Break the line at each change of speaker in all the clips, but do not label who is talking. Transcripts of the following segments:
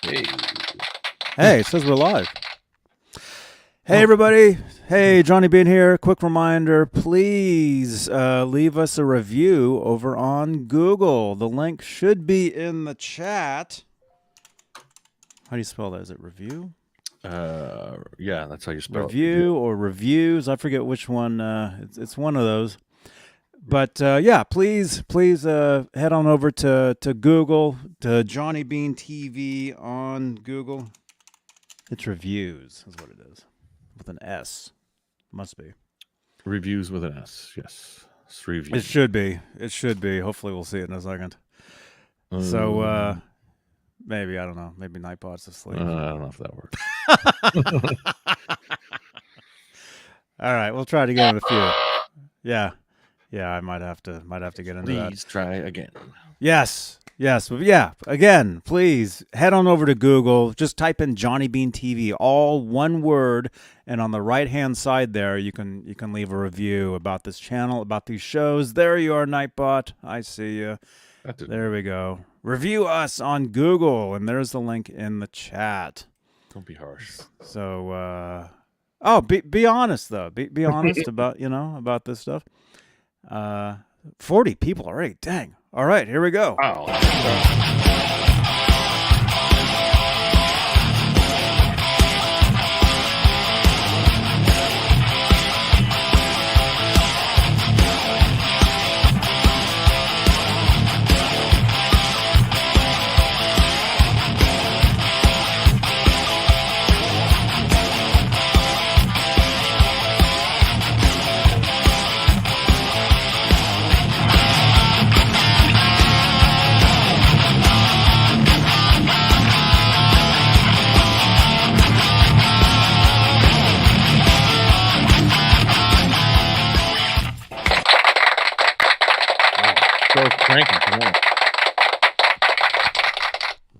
Hey.
Hey, it says we're live. Hey, everybody. Hey, Johnny Beane here. Quick reminder, please leave us a review over on Google. The link should be in the chat. How do you spell that? Is it review?
Yeah, that's how you spell
review
it.
Or reviews. I forget which one. It's one of those. But yeah, please head on over to Google, to Johnny Beane TV on Google. It's reviews is what it is, with an S. Must be.
Reviews with an S, yes. It's reviews.
It should be. It should be. Hopefully we'll see it in a second. So maybe, I don't know. Maybe Nightbot's asleep.
I don't know if that works.
All right, we'll try to get in a few. Yeah, I might have to get into that.
Please try again.
Yes. But yeah, again, please head on over to Google. Just type in Johnny Beane TV, all one word, and on the right-hand side there, you can leave a review about this channel, about these shows. There you are, Nightbot. I see you. There we go. Review us on Google, and there's the link in the chat.
Don't be harsh.
So, be honest though. Be honest about this stuff. 40 people already. Dang. All right, here we go.
Wow.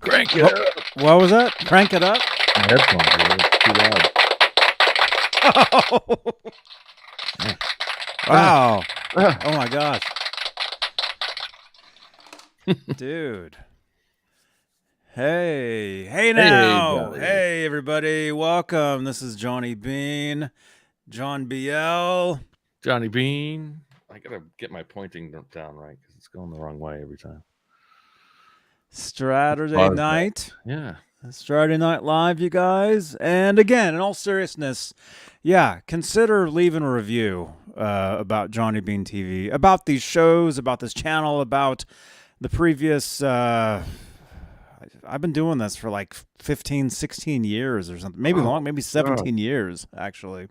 Crank it up.
What was that? Crank it up?
My headphones are too loud.
Oh. Wow. Oh my gosh. Dude. Hey now. Hey everybody. Welcome. This is Johnny Beane. John BL.
Johnny Beane. I gotta get my pointing down right because it's going the wrong way every time.
Straturday night.
Yeah.
Straturday Night Live, you guys. And again, in all seriousness, yeah, consider leaving a review about Johnny Beane TV, about these shows, about this channel, about the previous... I've been doing this for like 15, 16 years or something. Maybe long, maybe 17 years, actually.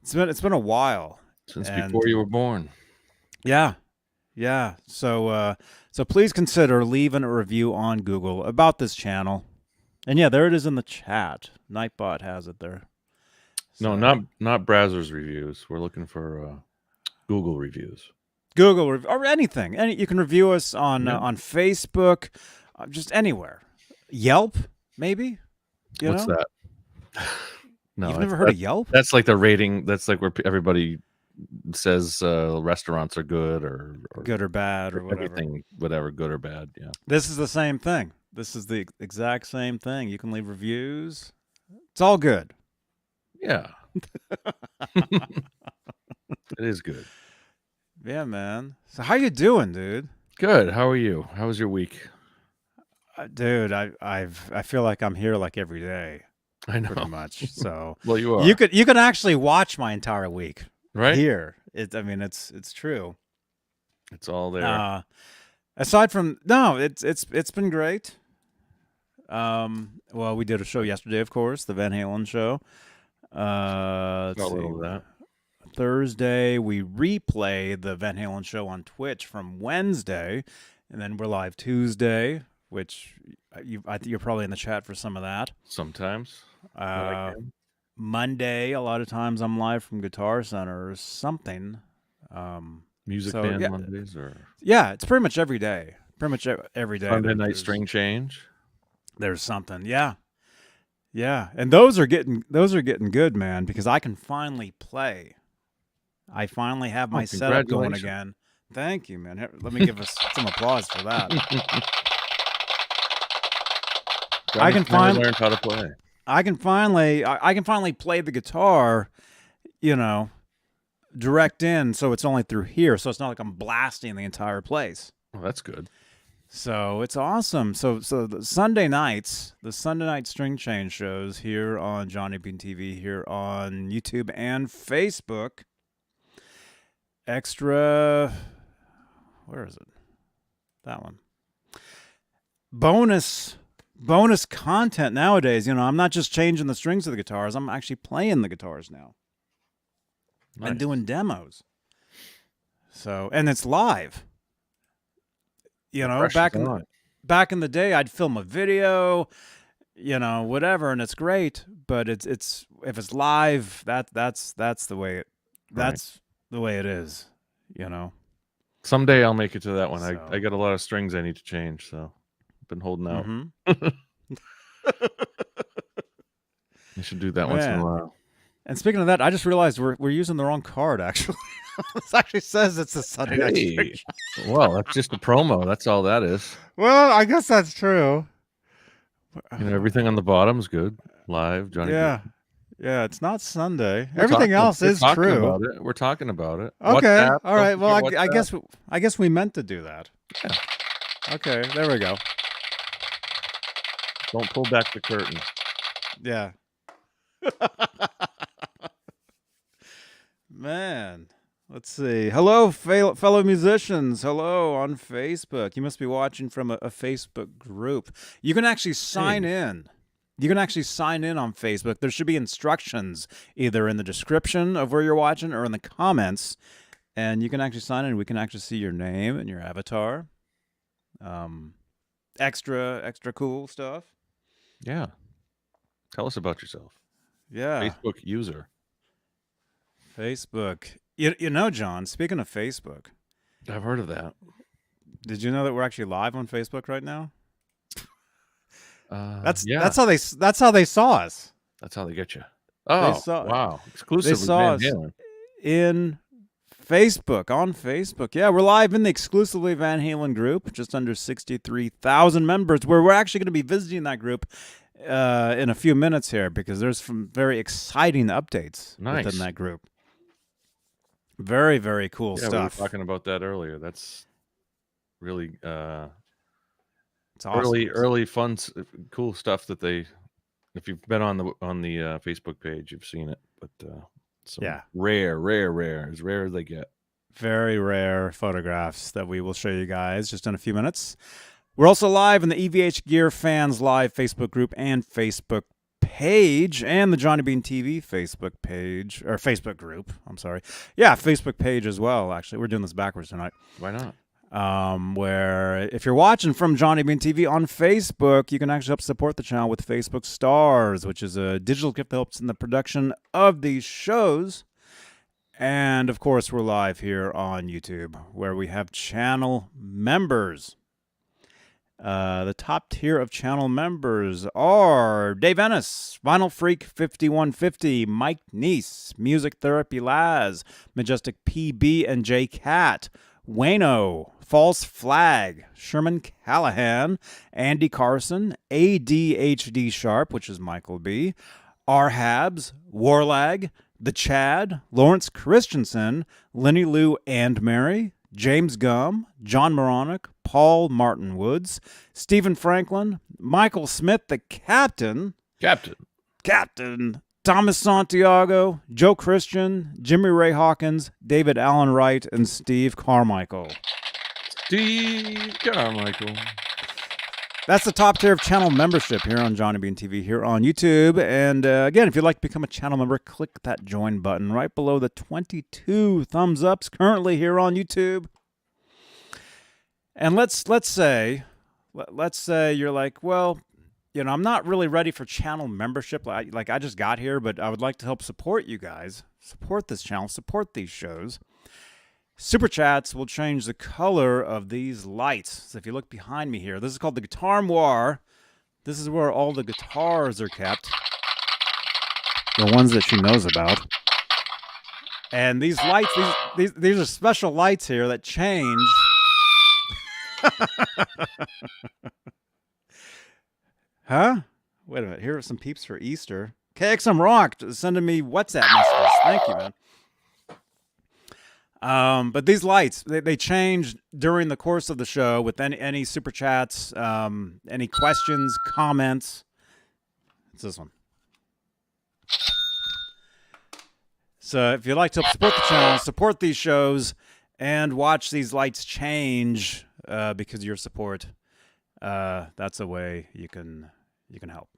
It's been a while.
Since before you were born.
Yeah. So please consider leaving a review on Google about this channel. And yeah, there it is in the chat. Nightbot has it there. So,
no, not Brazzers reviews. We're looking for Google reviews.
Or anything. You can review us on Facebook, just anywhere. Yelp, maybe.
What's that? No,
you've never heard of Yelp?
That's like the rating. That's like where everybody says restaurants are good or
good or bad or whatever.
Everything, whatever, good or bad. Yeah.
This is the same thing. This is the exact same thing. You can leave reviews. It's all good.
Yeah. It is good.
Yeah, man. So how you doing, dude?
Good. How are you? How was your week?
Dude, I feel like I'm here like every day.
I know.
Pretty much. So
well, you are.
You can actually watch my entire week
right
here. It's true.
It's all there.
Aside from it's been great. Well, we did a show yesterday, of course, the Van Halen show. Let's see. Thursday we replay the Van Halen show on Twitch from Wednesday, and then we're live Tuesday, which I think you're probably in the chat for some of that.
Sometimes.
Monday, a lot of times I'm live from Guitar Center or something.
Music band Mondays or
it's pretty much every day. Pretty much every day.
Sunday night string change.
There's something, yeah, and those are getting good, man, because I can finally play. I finally have my setup going again. Thank you, man. Let me give us some applause for that. I can finally
learn how to play.
I can finally play the guitar, you know, direct in, so it's only through here, so it's not like I'm blasting the entire place.
Oh, that's good.
So it's awesome. So the Sunday night string change shows here on Johnny Beane TV, here on YouTube and Facebook. Extra, where is it? That one. Bonus content nowadays. You know, I'm not just changing the strings of the guitars. I'm actually playing the guitars now.
Nice.
And doing demos. So, and it's live. You know, back in the day, I'd film a video, you know, whatever, and it's great. But it's if it's live, that's the way the way it is. You know.
Someday I'll make it to that one.
So.
I got a lot of strings I need to change, so I've been holding out. I should do that once in a while.
And speaking of that, I just realized we're using the wrong card, actually. This actually says it's a Sunday night string show.
Well, that's just a promo. That's all that is.
Well, I guess that's true.
You know, everything on the bottom's good. Live, Johnny.
Yeah. Yeah, it's not Sunday. Everything else is true.
We're talking about it.
Okay.
WhatsApp,
all right. Well, I guess we meant to do that.
Yeah.
Okay, there we go.
Don't pull back the curtain.
Yeah. Man, let's see. Hello, fellow musicians. Hello on Facebook. You must be watching from a Facebook group. You can actually sign in. You can actually sign in on Facebook. There should be instructions either in the description of where you're watching or in the comments. And you can actually sign in. We can actually see your name and your avatar. Extra cool stuff.
Yeah. Tell us about yourself.
Yeah.
Facebook user.
Facebook. You know, John, speaking of Facebook.
I've heard of that.
Did you know that we're actually live on Facebook right now? That's how they saw us.
That's how they get you. Oh, wow. Exclusively
they saw us in Facebook, on Facebook. Yeah, we're live in the exclusively Van Halen group, just under 63,000 members, where we're actually going to be visiting that group in a few minutes here because there's some very exciting updates within that group. Very, very cool stuff.
We were talking about that earlier. That's really
it's awesome.
early fun, cool stuff that if you've been on the Facebook page, you've seen it. But rare, as rare as they get.
Very rare photographs that we will show you guys just in a few minutes. We're also live in the EVH Gear Fans Live Facebook group and Facebook page, and the Johnny Beane TV Facebook page, or Facebook group. I'm sorry. Yeah, Facebook page as well, actually. We're doing this backwards tonight.
Why not?
Where if you're watching from Johnny Beane TV on Facebook, you can actually help support the channel with Facebook Stars, which is a digital gift that helps in the production of these shows. And, of course, we're live here on YouTube, where we have channel members. The top tier of channel members are Dave Ennis, Vinyl Freak 5150, Mike Neese, Music Therapy Laz, Majestic PB and J Cat, Wayno, False Flag, Sherman Callahan, Andy Carson, ADHD Sharp, which is Michael B, R Habs, Warlag, The Chad, Lawrence Christensen, Lenny Lou and Mary, James Gum, John Moronic, Paul Martin Woods, Stephen Franklin, Michael Smith, the Captain, Thomas Santiago, Joe Christian, Jimmy Ray Hawkins, David Allen Wright, and Steve Carmichael. That's the top tier of channel membership here on Johnny Beane TV, here on YouTube. And again, if you'd like to become a channel member, click that join button right below the 22 thumbs ups currently here on YouTube. And let's say you're like, well, you know, I'm not really ready for channel membership. Like I just got here, but I would like to help support you guys, support this channel, support these shows. Super Chats will change the color of these lights. So if you look behind me here, this is called the Guitar Moire. This is where all the guitars are kept. The ones that she knows about. And these lights, these are special lights here that change. Huh? Wait a minute. Here are some peeps for Easter. KXM Rock sending me WhatsApp messages. Thank you, man. But these lights, they change during the course of the show with any super chats, any questions, comments. It's this one. So if you'd like to support the channel, support these shows, and watch these lights change because of your support, that's a way you can help.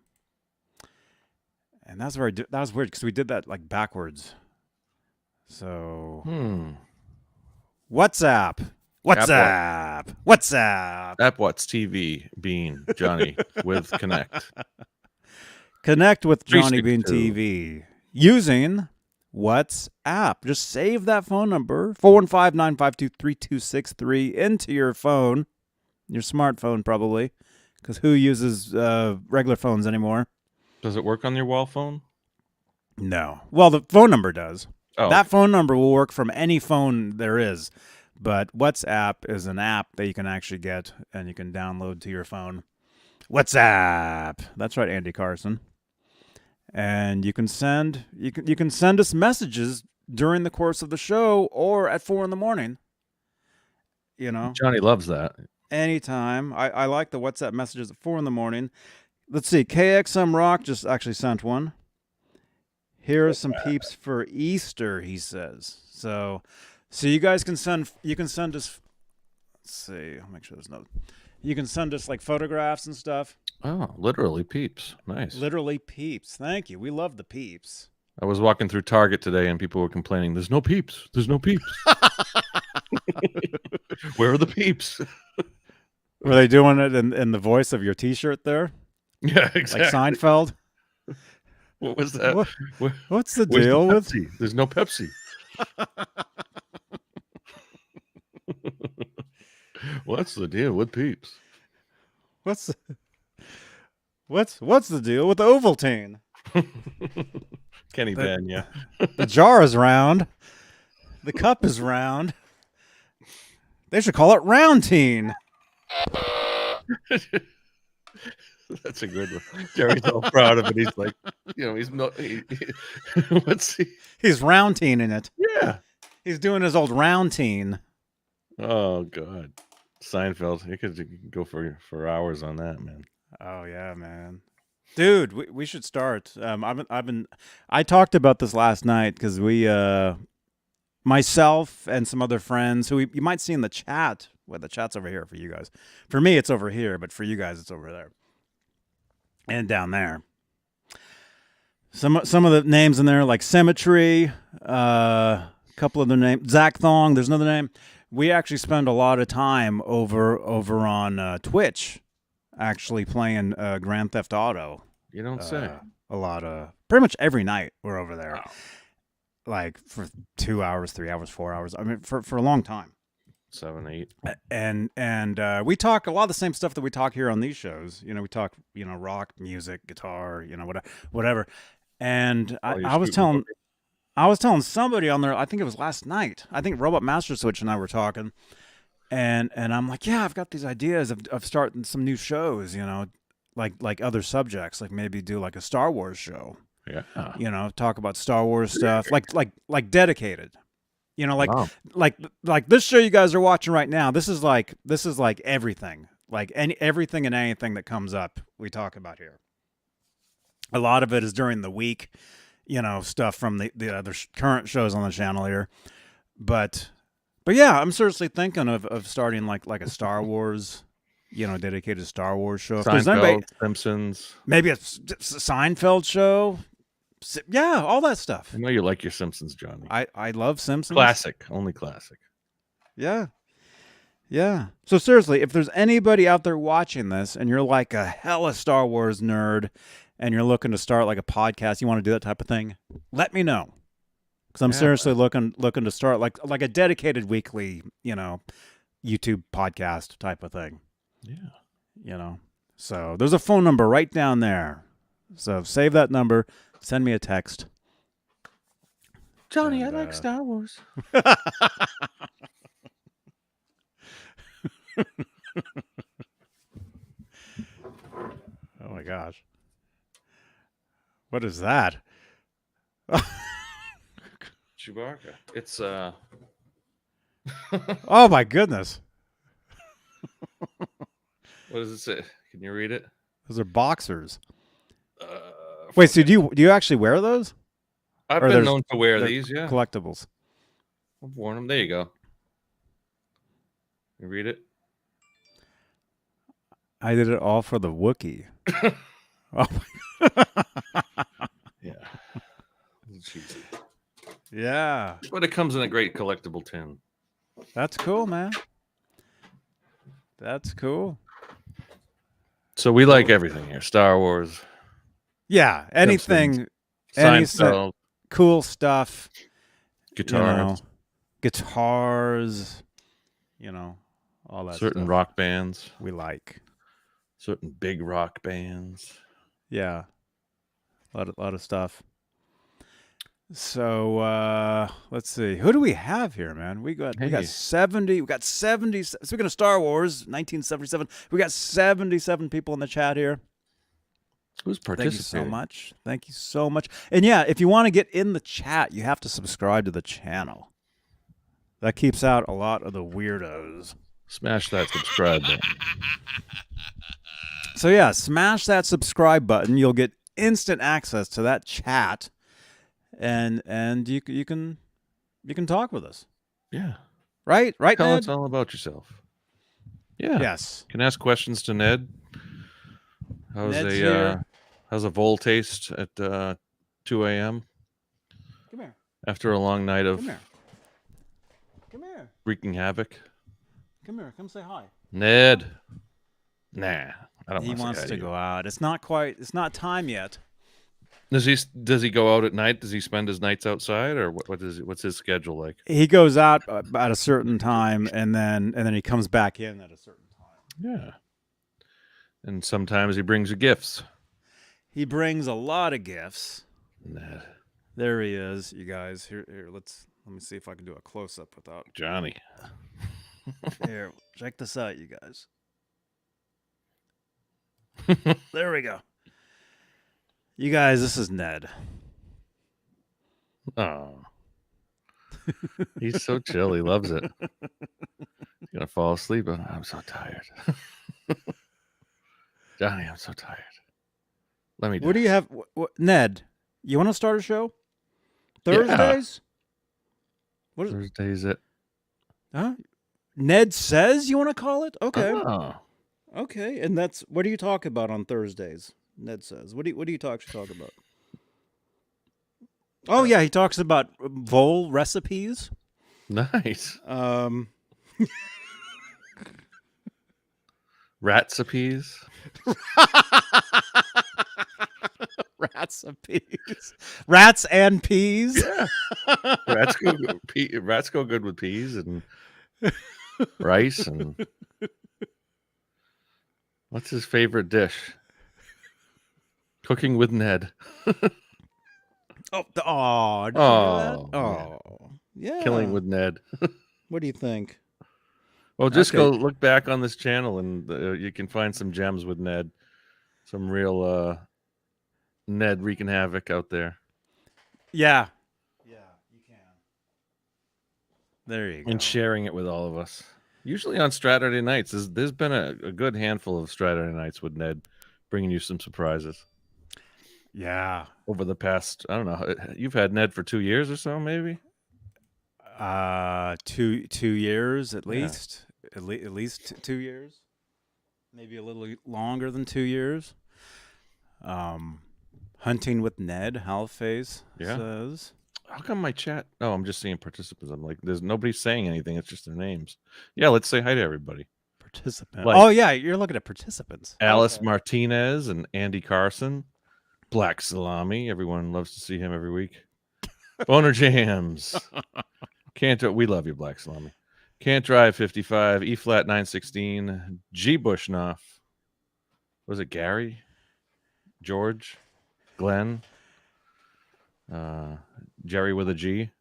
And that's where that was weird because we did that like backwards. So WhatsApp.
Appwat's TV, Beane, Johnny with Connect.
Connect with Johnny Beane TV using WhatsApp. Just save that phone number, 415-952-3263, into your phone, your smartphone probably, because who uses regular phones anymore?
Does it work on your wall phone?
No. Well, the phone number does.
Oh.
That phone number will work from any phone there is. But WhatsApp is an app that you can actually get and you can download to your phone. WhatsApp. That's right, Andy Carson. And you can send us messages during the course of the show or at 4 a.m. You know,
Johnny loves that.
Anytime. I like the WhatsApp messages at 4 a.m. Let's see. KXM Rock just actually sent one. Here are some peeps for Easter, he says. So you guys can send us. Let's see. I'll make sure there's no. You can send us like photographs and stuff.
Oh, literally peeps. Nice.
Literally peeps. Thank you. We love the peeps.
I was walking through Target today and people were complaining, there's no peeps. There's no peeps. Where are the peeps?
Were they doing it in the voice of your T-shirt there?
Yeah, exactly.
Like Seinfeld?
What was that?
What's the deal with?
There's no Pepsi. What's the deal with peeps?
What's the deal with the Ovaltine?
Kenny Ben, yeah.
The jar is round. The cup is round. They should call it Roundtine.
That's a good one. Jerry's all proud of it. He's like, he's not. What's he?
He's Roundtine-ing it.
Yeah.
He's doing his old Roundtine.
Oh God, Seinfeld. You could go for hours on that, man.
Oh yeah, man. Dude, we should start. I talked about this last night because myself and some other friends who you might see in the chat. Well, the chat's over here for you guys. For me, it's over here, but for you guys, it's over there and down there. Some of the names in there, like Symmetry, a couple other names, Zach Thong. There's another name. We actually spend a lot of time over on Twitch, actually playing Grand Theft Auto.
You don't say.
A lot of pretty much every night we're over there.
Wow.
Like for 2 hours, 3 hours, 4 hours. I mean, for a long time.
7, 8.
And we talk a lot of the same stuff that we talk here on these shows. We talk, rock, music, guitar, whatever. And I was telling somebody on there, I think it was last night. I think Robot Master Switch and I were talking. And I'm like, yeah, I've got these ideas of starting some new shows, like other subjects, like maybe do like a Star Wars show.
Yeah.
Talk about Star Wars stuff, like dedicated.
Wow.
like this show you guys are watching right now. This is like everything, like everything and anything that comes up we talk about here. A lot of it is during the week, stuff from the other current shows on the channel here. But yeah, I'm seriously thinking of starting like a Star Wars, dedicated Star Wars show.
Seinfeld, Simpsons.
Maybe a Seinfeld show. Yeah, all that stuff.
I know you like your Simpsons, Johnny.
I love Simpsons.
Classic, only classic.
Yeah. Yeah. So seriously, if there's anybody out there watching this and you're like a hella Star Wars nerd and you're looking to start like a podcast, you want to do that type of thing, let me know. Because I'm seriously looking to start like a dedicated weekly, YouTube podcast type of thing.
Yeah.
So there's a phone number right down there. So save that number. Send me a text.
Johnny, I like Star Wars.
Oh my gosh. What is that?
Chewbacca. It's
Oh my goodness.
what does it say? Can you read it?
Those are boxers.
Uh,
Wait, so do you actually wear those?
I've
Or
been
there's-
known to wear
they're
these. Yeah,
Collectibles.
I've worn them. There you go. You read it.
I did it all for the Wookiee. Oh,
Yeah. Cheesy.
yeah.
But it comes in a great collectible tin.
That's cool, man. That's cool.
So we like everything here. Star Wars,
Yeah, anything, any
Seinfeld,
cool stuff.
guitars,
Guitars, all that
certain
stuff
rock bands,
we like.
certain big rock bands.
Yeah, a lot of stuff. So let's see. Who do we have here, man? We got 70. We got 70. Speaking of Star Wars, 1977. We got 77 people in the chat here.
Who's participating?
Thank you so much. Thank you so much. And yeah, if you want to get in the chat, you have to subscribe to the channel. That keeps out a lot of the weirdos.
Smash that subscribe button.
So yeah, smash that subscribe button. You'll get instant access to that chat, and you can talk with us.
Yeah.
Right,
Tell
Ned?
us all about yourself. Yeah.
Yes.
Can ask questions to Ned.
Ned's here.
How's a Vol taste at 2 a.m.
Come here.
after a long night of
Come here. Come here.
wreaking havoc?
Come here. Come say hi.
Ned. Nah, I don't.
He wants to go out. It's not time yet.
Does he go out at night? Does he spend his nights outside, or what's his schedule like?
He goes out at a certain time, and then he comes back in at a certain time.
Yeah. And sometimes he brings you gifts.
He brings a lot of gifts.
Ned.
There he is, you guys. Here, let me see if I can do a close up without
Johnny.
Here, check this out, you guys. There we go. You guys, this is Ned.
Oh. He's so chill. He loves it. He's gonna fall asleep. I'm so tired. Johnny, I'm so tired. Let me do
What do you have? Ned, you want to start a show? Thursdays? What is
Thursdays at
Huh? Ned says you want to call it? Okay.
Oh.
Okay. And that's what do you talk about on Thursdays? Ned says. What do you talk about? Oh yeah, he talks about Vol recipes.
Nice. Ratsapees.
Recipes. Rats and peas.
Yeah. Rats go good with peas and rice and what's his favorite dish? Cooking with Ned.
Oh, did you know
Oh,
that? Oh, yeah.
Killing with Ned.
What do you think?
Well, just
Okay.
go look back on this channel and you can find some gems with Ned. Some real Ned wreaking havoc out there.
Yeah. Yeah, you can. There you go.
And sharing it with all of us. Usually on Straturday nights. There's been a good handful of Straturday nights with Ned bringing you some surprises.
Yeah.
Over the past, I don't know, you've had Ned for 2 years or so, maybe?
2 years at
Yeah.
least. At least 2 years. Maybe a little longer than 2 years. Hunting with Ned, Halface says.
How come my chat? Oh, I'm just seeing participants. I'm like, there's nobody saying anything. It's just their names. Yeah, let's say hi to everybody.
Participant.
Like-
oh yeah, you're looking at participants.
Alice
Okay.
Martinez and Andy Carson. Black Salami. Everyone loves to see him every week. Boner Jams. We love you, Black Salami. Can't Drive 55. E flat 916. G Bushnoff. Was it Gary? George? Glenn? Jerry with a G?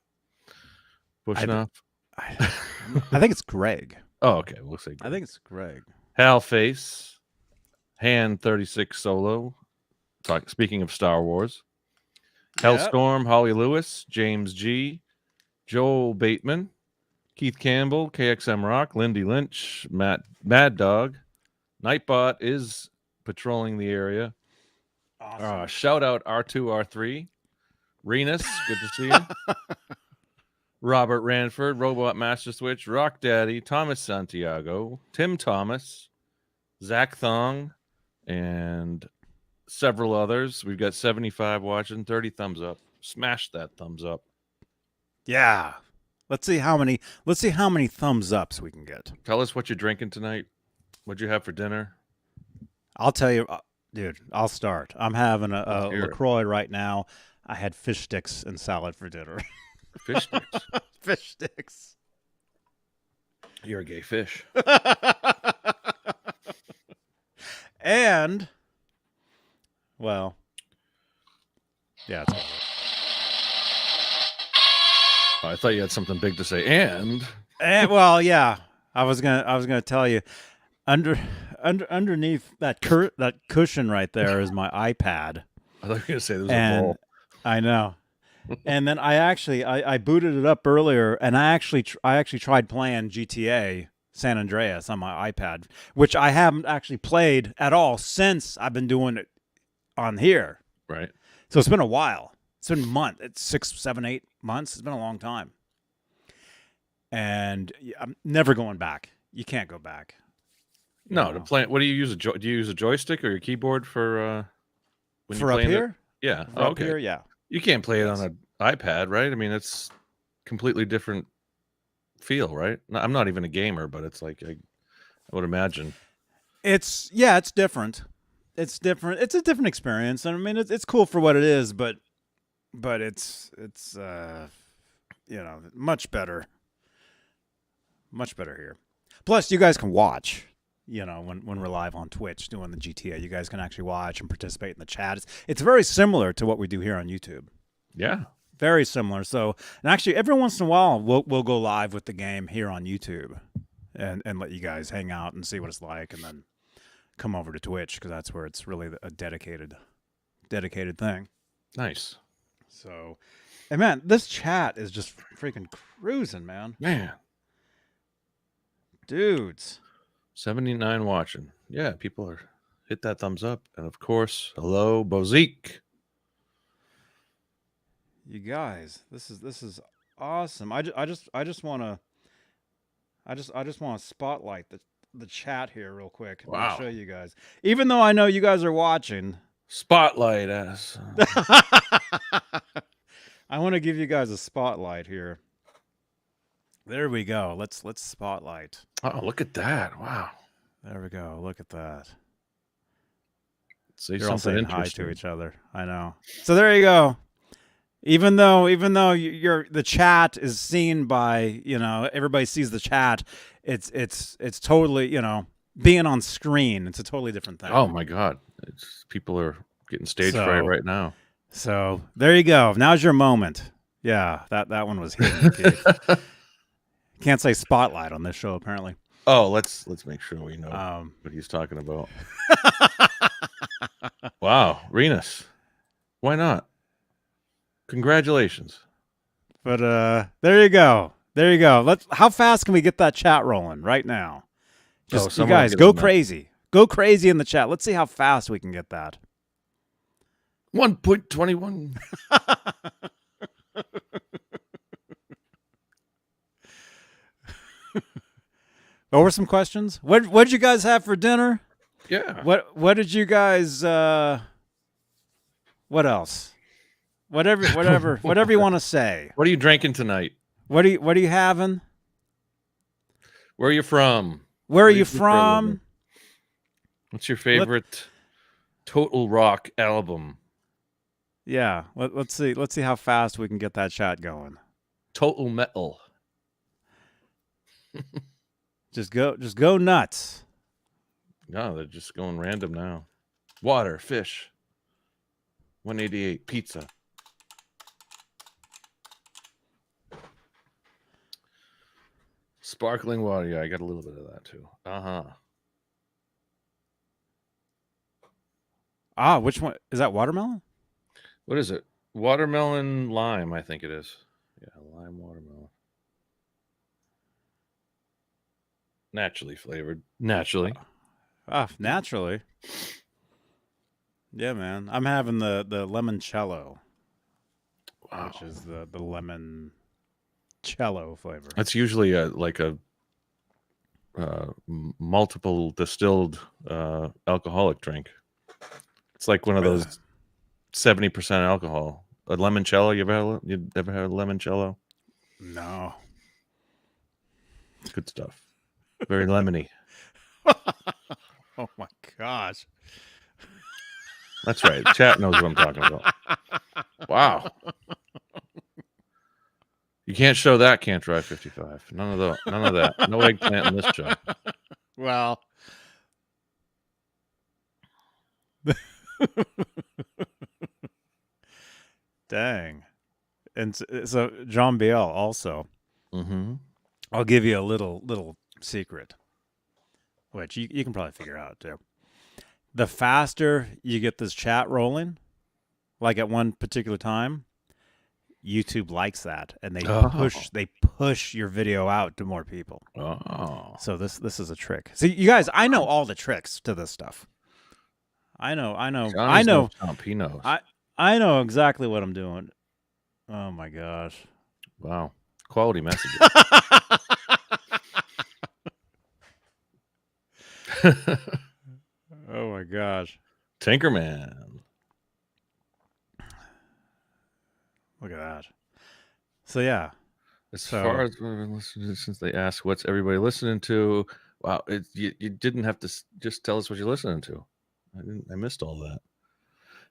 Bushnoff?
I think it's Greg.
Oh, okay. We'll say Greg.
I think it's Greg.
Hal Face. Hand 36 Solo. Speaking of Star Wars,
Yep.
Hellstorm, Holly Lewis, James G, Joel Bateman, Keith Campbell, KXM Rock, Lindy Lynch, Mad Dog, Nightbot is patrolling the area.
Awesome.
Shout out R2R3, Renus, good to see you. Robert Ranford, Robot Master Switch, Rock Daddy, Thomas Santiago, Tim Thomas, Zach Thong, and several others. We've got 75 watching, 30 thumbs up. Smash that thumbs up.
Yeah. Let's see how many thumbs ups we can get.
Tell us what you're drinking tonight. What'd you have for dinner?
I'll tell you, dude, I'll start. I'm having a
Let's hear it.
LaCroix right now. I had fish sticks and salad for dinner.
Fish sticks.
Fish sticks.
You're a gay fish.
And, well, yeah, it's all right.
Oh, I thought you had something big to say. And
Well, yeah, I was gonna tell you, underneath that cushion right there is my iPad.
I thought you were gonna say there was a
And
bowl.
I know. And then I booted it up earlier, and I actually tried playing GTA San Andreas on my iPad, which I haven't actually played at all since I've been doing it on here.
Right.
So it's been a while. It's been a month. It's 6, 7, 8 months. It's been a long time. And I'm never going back. You can't go back.
No, to play. What do you use? Do you use a joystick or your keyboard for when
For
you're
up
playing
here?
Yeah.
For up here, yeah.
You can't play it on an iPad, right? I mean, it's completely different feel, right? I'm not even a gamer, but it's like I would imagine.
It's different. It's different. It's a different experience. And I mean, it's cool for what it is, but it's much better. Much better here. Plus, you guys can watch. When we're live on Twitch doing the GTA, you guys can actually watch and participate in the chat. It's very similar to what we do here on YouTube.
Yeah.
Very similar. So, and actually, every once in a while, we'll go live with the game here on YouTube, and let you guys hang out and see what it's like, and then come over to Twitch because that's where it's really a dedicated thing.
Nice.
So, and man, this chat is just freaking cruising, man. Dudes.
79 watching. Yeah, people are hit that thumbs up, and of course, hello, Bozique.
You guys, this is awesome. I just want to spotlight the chat here real quick.
Wow.
I'll show you guys. Even though I know you guys are watching.
Spotlight us.
I want to give you guys a spotlight here. There we go. Let's spotlight.
Oh, look at that. Wow.
There we go. Look at that.
Say
You're all
something
saying hi
interesting
to each other. I know. So there you go. Even though the chat is seen by, everybody sees the chat, it's totally, being on screen, it's a totally different thing.
Oh my God. People are getting stage fright right now.
So there you go. Now's your moment. Yeah, that one was hidden. Can't say spotlight on this show, apparently.
Oh, let's make sure we know what he's talking about. Wow, Renus. Why not? Congratulations.
But there you go. There you go. How fast can we get that chat rolling right now? Just you guys go crazy. Go crazy in the chat. Let's see how fast we can get that.
1.21.
What were some questions? What did you guys have for dinner?
Yeah.
What did you guys what else? Whatever you want to say.
What are you drinking tonight?
What are you having?
Where are you from?
Where are you from?
What's your favorite Total Rock album?
Yeah, let's see how fast we can get that chat going.
Total Metal.
Just go nuts.
No, they're just going random now. Water, fish. 188 pizza. Sparkling water. Yeah, I got a little bit of that too.
Which one is that? Watermelon?
What is it? Watermelon lime, I think it is. Yeah, lime watermelon. Naturally flavored. Naturally.
Naturally. Yeah, man. I'm having the limoncello, which is the lemon cello flavor.
That's usually like a multiple distilled alcoholic drink. It's like one of those 70% alcohol. A limoncello. You ever had a limoncello?
No.
It's good stuff. Very lemony.
Oh my gosh.
That's right. Chat knows what I'm talking about. Wow. You can't show that Can't Drive 55. None of that. No eggplant in this show.
Well. Dang. And so John Biel also.
Mm-hmm.
I'll give you a little secret, which you can probably figure out too. The faster you get this chat rolling, like at one particular time, YouTube likes that, and they push your video out to more people.
Oh.
So this is a trick. See, you guys, I know all the tricks to this stuff. I know.
Johnny's no chump. He knows.
I know exactly what I'm doing. Oh my gosh.
Wow. Quality messages.
Oh my gosh.
Tinkerman.
Look at that. So yeah.
As far as we've been listening to, since they asked what's everybody listening to, wow, you didn't have to just tell us what you're listening to. I missed all that.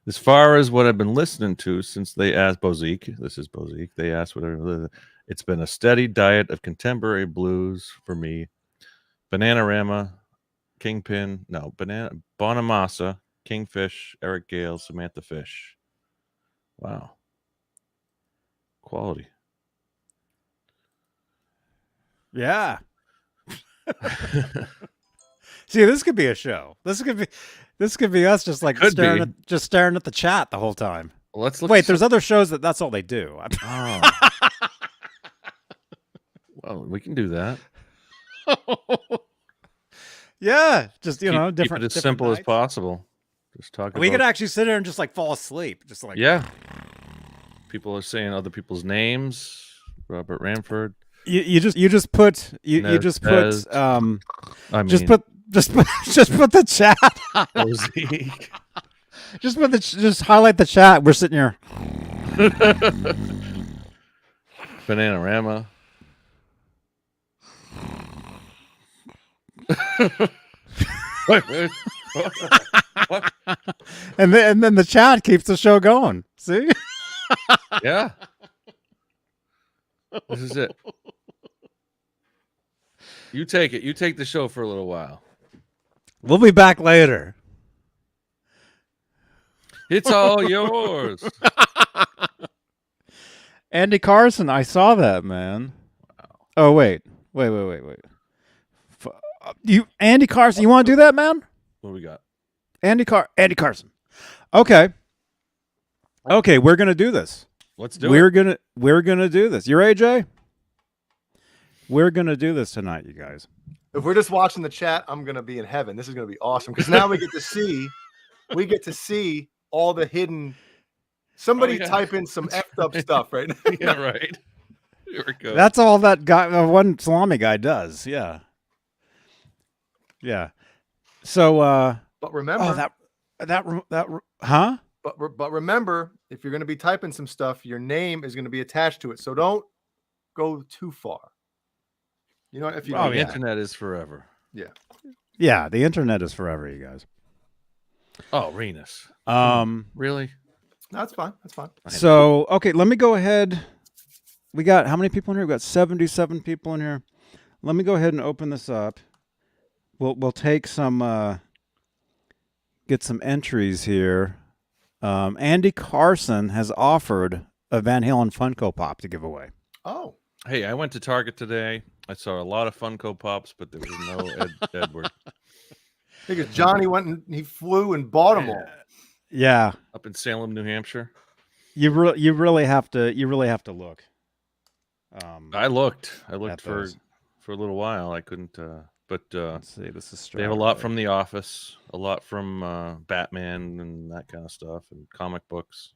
As far as what I've been listening to since they asked Bozique, this is Bozique, they asked whatever. It's been a steady diet of contemporary blues for me. Bananarama, Bonamassa, Kingfish, Eric Gale, Samantha Fish. Wow. Quality.
Yeah. See, this could be a show. This could be us just like staring at the chat the whole time.
Well, let's look.
Wait, there's other shows that's all they do.
Oh. Well, we can do that.
Yeah, just
different.
Keep
it as simple as possible. Just talk.
We could actually sit here and just like fall asleep, just like
People are saying other people's names. Robert Ramford.
You just put just put the chat. just highlight the chat. We're sitting here.
Bananarama. Wait. What?
And then the chat keeps the show going. See?
Yeah. This is it. You take it. You take the show for a little while.
We'll be back later.
It's all yours.
Andy Carson, I saw that, man. Wow. Oh, wait. Andy Carson, you want to do that, man?
What do we got?
Andy Carson. Okay, we're going to do this.
Let's do it.
We're gonna do this. You're AJ? We're gonna do this tonight, you guys.
If we're just watching the chat, I'm gonna be in heaven. This is gonna be awesome because now we get to see all the hidden. Somebody type in some effed up stuff right now.
Yeah, right. Here we go.
That's all that guy, one salami guy does. Yeah. So,
but remember,
huh?
But remember, if you're going to be typing some stuff, your name is going to be attached to it. So don't go too far. You know, if you
the internet is forever.
Yeah, the internet is forever, you guys.
Oh, Renus. Really?
No, that's fine.
So, okay, let me go ahead. We got how many people in here? We got 77 people in here. Let me go ahead and open this up. We'll take some get some entries here. Andy Carson has offered a Van Halen Funko Pop to give away.
Oh.
Hey, I went to Target today. I saw a lot of Funko Pops, but there was no Edward.
Because Johnny went and he flew and bought them all.
Yeah,
up in Salem, New Hampshire.
you really have to look.
I looked
At those.
for a little while. I couldn't, but
Let's see. This is
they have a lot
Straturday.
from The Office, a lot from Batman and that kind of stuff, and comic books.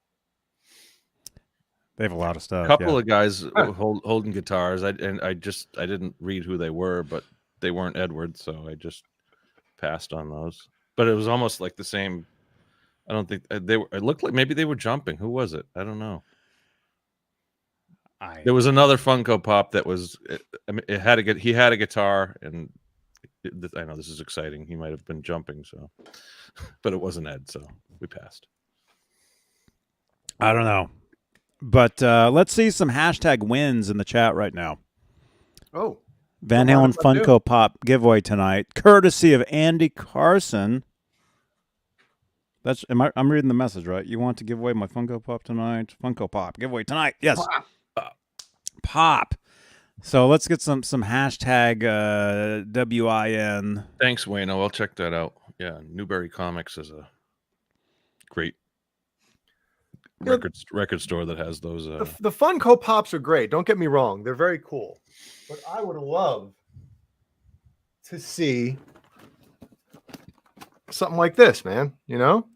They have a lot of stuff.
A couple
yeah.
of guys holding guitars. I didn't read who they were, but they weren't Edward, so I just passed on those. But it was almost like the same. I don't think they were. It looked like maybe they were jumping. Who was it? I don't know. There was another Funko Pop that was. I mean, he had a guitar, and I know this is exciting. He might have been jumping, so, but it wasn't Ed, so we passed.
I don't know. But let's see some hashtag wins in the chat right now.
Oh,
Van
Come on,
Halen
if I do.
Funko Pop giveaway tonight, courtesy of Andy Carson. I'm reading the message right. You want to give away my Funko Pop tonight? Funko Pop giveaway tonight. Yes. Pop. So let's get some hashtag WIN.
Thanks, Wayno. I'll check that out. Yeah, Newberry Comics is a great record store that has those.
The Funko Pops are great. Don't get me wrong; they're very cool. But I would love to see something like this, man. You know,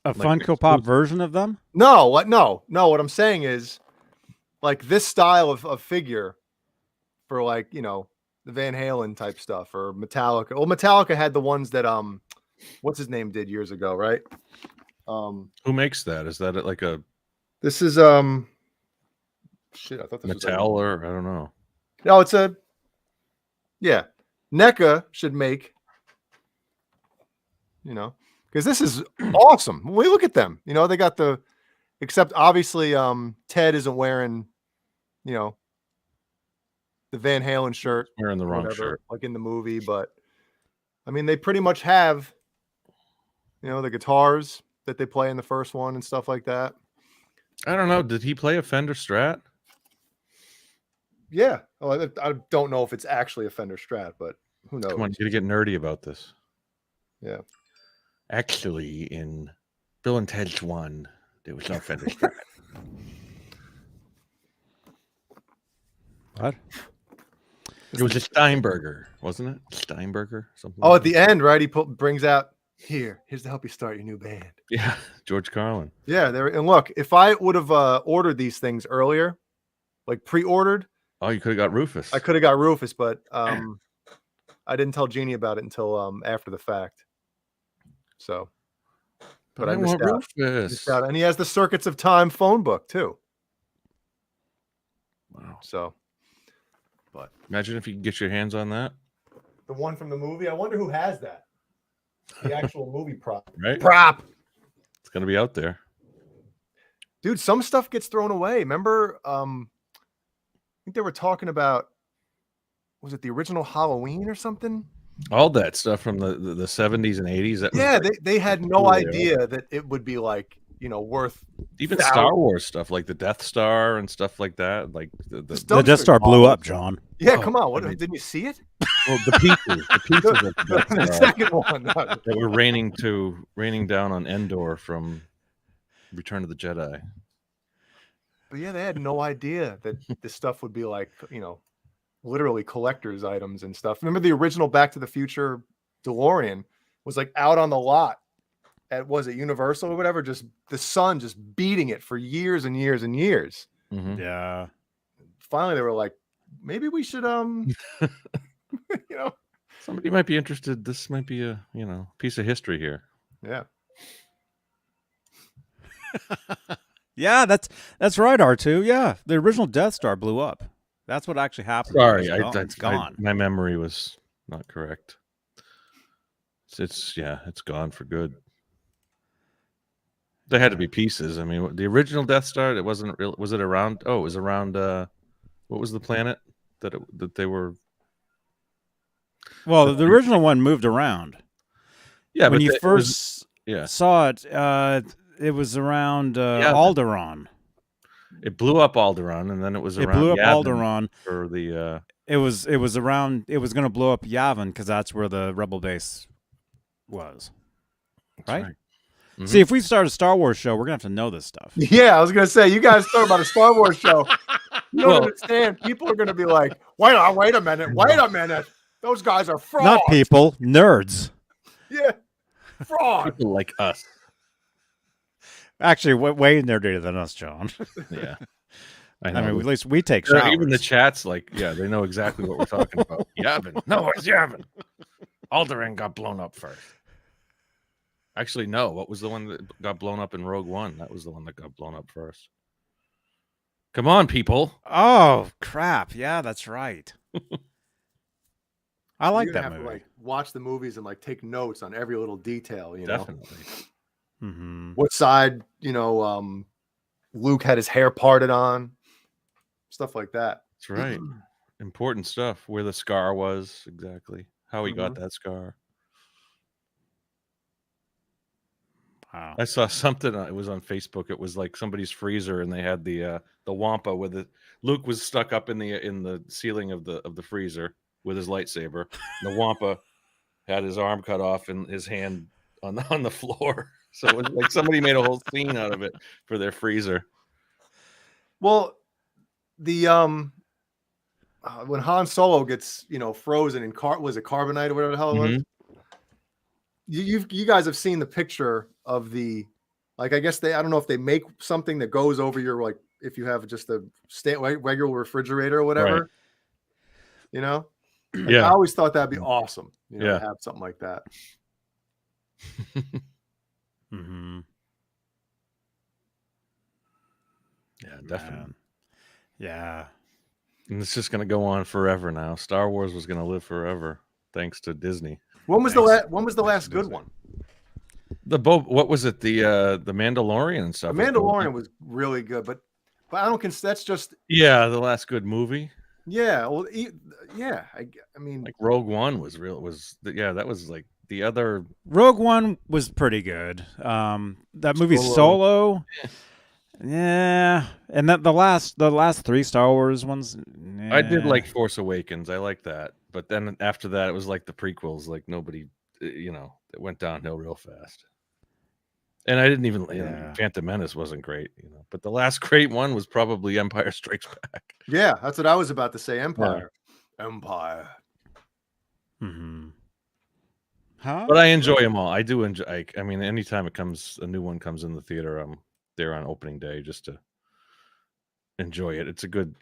A
Like
Funko Pop version of them?
no. What I'm saying is, like this style of figure for like the Van Halen type stuff or Metallica. Well, Metallica had the ones that what's his name did years ago, right?
Who makes that? Is that like a
This is shit. I thought this was
Mattel or I don't know.
no, it's a NECA should make, because this is awesome. When we look at them, they got except obviously Ted isn't wearing, the Van Halen shirt.
Wearing the wrong
whatever,
shirt.
like in the movie, but I mean, they pretty much have, the guitars that they play in the first one and stuff like that.
I don't know. Did he play a Fender Strat?
Yeah. Oh, I don't know if it's actually a Fender Strat, but who knows?
Come on, you gotta get nerdy about this.
Yeah.
Actually, in Bill and Ted's 1, there was no Fender Strat.
What?
It was a Steinberger, wasn't it? Steinberger, something.
Oh,
like
at the end, right? He brings out here's to help you start your new band.
yeah, George Carlin.
Yeah, there. And look, if I would have ordered these things earlier, like pre-ordered,
Oh, you could have got Rufus.
I could have got Rufus, but I didn't tell Jeannie about it until after the fact. So,
but I want Rufus.
And he has the Circuits of Time phone book too.
Wow.
So, but
Imagine if you could get your hands on that.
the one from the movie, I wonder who has that. The actual movie prop.
Right?
Prop.
It's gonna be out there.
Dude, some stuff gets thrown away. Remember, I think they were talking about, was it the original Halloween or something?
All that stuff from the 70s and 80s.
Yeah, they had no
really
idea that it would be like, worth
even
thousands.
Star Wars stuff like the Death Star and stuff like that. Like the
The Death Star blew up, John.
Yeah,
Oh,
come on. What
I mean-
didn't you see it?
well, the pieces of the Death
The
Star
second one.
that were raining down on Endor from Return of the Jedi.
But yeah, they had no idea that this stuff would be like, literally collector's items and stuff. Remember the original Back to the Future DeLorean was like out on the lot at, was it Universal or whatever? Just the sun just beating it for years and years and years.
Mhm.
Yeah.
Finally, they were like, maybe we should,
Somebody might be interested. This might be a piece of history here.
yeah.
Yeah, that's right, R2. Yeah, the original Death Star blew up. That's what actually happened.
Sorry,
It's gone.
my memory was not correct. It's gone for good. There had to be pieces. I mean, the original Death Star, it wasn't real. Was it around? Oh, it was around. What was the planet that they were?
Well, the original one moved around.
Yeah,
when
but
you
it
first
was,
saw it, it was around Alderaan.
It blew up Alderaan, and then it was around.
It blew up
Yavin
Alderaan.
for the.
It was around. It was going to blow up Yavin because that's where the rebel base was.
That's
Right?
right. Mhm.
See, if we start a Star Wars show, we're gonna have to know this stuff.
Yeah, I was gonna say, you guys talk about a Star Wars show. You don't
Well-
understand. People are gonna be like, wait a minute. Those guys are frauds.
Not people, nerds.
Yeah. Fraud.
People like us.
Actually, way nerdier than us, John.
Yeah.
I
know.
mean, at least we take showers.
Even the chat's like, yeah, they know exactly what we're talking about. Yavin. No, it's Yavin. Alderaan got blown up first. Actually, no. What was the one that got blown up in Rogue One? That was the one that got blown up first. Come on, people.
Oh crap! Yeah, that's right. I like
You're gonna
that
have
movie.
to like watch the movies and like take notes on every little detail, you know.
Definitely.
Mm-hmm.
What side, Luke had his hair parted on, stuff like that.
That's right. Important stuff. Where the scar was, exactly. How he got
Mhm.
that scar.
Wow.
I saw something. It was on Facebook. It was like somebody's freezer, and they had the Wampa with it. Luke was stuck up in the ceiling of the freezer with his lightsaber. The Wampa had his arm cut off and his hand on the floor. So it was like somebody made a whole scene out of it for their freezer.
Well, the when Han Solo gets frozen in was it carbonite or whatever the hell it was? You guys have seen the picture of the, like, I guess I don't know if they make something that goes over your, like, if you have just a regular refrigerator or whatever, Like,
Yeah.
I always thought that'd be awesome,
Yeah.
to have something like that.
Mm-hmm.
Yeah, definitely.
Man. Yeah.
And it's just going to go on forever now. Star Wars was going to live forever thanks to Disney.
When was the last good one?
What was it? The Mandalorian and stuff.
The Mandalorian was really good, but I don't consider that's just
the last good movie.
yeah. Well, yeah. I mean,
Like Rogue One was real. That was like the other.
Rogue One was pretty good. That movie Solo. Yeah, and that the last 3 Star Wars ones.
I did like Force Awakens. I like that, but then after that, it was like the prequels. Like nobody, it went downhill real fast. And I didn't even. Phantom Menace wasn't great, But the last great one was probably Empire Strikes Back.
Yeah, that's what I was about to say. Empire.
Mm-hmm. Huh?
But I enjoy them all. I do enjoy. I mean, anytime a new one comes in the theater, I'm there on opening day just to enjoy it. It's a good,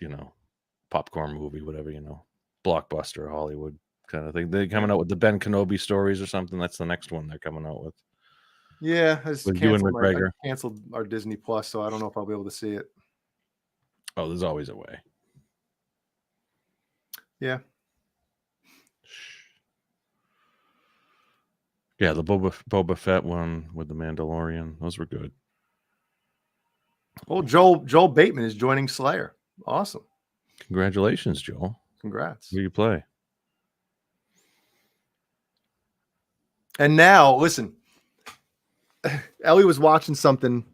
popcorn movie, whatever, blockbuster Hollywood kind of thing. They're coming out with the Ben Kenobi stories or something. That's the next one they're coming out with.
Yeah, I
With Ewan McGregor.
I canceled our Disney Plus, so I don't know if I'll be able to see it.
Oh, there's always a way.
Yeah.
Yeah, the Boba Fett one with the Mandalorian. Those were good.
Well, Joel Bateman is joining Slayer. Awesome.
Congratulations, Joel.
Congrats.
Who do you play?
And now, listen, Ellie was watching something,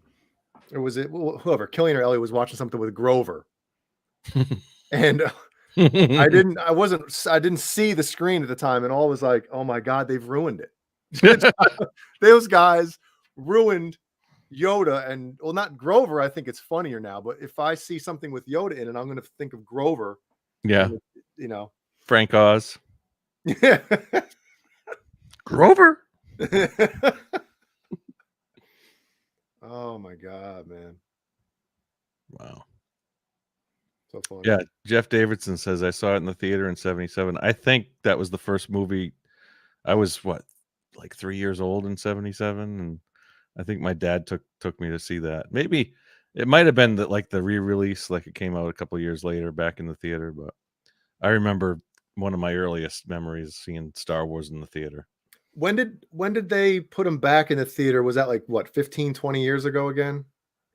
or was it whoever, Killian or Ellie was watching something with Grover. And I didn't see the screen at the time, and all was like, oh my God, they've ruined it. Those guys ruined Yoda, and well, not Grover. I think it's funnier now, but if I see something with Yoda in it, I'm going to think of Grover.
Yeah.
And,
Frank Oz.
Yeah.
Grover.
Oh my God, man.
Wow.
So funny.
Yeah. Jeff Davidson says, I saw it in the theater in 77. I think that was the first movie. I was like 3 years old in 77. And I think my dad took me to see that. Maybe it might have been the re-release, like it came out a couple of years later back in the theater. But I remember one of my earliest memories seeing Star Wars in the theater.
When did they put them back in the theater? Was that like what, 15, 20 years ago again?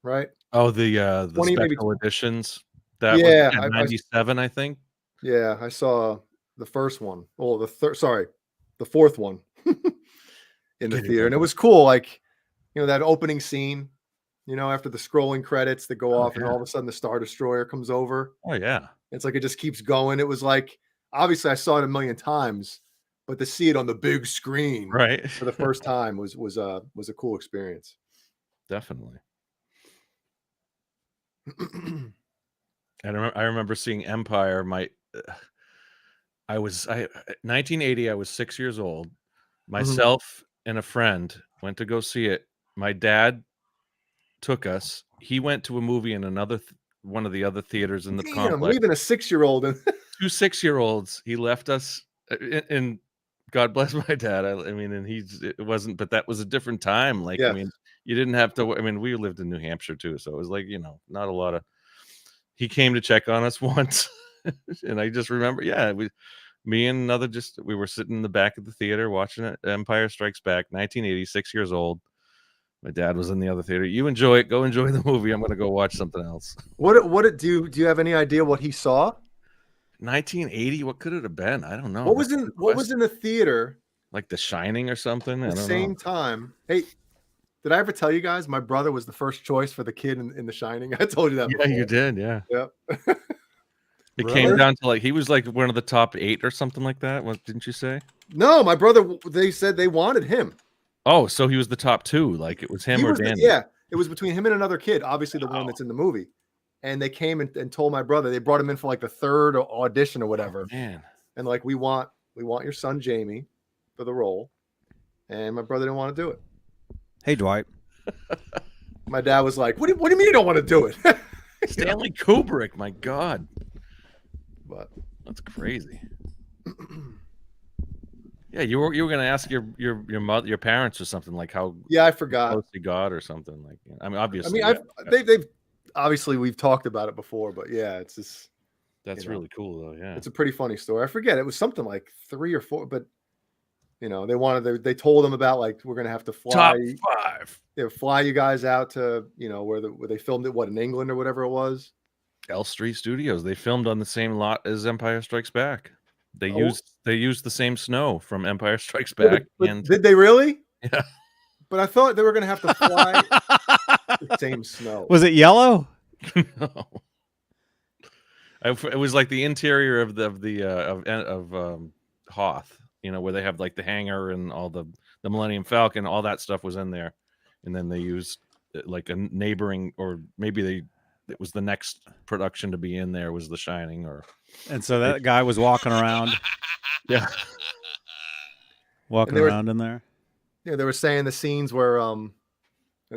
Right?
Oh, the
20, maybe
special editions. That
Yeah,
was 97, I think.
Yeah, I saw the first one. Oh, the fourth one in the theater. And it was cool. Like, that opening scene, after the scrolling credits that go off and all of a sudden the Star Destroyer comes over.
Oh, yeah.
It's like it just keeps going. It was like, obviously I saw it a million times, but to see it on the big screen
Right.
for the first time was a cool experience.
Definitely. I remember seeing Empire. 1980. I was 6 years old. Myself and a friend went to go see it. My dad took us. He went to a movie in one of the other theaters in the
Damn,
complex.
leaving a 6-year-old in
2 6-year-olds. He left us, and God bless my dad. I mean, and it wasn't, but that was a different time. Like, I
Yes.
mean, you didn't have to. I mean, we lived in New Hampshire too, so it was like, not a lot of. He came to check on us once, and I just remember, me and another, we were sitting in the back of the theater watching it. Empire Strikes Back, 1980, 6 years old. My dad was in the other theater. You enjoy it. Go enjoy the movie. I'm going to go watch something else.
Do you have any idea what he saw?
1980. What could it have been? I don't know.
What was in the theater?
Like The Shining or something?
At the same time. Hey, did I ever tell you guys my brother was the first choice for the kid in The Shining? I told you that before.
Yeah, you did. Yeah.
Yep.
It came down to he was like one of the top 8 or something like that. What didn't you say?
No, my brother. They said they wanted him.
Oh, so he was the top 2. Like it was him or Danny.
It was between him and another kid. Obviously, the one that's in the movie. And they came and told my brother. They brought him in for like the 3rd audition or whatever.
Oh, man.
And like we want your son Jamie for the role. And my brother didn't want to do it.
Hey, Dwight.
My dad was like, "What do you mean you don't want to do it?"
Stanley Kubrick, my God.
But
that's crazy. Yeah, you were going to ask your mother, your parents, or something like how.
Yeah, I forgot.
Close to God or something like. I mean, obviously.
They've obviously we've talked about it before, but yeah, it's just.
That's really cool though. Yeah,
it's a pretty funny story. I forget, it was something like 3 or 4, but they told them about like we're gonna have to fly
top 5.
Fly you guys out to where they filmed it, in England or whatever it was.
L Street Studios. They filmed on the same lot as Empire Strikes Back. They used the same snow from Empire Strikes Back.
But did they really?
Yeah.
But I thought they were gonna have to fly the same snow.
Was it yellow?
No. It was like the interior of Hoth, where they have like the hangar and all the Millennium Falcon, all that stuff was in there, and then they used like a neighboring, or maybe it was the next production to be in there was The Shining,
and so that guy was walking around, around in there.
Yeah, they were saying the scenes where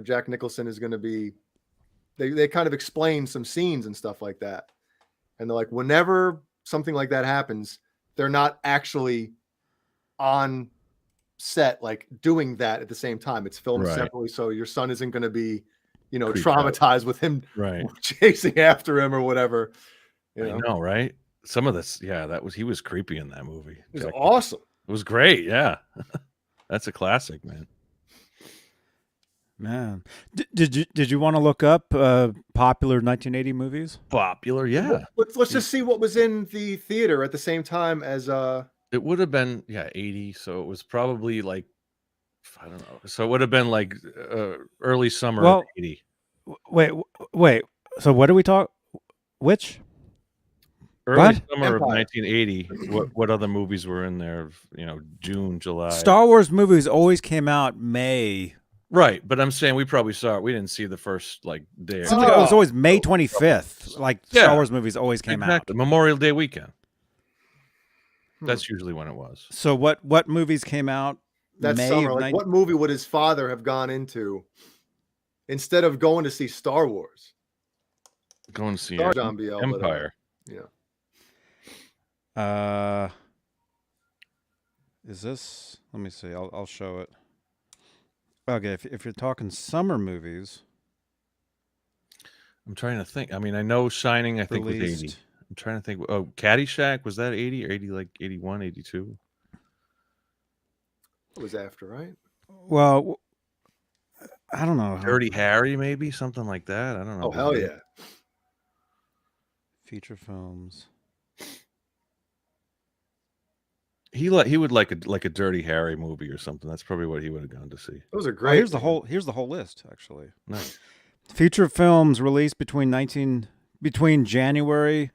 Jack Nicholson is going to be. They kind of explain some scenes and stuff like that. And they're like, whenever something like that happens, they're not actually on set, like doing that at the same time. It's filmed separately. So your son isn't going to be, traumatized with him chasing after him or whatever.
I know, right? Some of this, he was creepy in that movie.
It was awesome.
It was great. Yeah. That's a classic, man.
Man, did you want to look up popular 1980 movies?
Popular, yeah.
Let's just see what was in the theater at the same time as
It would have been 80, so it was probably like, I don't know. So it would have been like early summer of 80.
Wait. So what do we talk? Which?
Early summer of 1980. What other movies were in there? June, July.
Star Wars movies always came out May.
Right, but I'm saying we probably saw it. We didn't see the first day.
It was always May 25th. Like Star Wars movies always came out.
Memorial Day weekend. That's usually when it was.
So what movies came out
that
May
summer? Like what movie would his father have gone into instead of going to see Star Wars?
Going to see
Empire.
Is this? Let me see. I'll show it. Okay, if you're talking summer movies,
I'm trying to think. I mean, I know Shining, I think, was 80. I'm trying to think. Oh, Caddyshack, was that 80 or 80, like 81, 82?
It was after, right?
Well, I don't know.
Dirty Harry, maybe something like that. I don't know.
Oh, hell yeah!
Feature films.
He would like a Dirty Harry movie or something. That's probably what he would have gone to see.
Those are great.
Here's the whole list, actually.
Nice.
Feature films released between January.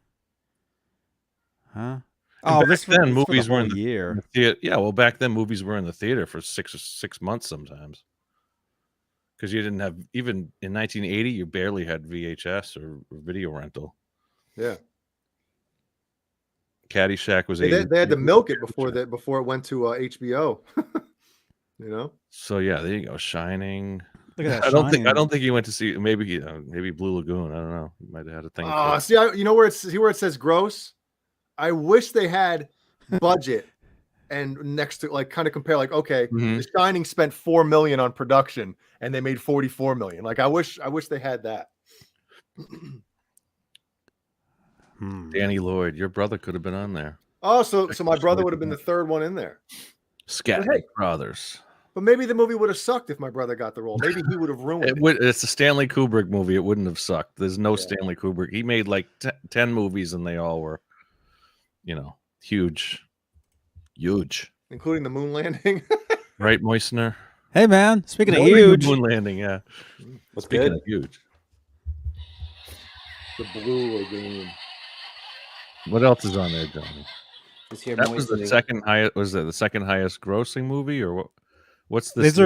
Huh? Oh,
back
this
then,
was for the
movies were
whole
in the
year.
theater. Yeah, well, back then movies were in the theater for 6 months sometimes. Because you didn't have, even in 1980, you barely had VHS or video rental.
Yeah.
Caddyshack was
They
80.
had to milk it before it went to HBO. You know.
So yeah, there you go. Shining.
Look at that.
I
Shining.
don't think he went to see. Maybe Blue Lagoon. I don't know. He might have had a thing.
See, you know where it says gross. I wish they had budget and next to like kind of compare like, okay, The Shining spent $4 million on production and they made $44 million. Like I wish they had that.
Danny Lloyd, your brother could have been on there.
Oh, so my brother would have been the third one in there.
Scatman Brothers.
But maybe the movie would have sucked if my brother got the role. Maybe he would have ruined it.
It's a Stanley Kubrick movie. It wouldn't have sucked. There's no Stanley Kubrick. He made like 10 movies and they all were, huge.
Including the moon landing.
Right, Moistner?
Hey, man. Speaking of huge.
Moon landing, yeah. Speaking of huge.
The Blue Lagoon.
What else is on there, Johnny? That was the
moistening.
second highest. Was it the second highest grossing movie, or what? What's this?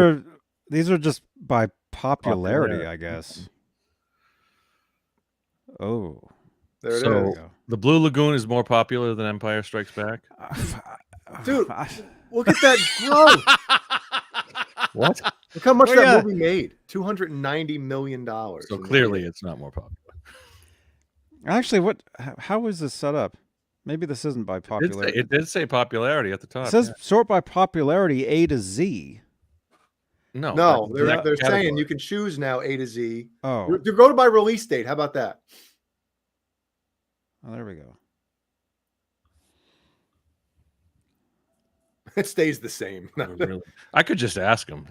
These are just by popularity, I guess. Oh,
there it is.
So the Blue Lagoon is more popular than Empire Strikes Back.
Dude, look at that growth.
What?
Look how much that movie made. $290 million.
So clearly, it's not more popular.
Actually, how is this set up? Maybe this isn't by popularity.
It did say popularity at the top.
It says sort by popularity A to Z.
No, they're saying you can choose now A to Z.
Oh,
to go to by release date. How about that?
Oh, there we go.
It stays the same.
Really? I could just ask him.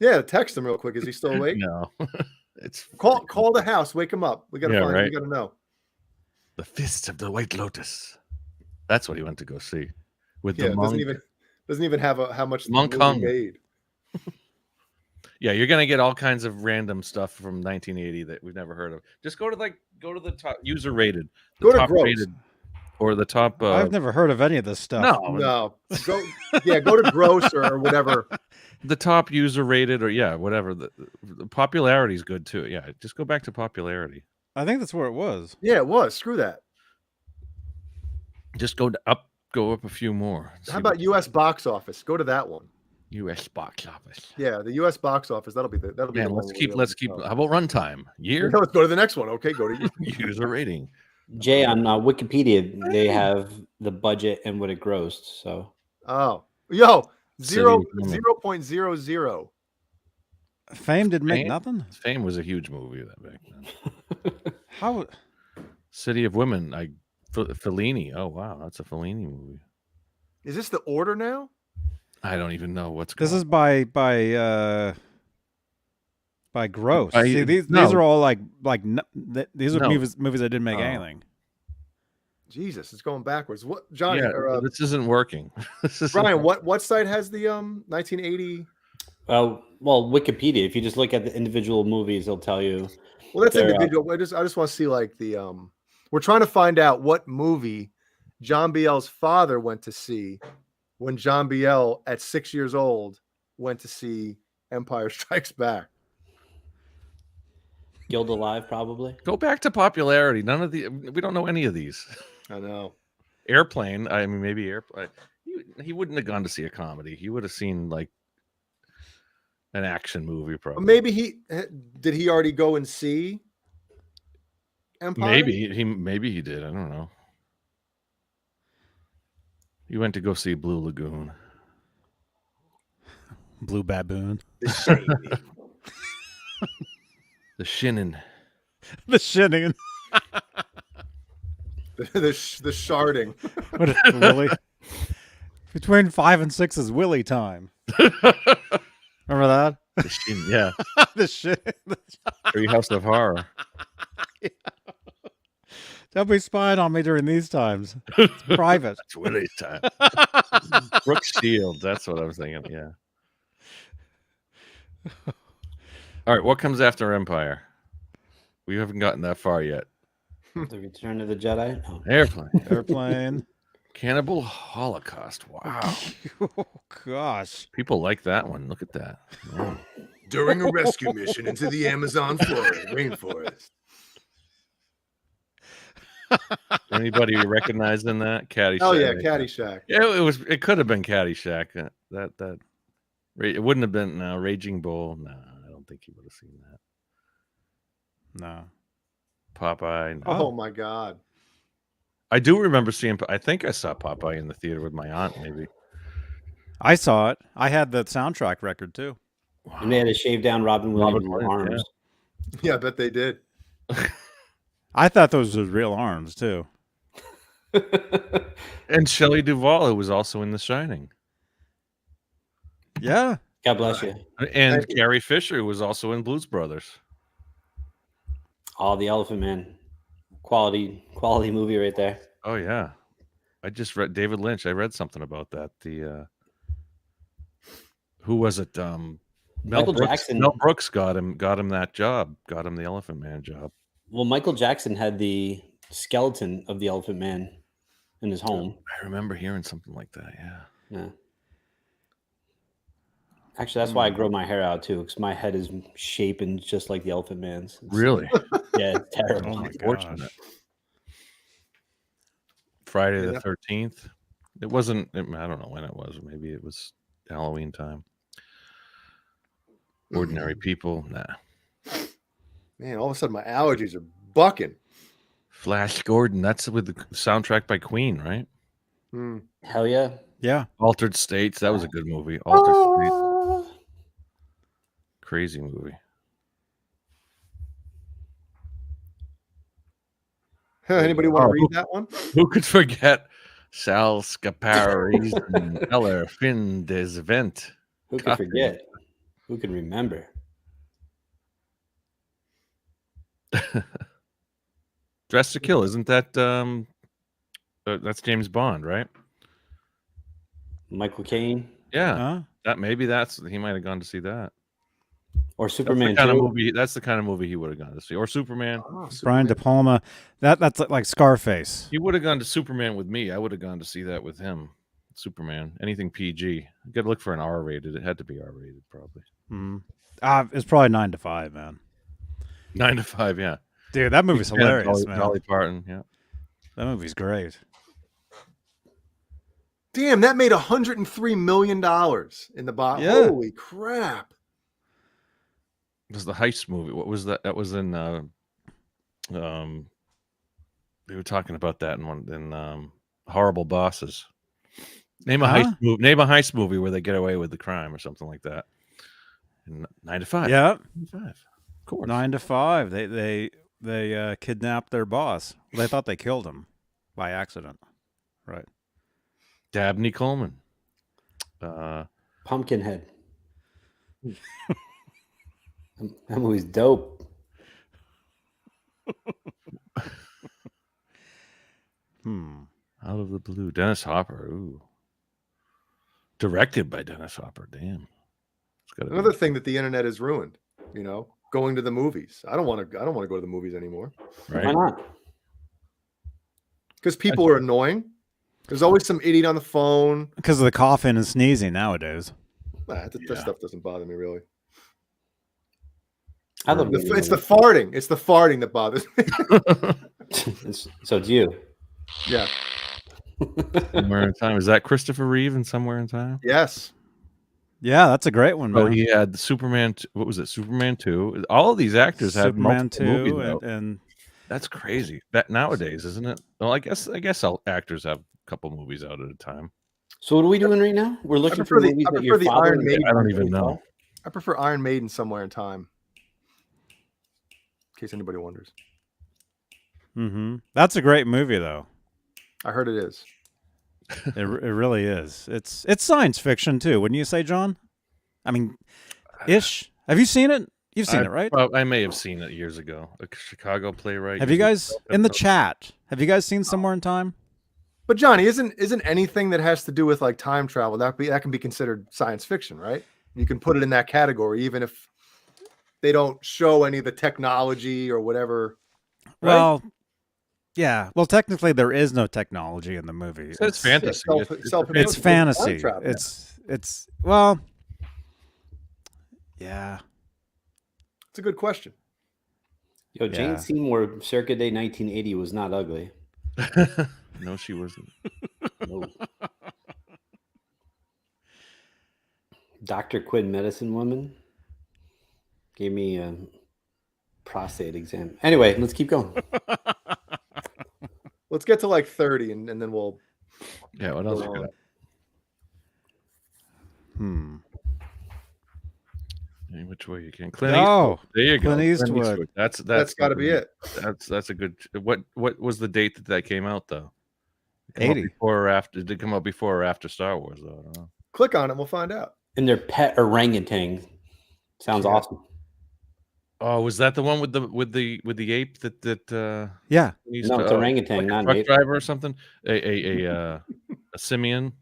Yeah, text him real quick. Is he still awake?
No. It's
call the house. Wake him up. We gotta find. Right. We gotta know.
The Fist of the White Lotus. That's what he went to go see. With the
monk. Doesn't even have how much the
Monk
movie made.
Yeah, you're gonna get all kinds of random stuff from 1980 that we've never heard of. Just go to the top user rated.
Go to gross.
Rated, or the top.
I've never heard of any of this stuff.
No. Go to gross or whatever.
The top user rated, or whatever. The popularity is good too. Yeah, just go back to popularity.
I think that's where it was.
Yeah, it was. Screw that.
Just go up a few more.
How about U.S. box office? Go to that one.
U.S. box office.
Yeah, the U.S. box office. That'll be.
Man, let's keep. How about runtime? Year.
Let's go to the next one. Okay, go to
user rating.
Jay, on Wikipedia, they have the budget and what it grossed. So.
Oh, 0.00.
Fame didn't make nothing.
Fame was a huge movie that back then.
How?
City of Women. Fellini. Oh wow, that's a Fellini movie.
Is this the order now?
I don't even know what's.
This is by gross. See, these are all these are movies that didn't make anything.
Jesus, it's going backwards. What, Johnny?
This isn't working.
Brian, what site has the 1980?
Well, Wikipedia. If you just look at the individual movies, it'll tell you.
Well, that's individual. I just want to see we're trying to find out what movie John Biel's father went to see when John Biel, at 6 years old, went to see Empire Strikes Back.
Guild Alive, probably.
Go back to popularity. None of we don't know any of these.
I know.
Airplane. I mean, maybe Airplane. He wouldn't have gone to see a comedy. He would have seen an action movie, probably.
Maybe did he already go and see Empire?
Maybe he did. I don't know. He went to go see Blue Lagoon.
Blue Baboon.
The
Shinnin.
The Shinnin.
the sharding.
What is it, Willie? Between 5 and 6 is Willie time. Remember that?
The Shin, yeah.
The shit.
Treehouse of Horror.
Yeah. Don't be spying on me during these times. It's private.
That's Willie's time. Brooke Shields. That's what I was thinking. Yeah. All right. What comes after Empire? We haven't gotten that far yet.
The Return of the Jedi. Oh.
Airplane.
Airplane.
Cannibal Holocaust. Wow.
Oh gosh.
People like that one. Look at that. Yeah.
During a rescue mission into the Amazon rainforest.
Anybody recognizing that? Caddyshack.
Oh yeah, Caddyshack.
Yeah, it was. It could have been Caddyshack. It wouldn't have been Raging Bull. No, I don't think he would have seen that.
No.
Popeye. No.
Oh my God.
I do remember seeing. I think I saw Popeye in the theater with my aunt. Maybe.
I saw it. I had the soundtrack record too.
Wow.
And they had to shave down Robin Williams'
Williams,
arms.
Yeah, I bet they did.
I thought those were real arms too.
And Shelley Duvall, who was also in The Shining,
Yeah.
God bless you.
and
Thank you.
Carrie Fisher, who was also in Blues Brothers.
Oh, The Elephant Man. Quality movie right there.
Oh yeah, I just read David Lynch. I read something about that. Who was it?
Michael Jackson.
Mel Brooks got him that job. Got him the Elephant Man job.
Well, Michael Jackson had the skeleton of the Elephant Man in his home.
I remember hearing something like that. Yeah.
Yeah. Actually, that's why I grow my hair out too, because my head is shapen just like the Elephant Man's.
Really?
Yeah, it's terrible.
Oh my
Unfortunate.
gosh.
Friday
Yeah.
the 13th. It wasn't. I don't know when it was. Maybe it was Halloween time. Ordinary people. Nah.
Man, all of a sudden my allergies are bucking.
Flash Gordon. That's with the soundtrack by Queen, right?
Hmm.
Hell yeah.
Yeah.
Altered States. That was a good movie. Altered States. Crazy movie.
Anybody want to read that one?
Who could forget Sal Scaparri's Eller Fin des Vent?
Who can forget? Who can remember?
Dress to Kill. Isn't that that's James Bond, right?
Michael Caine
Yeah.
Huh?
That maybe he might have gone to see that.
or
That's
Superman
the kind of
2?
movie. That's the kind of movie he would have gone to see, or Superman.
Oh,
Brian
Superman.
De Palma. That's like Scarface.
He would have gone to Superman with me. I would have gone to see that with him. Superman. Anything PG. You got to look for an R rated. It had to be R rated, probably.
Mm. It's probably 9 to 5, man.
9 to 5. Yeah.
Dude, that movie's
Yeah,
hilarious, man.
Dolly Parton. Yeah.
That movie's great.
Damn, that made $103 million in the box.
Yeah.
Holy crap.
It was the heist movie. What was that? That was in they were talking about that in Horrible Bosses. Name a heist movie. Name a heist movie where they get away with the crime or something like that. And 9 to 5.
Yeah.
9 to 5. Of course.
9 to 5. They kidnapped their boss. They thought they killed him by accident. Right.
Dabney Coleman.
Pumpkinhead. That movie's dope.
Out of the Blue. Dennis Hopper. Ooh. Directed by Dennis Hopper. Damn. It's gotta be-
Another thing that the internet has ruined, going to the movies. I don't want to go to the movies anymore
Why
right?
not?
because people are annoying. There's always some idiot on the phone.
Because of the coughing and sneezing nowadays.
That stuff doesn't bother me really.
I love
It's the farting. It's the farting that bothers me.
So it's you.
Yeah.
Somewhere in Time. Is that Christopher Reeve in Somewhere in Time?
Yes.
Yeah, that's a great one, man.
Oh, he had the Superman. What was it? Superman 2. All of these actors have
Superman
multiple
2
movies out.
and
That's crazy. That nowadays, isn't it? Well, I guess all actors have a couple movies out at a time.
So what are we doing right now? We're looking for
prefer the-
movies
I
that
prefer
your
the
father
Iron Maiden.
I don't even know.
I prefer Iron Maiden Somewhere in Time. In case anybody wonders.
that's a great movie though.
I heard it is.
It really is. It's science fiction too, wouldn't you say, John? I mean, ish. Have you seen it? You've seen it, right?
I may have seen it years ago. A Chicago playwright.
Have you guys in the chat? Have you guys seen Somewhere in Time?
But Johnny, isn't anything that has to do with like time travel that can be considered science fiction, right? You can put it in that category, even if they don't show any of the technology or whatever. Right?
Well, Yeah. Well, technically, there is no technology in the movie.
It's fantasy.
It's fantasy. It's well, yeah.
It's a good question.
Yo, Jane
Yeah.
Seymour, Circa Day 1980 was not ugly.
No, she wasn't.
No. Dr. Quinn, medicine woman, gave me a prostate exam. Anyway, let's keep going.
Let's get to like 30 and then we'll.
Yeah, what else
go
you
on.
got? Any which way you can. Clint
Oh,
Eastwood. There you go.
Clint Eastwood.
That's got to be it.
That's a good. What was the date that came out though? Did it come out
80.
before or after? Did it come out before or after Star Wars though? I don't know.
Click on it, we'll find out.
And their pet orangutan sounds
Yeah.
awesome.
Oh, was that the one with the ape that
yeah.
used
No,
to,
it's orangutan,
like a
not
truck
ape.
driver or something? A simian.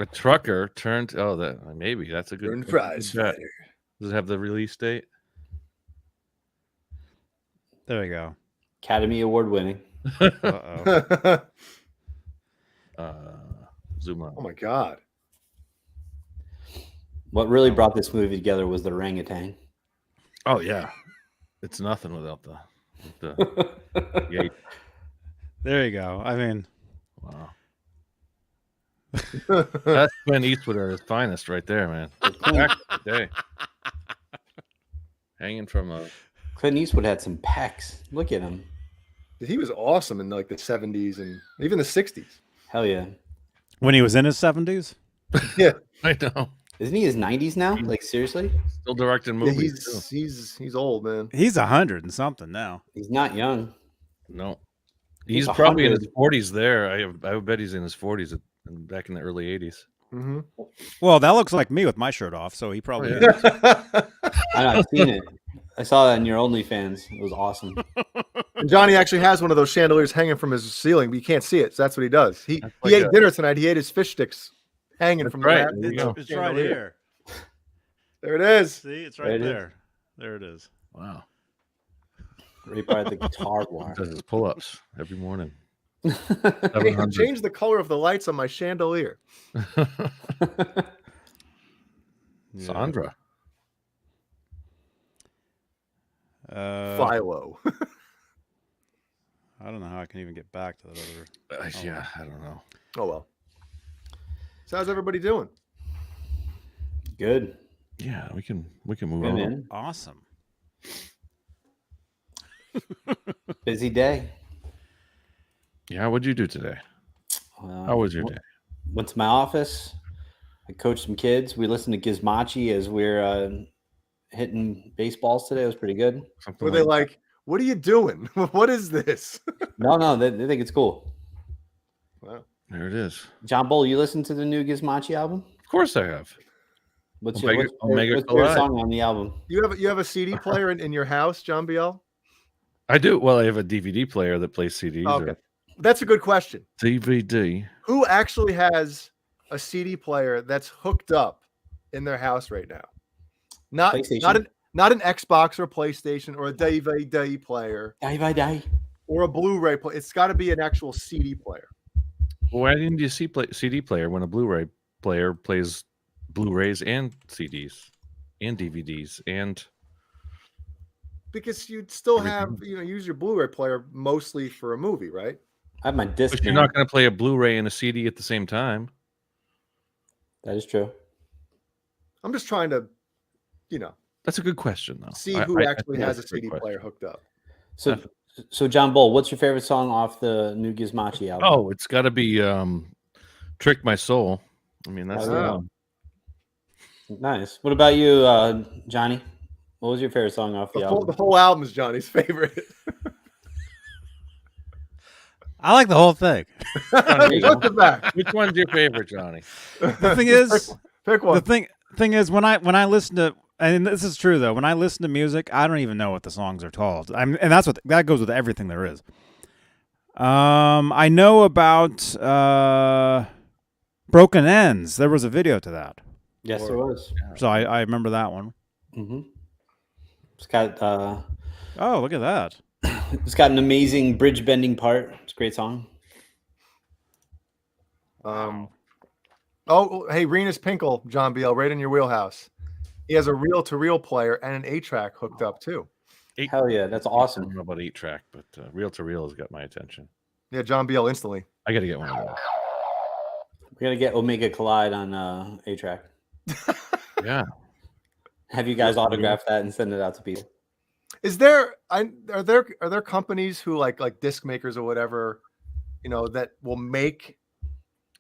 A trucker turned. Oh, that maybe that's a good.
Burn
that's a
fries.
good bet.
Fighter.
Does it have the release date?
There we go.
Academy Award winning.
Uh-oh.
Zoom out.
Oh my God.
What really brought this movie together was the orangutan.
Oh yeah, it's nothing without the ape.
There you go. I mean,
Wow. That's Clint Eastwood at his finest right there, man. Back in the day. Hanging from a
Clint Eastwood had some pecs. Look at him.
He was awesome in like the 70s and even the 60s.
Hell yeah.
when he was in his 70s.
Yeah.
I know.
Isn't he his 90s now? Like, seriously?
Still directing
Yeah,
movies. too.
he's old, man.
He's 100 and something now.
He's not young.
No.
He's
He's probably in
100.
his 40s there. I would bet he's in his 40s back in the early 80s.
Mm-hmm.
Well, that looks like me with my shirt off, so he probably
Oh, yeah.
is.
I've seen it. I saw that in your OnlyFans. It was awesome.
And Johnny actually has one of those chandeliers hanging from his ceiling, but you can't see it. So that's what he does. He
That's
he
like
ate
a-
dinner tonight. He ate his fish sticks hanging from
right.
the
There you go.
It's right here.
There it is.
See, it's
There
right
it is.
there. There it is.
Wow.
Right by the guitar wire.
Does his pull-ups every morning.
Hey,
700.
change the color of the lights on my chandelier.
Yeah.
Sandra.
Philo.
I don't know how I can even get back to that other.
Yeah, I don't know.
Oh well. So how's everybody doing?
Good.
Yeah, we can move
Good,
on.
man.
Awesome.
Busy day.
Yeah, what'd you do today? How was your day?
Went to my office. I coached some kids. We listened to Gizmachi as we're hitting baseballs today. It was pretty good.
Something
Were they like, what are you doing? What is this?
No, they think it's cool.
Wow.
there it is.
John Bull, you listened to the new Gizmachi album?
Of course I have.
What's
Omega-
your
Omega
favorite
Collide.
song on the album?
You have a CD player in your house, John Biel?
I do. Well, I have a DVD player that plays CDs
Okay.
or
That's a good question.
DVD.
Who actually has a CD player that's hooked up in their house right now? Not
PlayStation.
not an Xbox or PlayStation or a DVD player
Die by die.
or a Blu-ray player. It's got to be an actual CD player.
Well, why didn't you see CD player when a Blu-ray player plays Blu-rays and CDs and DVDs and
Because you'd still have,
Everything.
use your Blu-ray player mostly for a movie, right?
I have my disc.
but you're not going to play a Blu-ray and a CD at the same time.
That is true.
I'm just trying to,
That's a good question, though.
see
I-
who
I
actually
think
has a
that's great
CD
question.
player hooked up.
So John Bull, what's your favorite song off the new Gizmachi album?
Oh, it's got to be "Trick My Soul." I mean, that's
Oh,
the
yeah.
one.
Nice. What about you, Johnny? What was your favorite song off the
The
album?
whole album is Johnny's favorite.
I like the whole thing.
Johnny,
Front to back.
which one's your favorite, Johnny?
The thing is,
Pick one.
the thing is, when I listen to, and this is true though, when I listen to music, I don't even know what the songs are called. And that goes with everything there is. I know about Broken Ends. There was a video to that,
Yes, there was.
so I remember that one.
Mm-hmm. It's got
Oh, look at that!
It's got an amazing bridge bending part. It's a great song.
Oh, hey, Renus Pinkle, John BL, right in your wheelhouse. He has a reel-to-reel player and an 8-track hooked up too.
Hell yeah, that's
I
awesome.
don't know about 8-track, but reel to reel has got my attention.
Yeah, John BL instantly.
I got to get one of those.
We gotta get Omega Collide on 8-track.
Yeah.
Have you guys autograph that and send it out to people?
Is there are there companies who like disc makers or whatever, that will make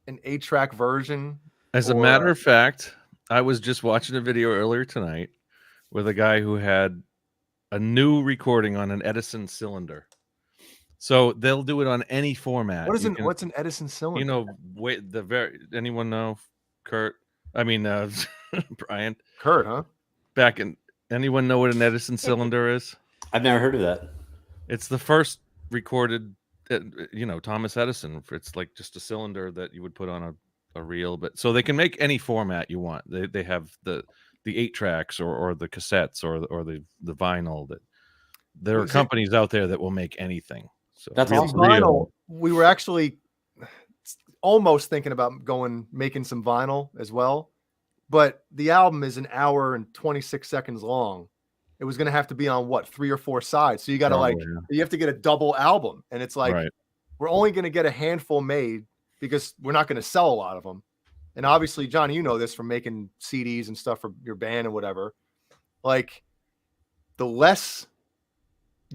an 8-track version?
As a matter of fact, I was just watching a video earlier tonight with a guy who had a new recording on an Edison cylinder. So they'll do it on any format.
What's an Edison cylinder?
Anyone know Kurt? I mean Brian.
Kurt, huh?
Anyone know what an Edison cylinder is?
I've never heard of that.
It's the first recorded Thomas Edison. It's like just a cylinder that you would put on a reel, but so they can make any format you want. They have the 8-tracks or the cassettes or the vinyl. That there are companies out there that will make anything. So
that's awesome.
Vinyl. We were actually almost thinking about making some vinyl as well, but the album is an hour and 26 seconds long. It was going to have to be on 3 or 4 sides. So you got to you have to get a double album, and it's like we're only going to get a handful made because we're not going to sell a lot of them. And obviously, Johnny, you know this from making CDs and stuff for your band and whatever. Like the less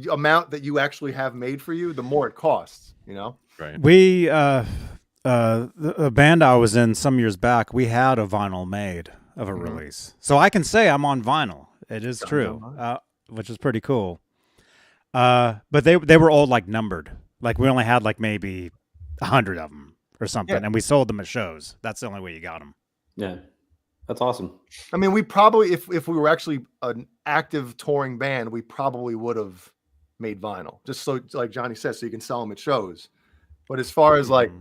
amount that you actually have made for you, the more it costs,
Right.
We the band I was in some years back, we had a vinyl made of a release. So I can say I'm on vinyl. It is true. Which is pretty cool. But they were all like numbered. Like we only had like maybe 100 of them or something, and we sold them at shows. That's the only way you got them.
Yeah. That's awesome.
I mean, we probably, if we were actually an active touring band, we probably would have made vinyl, just so, like Johnny says, so you can sell them at shows. But as far as like,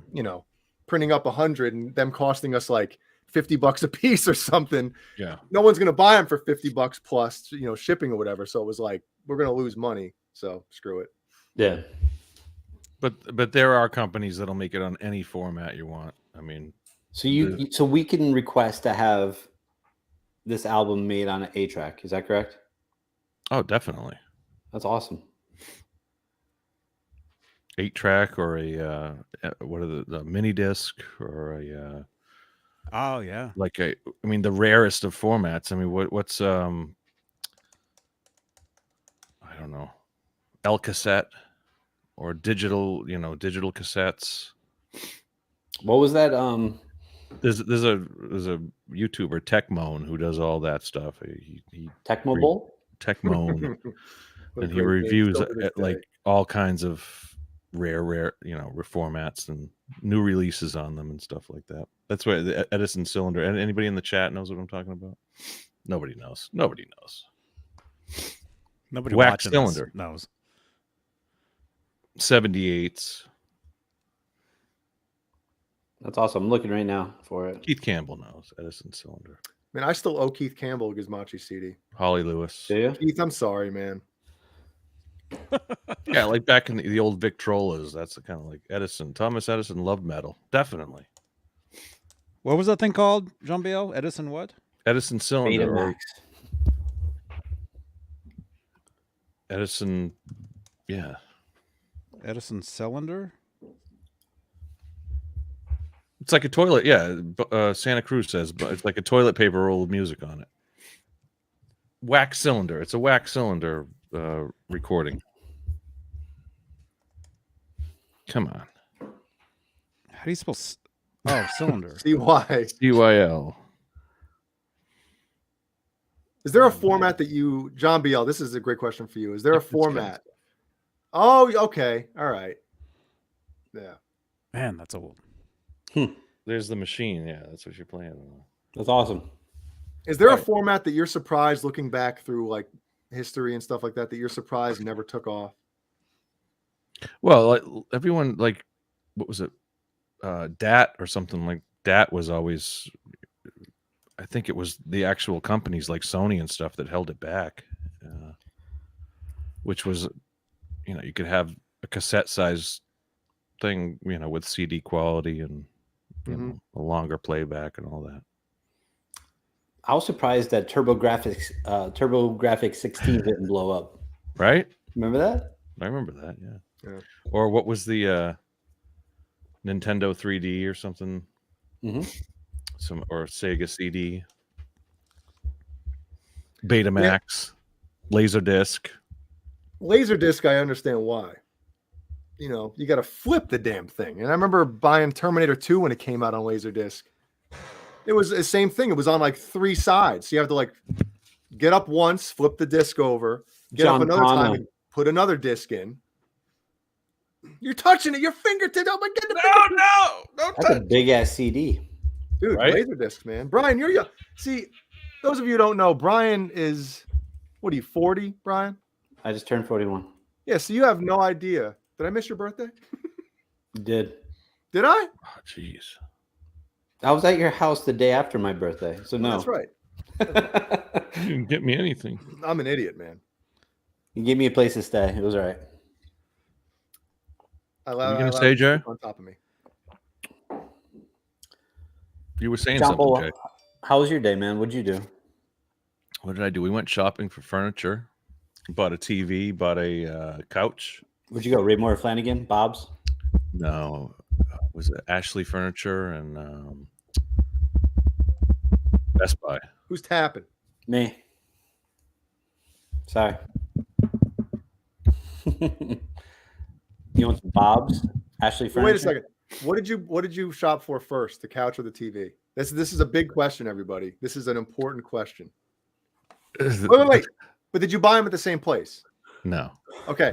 printing up 100 and them costing us like $50 a piece or something, no one's going to buy them for $50 plus, shipping or whatever. So it was like, we're going to lose money. So screw it.
Yeah.
But there are companies that'll make it on any format you want. I mean,
so we can request to have this album made on an 8-track. Is that correct?
Oh, definitely.
That's awesome.
8-track or a what are the mini disc or a
oh yeah,
like the rarest of formats. I mean, what's I don't know, L cassette or digital cassettes.
What was that?
There's a YouTuber Techmoan who does all that stuff. He
Techmoan,
and he reviews like all kinds of rare reformats and new releases on them and stuff like that. That's why the Edison cylinder. And anybody in the chat knows what I'm talking about? Nobody knows. Nobody wax cylinder
knows.
78s.
That's awesome. I'm looking right now for it.
Keith Campbell knows Edison cylinder.
Man, I still owe Keith Campbell a Gizmochi CD.
Holly Lewis.
Do you?
Keith, I'm sorry, man.
Yeah, like back in the old Victrolas. That's the kind of like Edison. Thomas Edison loved metal. Definitely.
What was that thing called, Jean Biel? Edison what?
Edison cylinder.
Betamax.
Edison, yeah.
Edison cylinder?
It's like a toilet, yeah. Santa Cruz says, but it's like a toilet paper roll with music on it. Wax cylinder. It's a wax cylinder recording. Come on.
How do you spell? Cylinder.
CYL. Is there a format that you, John BL? This is a great question for you. Is there a format? Oh, okay, all right. Yeah.
Man, that's old.
There's the machine. Yeah, that's what you're playing on.
That's awesome.
Is there a format that you're surprised looking back through like history and stuff like that you're surprised never took off?
Well, like everyone, like, what was it? DAT or something like DAT was always. I think it was the actual companies like Sony and stuff that held it back, which was, you could have a cassette size thing, with CD quality and a longer playback and all that.
I was surprised that TurboGrafx 16 didn't blow up.
Right?
Remember that?
I remember that, yeah. Or what was the Nintendo 3D or something?
Mm-hmm.
Or Sega CD, Betamax, Laserdisc.
Laserdisc, I understand why. You got to flip the damn thing. And I remember buying Terminator 2 when it came out on Laserdisc. It was the same thing. It was on like 3 sides. So you have to like get up once, flip the disc over, get up another time, and put another disc in. You're touching it. Your fingertip. Oh my God.
No, don't
That's a big ass CD.
Dude,
right?
Laserdisc, man. Brian, you're young. See, those of you who don't know, Brian is, what are you, 40, Brian?
I just turned 41.
Yeah, so you have no idea. Did I miss your birthday?
You did.
Did I?
Oh, jeez.
I was at your house the day after my birthday, so no.
That's right.
You didn't get me anything.
I'm an idiot, man.
You gave me a place to stay. It was all right.
What are you going to say, Jay?
On top of me.
You were saying
Jumbo,
something, Jay.
how was your day, man? What'd you do?
What did I do? We went shopping for furniture. Bought a TV. Bought a couch.
Where'd you go? Raymore Flanagan? Bob's?
No. Was it Ashley Furniture and Best Buy?
Who's tapping?
Me. Sorry. You want some Bob's? Ashley Furniture?
Wait a second. What did you shop for first, the couch or the TV? This is a big question, everybody. This is an important question. Wait. But did you buy them at the same place?
No.
Okay.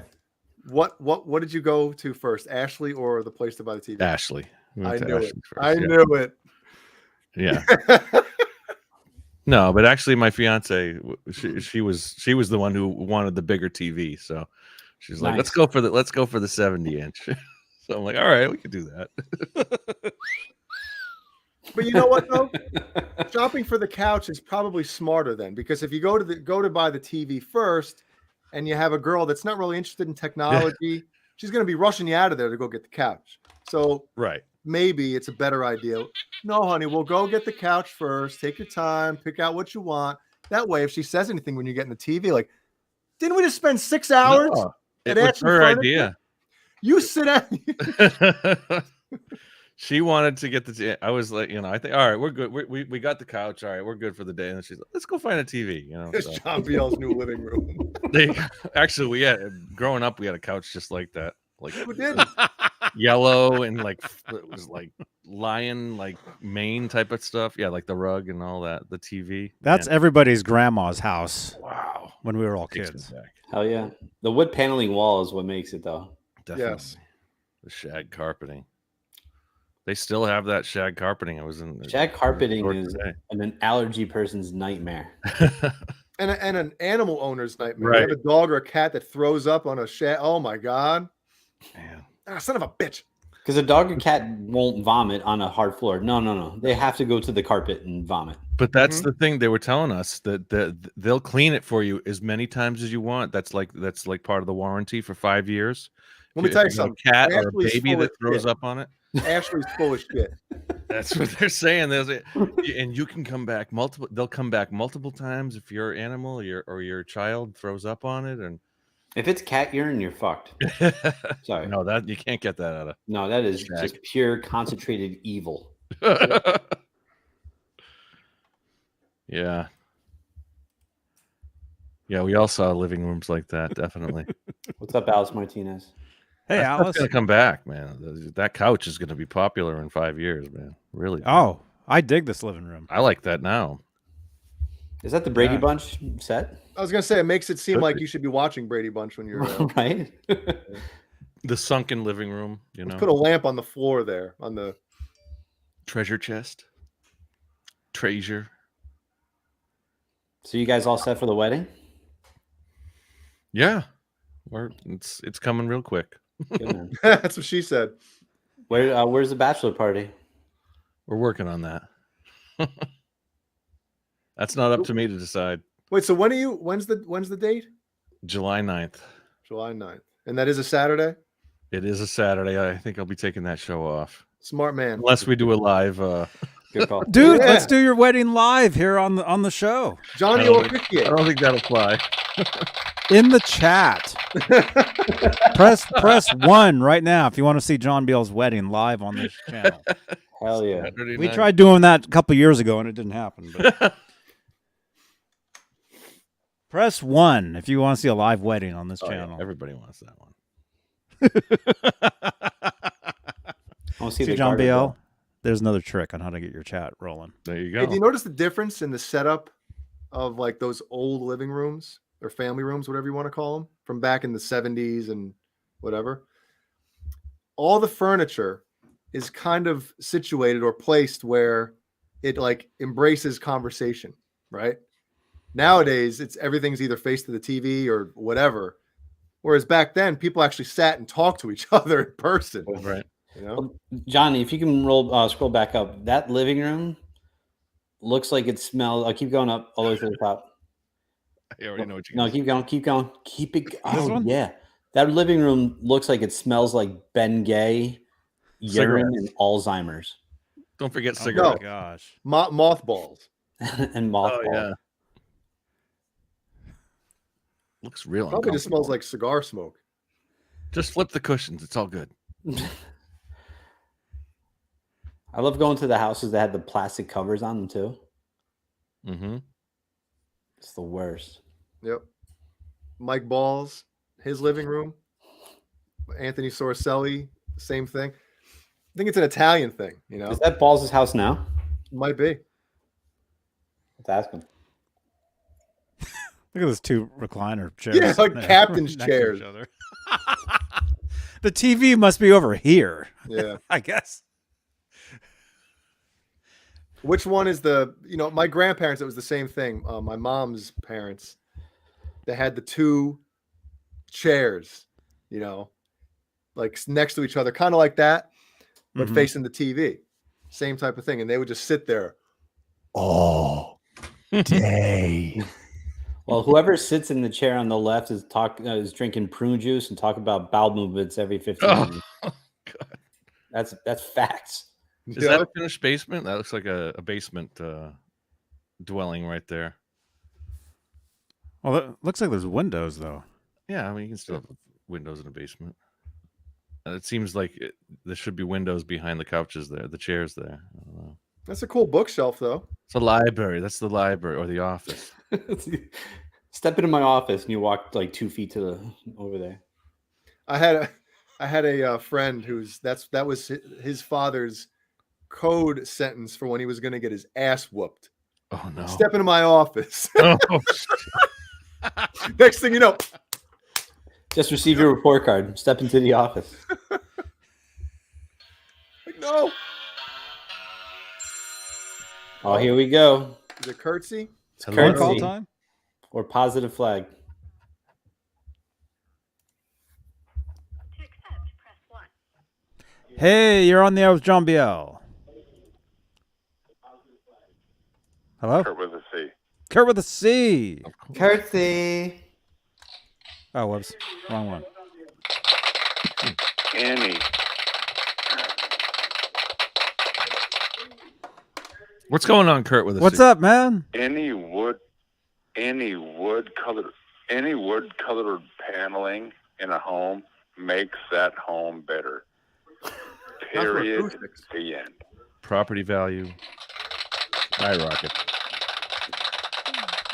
What did you go to first, Ashley or the place to buy the TV?
Ashley.
I knew it.
First,
I knew it.
Yeah. No, but actually, my fiance, she was the one who wanted the bigger TV, so she's like,
Nice.
let's go for the 70-inch. So I'm like, all right, we could do that.
But you know what though? Shopping for the couch is probably smarter then, because if you go to buy the TV first, and you have a girl that's not really interested in technology, she's going to be rushing you out of there to go get the couch. So
Right.
maybe it's a better idea. No, honey, we'll go get the couch first. Take your time, pick out what you want. That way, if she says anything when you're getting the TV, like, didn't we just spend 6 hours?
No,
at
it was
Ashley
her
Furniture?
idea.
You sit down.
She wanted to get the. I was like, I think, all right, we're good. We got the couch. All right, we're good for the day. And then she's like, let's go find a TV.
It's
So.
John Biel's new living room.
We had growing up, we had a couch just like that, like
Who didn't?
yellow and like it was like lion, like mane type of stuff. Yeah, like the rug and all that. The TV.
That's everybody's grandma's house
wow.
when we were all
Takes me
kids.
back.
Hell yeah. The wood paneling wall is what makes it, though.
Definitely.
Yes.
The shag carpeting. They still have that shag carpeting. I was in
Shag carpeting is
today.
an allergy person's nightmare.
And an animal owner's nightmare.
Right.
You have a dog or a cat that throws up on a shed. Oh my God.
Man.
Son of a bitch.
Because a dog or cat won't vomit on a hard floor. No. They have to go to the carpet and vomit.
But that's the thing they were telling us that they'll clean it for you as many times as you want. That's like part of the warranty for 5 years.
Let me tell you
If have
something.
a cat or a
Ashley's
baby
full
that
of
throws
shit.
up on it.
Ashley's full of shit.
That's what they're saying. And you can come back multiple. They'll come back multiple times if your animal or your child throws up on it. And
If it's cat urine, you're fucked. Sorry.
no, that you can't get that out
No, that is
Shag.
just pure concentrated evil.
of. Yeah. Yeah, we all saw living rooms like that. Definitely.
What's up, Alice Martinez?
Hey,
That's
Alice.
gonna come back, man. That couch is gonna be popular in 5 years, man. Really.
Oh, I dig this living room.
I like that now.
Is that the Brady
Yeah.
Bunch set?
I was gonna say, it makes it seem
Could
like
be.
you should be watching Brady Bunch when you're.
Right?
The sunken living room,
Let's put a lamp on the floor there on the.
treasure chest, treasure.
So you guys all set for the wedding?
Yeah, it's coming real quick.
Good, man.
That's what she said.
Where's the bachelor party?
We're working on that. That's not up to me to decide.
Wait, so when's the date?
July 9th.
July 9th. And that is a Saturday?
It is a Saturday. I think I'll be taking that show off.
Smart man.
Unless we do a live.
Good call.
Dude,
Yeah.
let's do your wedding live here on the show.
Johnny
I don't
will officiate.
I don't think that'll fly.
In the chat. press 1 right now if you want to see John Beale's wedding live on this channel.
Hell yeah.
Saturday
We
night.
tried doing that a couple years ago and it didn't happen. But press 1 if you want to see a live wedding on this
Oh, yeah,
channel.
everybody wants that one.
I want to see
See
the
John
garter
Beale?
ball.
There's another trick on how to get your chat rolling.
There you
Hey,
go.
do you notice the difference in the setup of like those old living rooms or family rooms, whatever you want to call them, from back in the 70s and whatever? All the furniture is kind of situated or placed where it like embraces conversation, right? Nowadays, it's everything's either faced to the TV or whatever. Whereas back then, people actually sat and talked to each other in person.
Right.
You know?
Well, Johnny, if you can scroll back up, that living room looks like it smells. I'll keep going up all the way to the top.
I already know what you
No,
guys-
keep going, keep it. Oh
one?
yeah, that living room looks like it smells like Ben Gay, urine,
Cigarettes.
and Alzheimer's,
Don't forget
Oh
cigarettes.
my gosh.
Mothballs.
and
Oh,
mothballs.
yeah. Looks real.
Probably just smells
uncomfortable.
like cigar smoke.
Just flip the cushions. It's all good.
I love going to the houses that had the plastic covers on them too.
Mm-hmm.
It's the worst.
Yep. Mike Balls, his living room. Anthony Sorcelli, same thing. I think it's an Italian thing, you know?
Is that Balls' house now?
Might be.
Let's ask him.
Look at those two recliner chairs.
Yeah, like
there,
captain's
next to each
chairs.
other. The TV must be over here,
Yeah.
I guess.
Which one is my grandparents, it was the same thing. My mom's parents, they had the two chairs, like next to each other, kind of like that, but
Mhm.
facing the TV. Same type of thing. And they would just sit there all day.
Well, whoever sits in the chair on the left is drinking prune juice and talk about bowel movements every 15
Oh,
minutes.
God.
That's facts.
Is that a finished basement? That looks like a basement dwelling right there.
Well, it looks like there's windows, though.
Yeah, I mean, you can still have windows in a basement. It seems like there should be windows behind the couches there, the chairs there. I don't know.
That's a cool bookshelf, though.
It's a library. That's the library or the office.
Step into my office and you walk like 2 feet over there.
I had a friend that was his father's code sentence for when he was going to get his ass whooped.
Oh, no.
Step into my office.
Oh,
Next thing you know,
Just receive your report card. Step into the office.
like, no.
Oh, here we go.
Is it curtsy?
It's
Hello.
Phone call
curtsy
time?
or positive flag.
Hey, you're on the air with John Biel. Hello?
Kurt with a C.
Kurt with a C.
of course.
Curtsy.
Oh, whoops. Wrong one.
Annie.
What's going on, Kurt? With a
What's
C?
up, man?
Any wood colored paneling in a home makes that home better.
Not for
Period.
acoustics.
The end.
Property value. Skyrocket.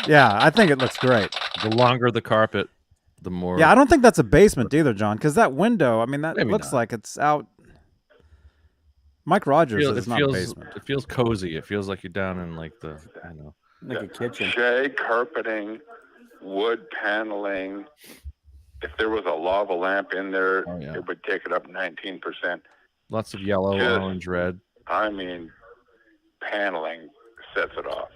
Yeah, I think it looks great.
The longer the carpet, the more.
Yeah, I don't think that's a basement either, John, because that window, I mean, that
Maybe
looks
not.
like it's out. Mike Rogers
It
is not a
feels.
basement.
It feels cozy. It feels like you're down in like the.
Like a kitchen.
Shag carpeting, wood paneling. If there was a lava lamp in there,
Oh, yeah.
it would take it up 19%.
Lots of yellow,
Yes.
orange, red.
I mean, paneling sets it off.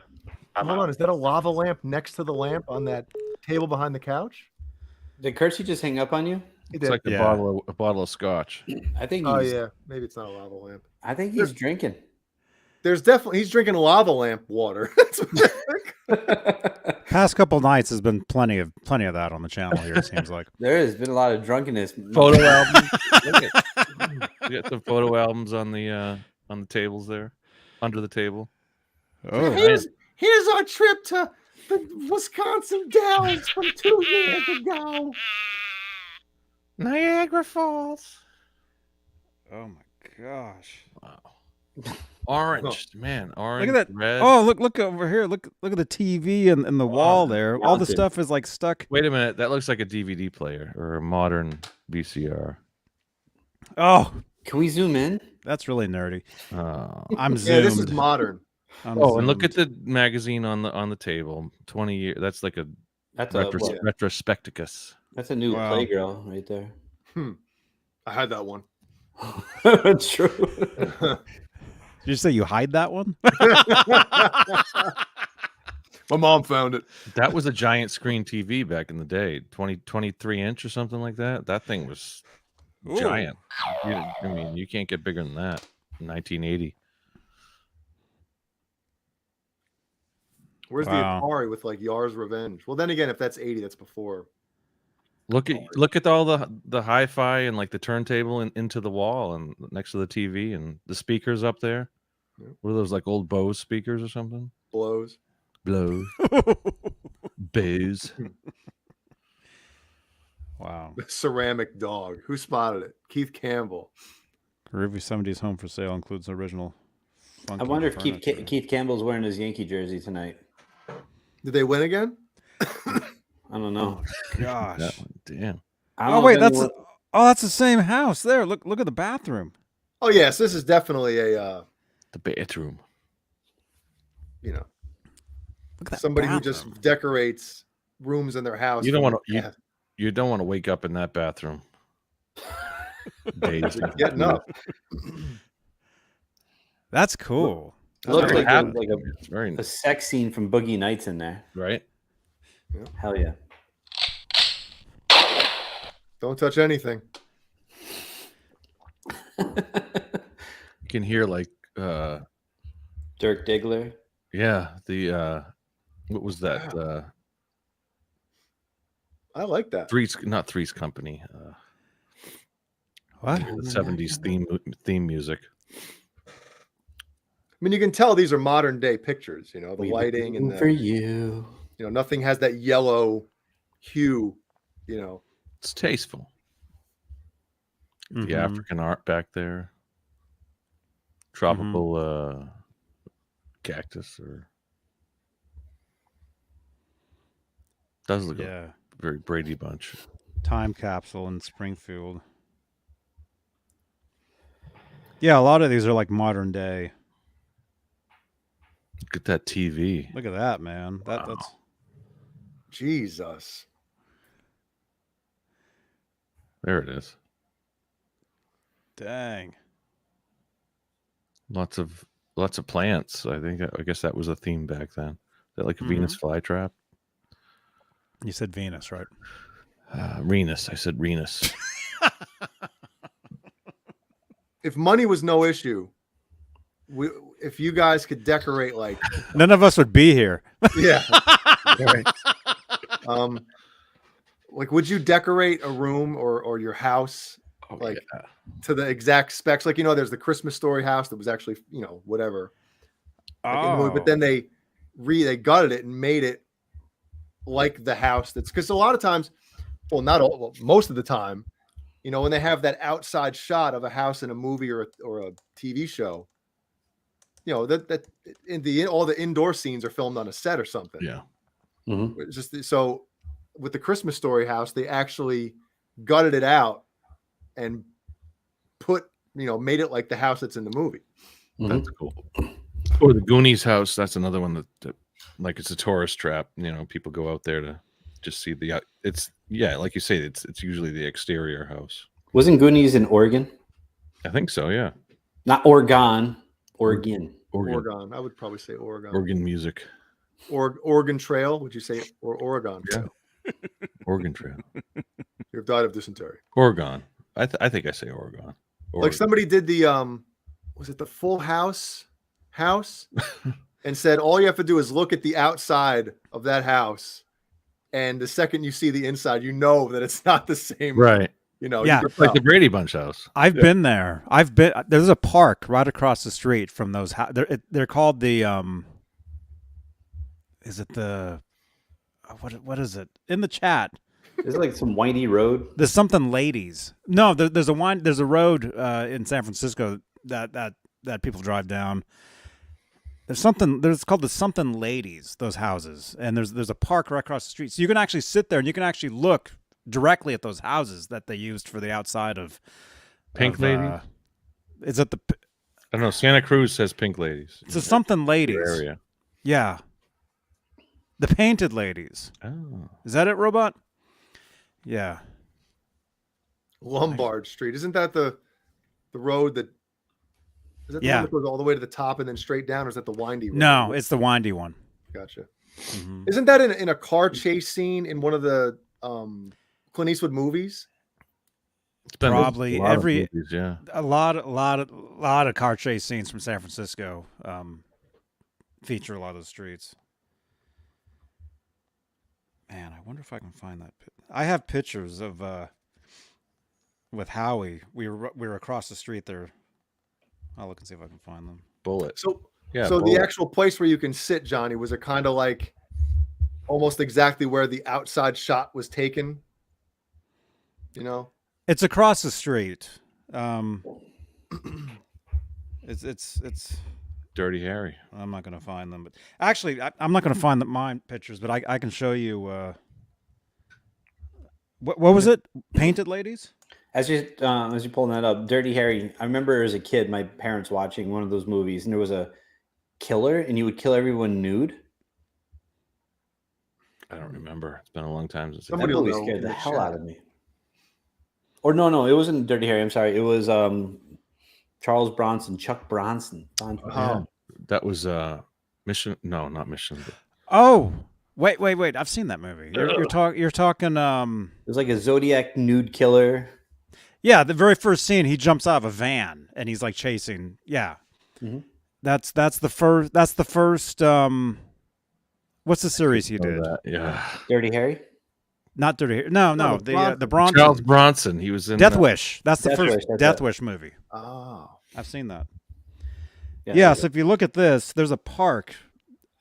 I'm
Hold
out.
on. Is that a lava lamp next to the lamp on that table behind the couch?
Did Curtsy just hang up on you?
He
It's
did.
like a
Yeah.
bottle of scotch.
I think
Oh
he's,
yeah, maybe it's not a lava lamp.
I think he's drinking.
There's definitely he's drinking lava lamp water. That's what I think.
Past couple nights has been plenty of that on the channel here. It seems like.
There has been a lot of drunkenness.
Photo albums. We got some photo albums on the tables there, under the table.
Oh,
Here's our trip to the Wisconsin Dells from 2 years ago.
Niagara Falls.
oh my gosh!
Wow. Orange, man. Orange.
Look at that!
Red.
Oh, look over here! Look at the TV and the wall there. All the
mountain.
stuff is like stuck.
Wait a minute. That looks like a DVD player or a modern VCR.
Oh,
Can we zoom in?
that's really nerdy.
Oh.
I'm
Yeah,
zoomed.
this is modern.
I'm
Oh, and look
zoomed.
at the magazine on the table. 20 years. That's like a
That's a what?
retrospecticus.
That's a new
Wow.
Playgirl right there.
I had that one.
That's true.
Did you say you hide that one?
My mom found it.
That was a giant screen TV back in the day, 23-inch or something like that. That thing was
Ooh.
giant. I mean, you can't get bigger than that. 1980.
Where's
Wow.
the Atari with like Yar's Revenge? Well, then again, if that's 80, that's before.
Look at all the hi-fi and like the turntable into the wall and next to the TV and the speakers up there.
Yeah.
What are those, like old Bose speakers or something?
Blows.
Blows. Bose.
Wow.
The ceramic dog. Who spotted it? Keith Campbell.
Review 70's home for sale includes original.
I
funky
wonder if
furniture.
Keith Campbell's wearing his Yankee jersey tonight.
Did they win again?
I don't know.
Gosh.
That one, damn.
I don't
Oh
know
wait,
if
that's
anyone-
that's the same house. There, look at the bathroom.
Oh yes, this is definitely a
The bathroom.
Look at that
somebody who
bathroom.
just decorates rooms in their house.
You don't
from-
want to you don't want to wake up in that bathroom. Days.
getting up.
That's cool.
Looked
very
like,
happy.
like
It's very
a
nice,
sex scene from Boogie Nights in there.
right?
Hell yeah.
Don't touch anything.
You can hear like
Dirk Diggler.
yeah, the what was that?
I like that.
Not Three's Company.
What?
The 70s theme music.
I mean, you can tell these are modern day pictures. You know, the
We've been
lighting and
waiting for
the,
you.
nothing has that yellow hue. You know,
It's tasteful. The
Mhm.
African art back there. Tropical cactus or does look
Yeah.
a very Brady Bunch.
Time capsule in Springfield. Yeah, a lot of these are like modern day.
Look at that TV.
Look at that, man.
Wow.
That's
Jesus.
There it is.
dang.
Lots of plants. I guess that was a theme back then. Is that like a
Mhm.
Venus flytrap?
You said Venus, right?
Renus. I said Renus.
If money was no issue, if you guys could decorate like,
None of us would be here.
yeah, right. Like, would you decorate a room or your house
Oh,
like
yeah.
to the exact specs? Like, there's the Christmas Story house that was actually, whatever. Like, in the movie, but then they gutted it and made it like the house that's, because a lot of times, well, not all, well, most of the time, when they have that outside shot of a house in a movie or a TV show, that in all the indoor scenes are filmed on a set or something.
Yeah.
Mhm.
It's just so with the Christmas Story house, they actually gutted it out and made it like the house that's in the movie.
That's cool. Or the Goonies house. That's another one that like it's a tourist trap. People go out there to just see it's like you say, it's usually the exterior house.
Wasn't Goonies in Oregon?
I think so. Yeah.
Not Oregon. Oregon.
Oregon. I would probably say Oregon.
Oregon music.
Or Oregon Trail, would you say, or Oregon Trail?
Oregon Trail.
You've died of dysentery.
Oregon. I think I say Oregon.
Like somebody did the was it the Full House? and said all you have to do is look at the outside of that house, and the second you see the inside, you know that it's not the same.
Right.
You know,
Yeah.
you
It's like the Brady Bunch house.
I've been there. There's a park right across the street from those. They're called the. Is it the? What is it in the chat?
Is it like some windy road?
There's something ladies. No, there's a road in San Francisco that people drive down. There's called the something ladies, those houses. And there's a park right across the street. So you can actually sit there and you can actually look directly at those houses that they used for the outside of
Pink Lady?
Is it the
I don't know. Santa Cruz says Pink Ladies.
it's a something ladies.
Area.
Yeah. The painted ladies.
Oh.
Is that it, Robot? Yeah.
Lombard Street. Isn't that the road that? Is that the
Yeah.
one that goes all the way to the top and then straight down, or is that the windy road?
No, it's the windy one.
Gotcha.
Mhm.
Isn't that in a car chase scene in one of the Clint Eastwood movies?
It's been
Probably
a lot of
every
movies, yeah.
a lot of car chase scenes from San Francisco feature a lot of the streets. Man, I wonder if I can find that. I have pictures of with Howie. We were across the street there. I'll look and see if I can find them.
Bullet.
So
Yeah.
so the
Bullet.
actual place where you can sit, Johnny, was it kind of like almost exactly where the outside shot was taken? You know?
It's across the street. It's.
Dirty Harry.
I'm not going to find them, but actually, I'm not going to find mine pictures, but I can show you. What was it? Painted ladies?
As you're pulling that up, Dirty Harry. I remember as a kid, my parents watching one of those movies, and there was a killer, and you would kill everyone nude.
I don't remember. It's been a long time since.
That
Somebody will
movie
know
scared
in
the
the
hell
chat.
out of me. Or no, it wasn't Dirty Harry. I'm sorry. It was Charles Bronson, Chuck Bronson.
Oh,
That was Mission. No, not Mission. But
Oh, wait! I've seen that movie. You're talking.
It was like a Zodiac nude killer.
Yeah, the very first scene, he jumps out of a van and he's like chasing. Yeah,
Mhm.
that's the first. That's the first. What's the series he did?
yeah.
Dirty Harry.
Not Dirty. No,
No,
the Bronson.
Charles Bronson. He was in
Death Wish. That's the
Death
first
Wish, that's
Death
it.
Wish movie.
oh.
I've seen that.
Yeah.
Yeah, so if you look at this, there's a park.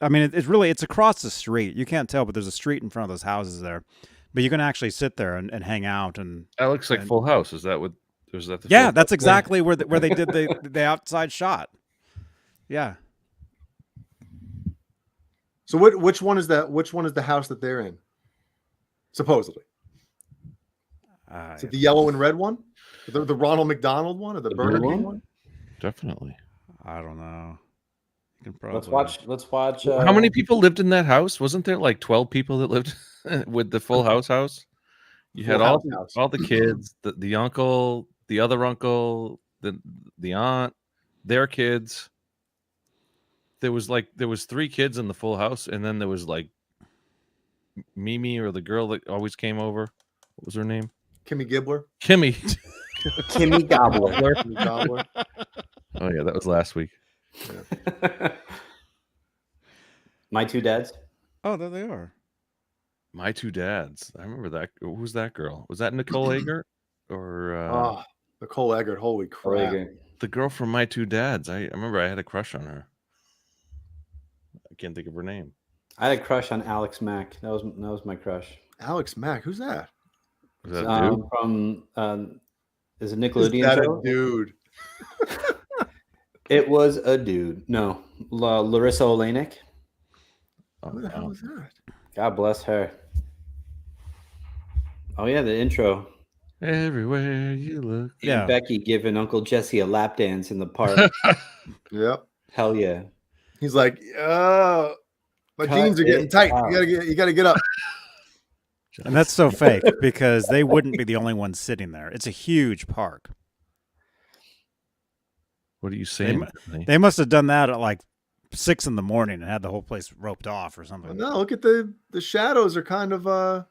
I mean, it's across the street. You can't tell, but there's a street in front of those houses there. But you can actually sit there and hang out and
That looks like
And-
Full House. Is that what? Was that the?
yeah,
Full
that's
House
exactly where they did the outside shot. Yeah,
So which one is that? Which one is the house that they're in? Supposedly, is it the yellow and red one, the Ronald McDonald one, or the
The
Burger
blue
King
one?
one?
Definitely.
I don't know. You can probably
Let's watch.
How many people lived in that house? Wasn't there like 12 people that lived with the Full house? You had
Full
all
House.
all the kids, the uncle, the other uncle, the aunt, their kids. There was 3 kids in the Full House, and then there was like Mimi, or the girl that always came over. What was her name?
Kimmy Gibbler.
Kimmy.
Kimmy Gobbler?
Kimmy Gobbler.
Oh yeah, that was last week.
My two dads.
Oh, there they are.
My Two Dads. I remember that. Who's that girl? Was that Nicole Eggert or
Ah, Nicole Eggert. Holy crap!
the girl from My Two Dads? I remember I had a crush on her. I can't think of her name.
I had a crush on Alex Mack. That was my crush.
Alex Mack. Who's that?
Was that a dude?
From is it
Is
Nickelodeon
that
show?
a dude?
It was a dude. No, Larissa Olenek.
Oh,
Who the hell
wow.
is that?
God bless her. Oh yeah, the intro.
Everywhere you look.
Yeah.
Becky giving Uncle Jesse a lap dance in the park.
Yep.
Hell yeah.
He's like, my
Cut
jeans are getting
it
tight.
out.
You gotta get up.
And that's so fake because they wouldn't be the only ones sitting there. It's a huge park.
What are you saying?
mu-
Tiffany?
They must have done that at like 6 in the morning and had the whole place roped off or something.
No, look at the shadows are kind of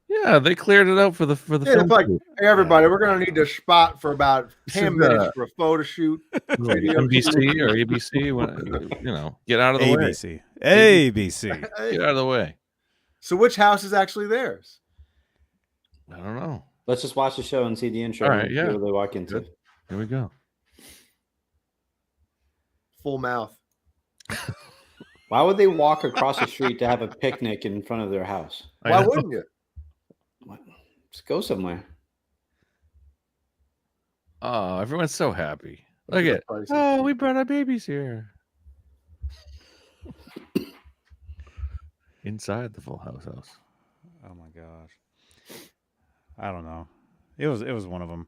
Yeah, they cleared it out for the
Yeah,
film.
it's like,
shoot.
hey everybody, we're gonna need this spot for about
This
10
is,
minutes for a photo shoot.
Like
Video
NBC or ABC. Get out of the way.
ABC. ABC.
Hey,
Get out of the way.
so which house is actually theirs?
I don't know.
Let's just watch the show and see the intro.
All
and
right,
see
yeah.
what they walk into.
Good. Here we go.
Full mouth.
Why would they walk across the street to have a picnic in front of their house?
I
Why
know.
wouldn't you?
Just go somewhere.
Oh, everyone's so happy. Look
Look
at
at the prices.
Oh, we brought our babies here. Inside the Full House house.
Oh my gosh. I don't know. It was one of them.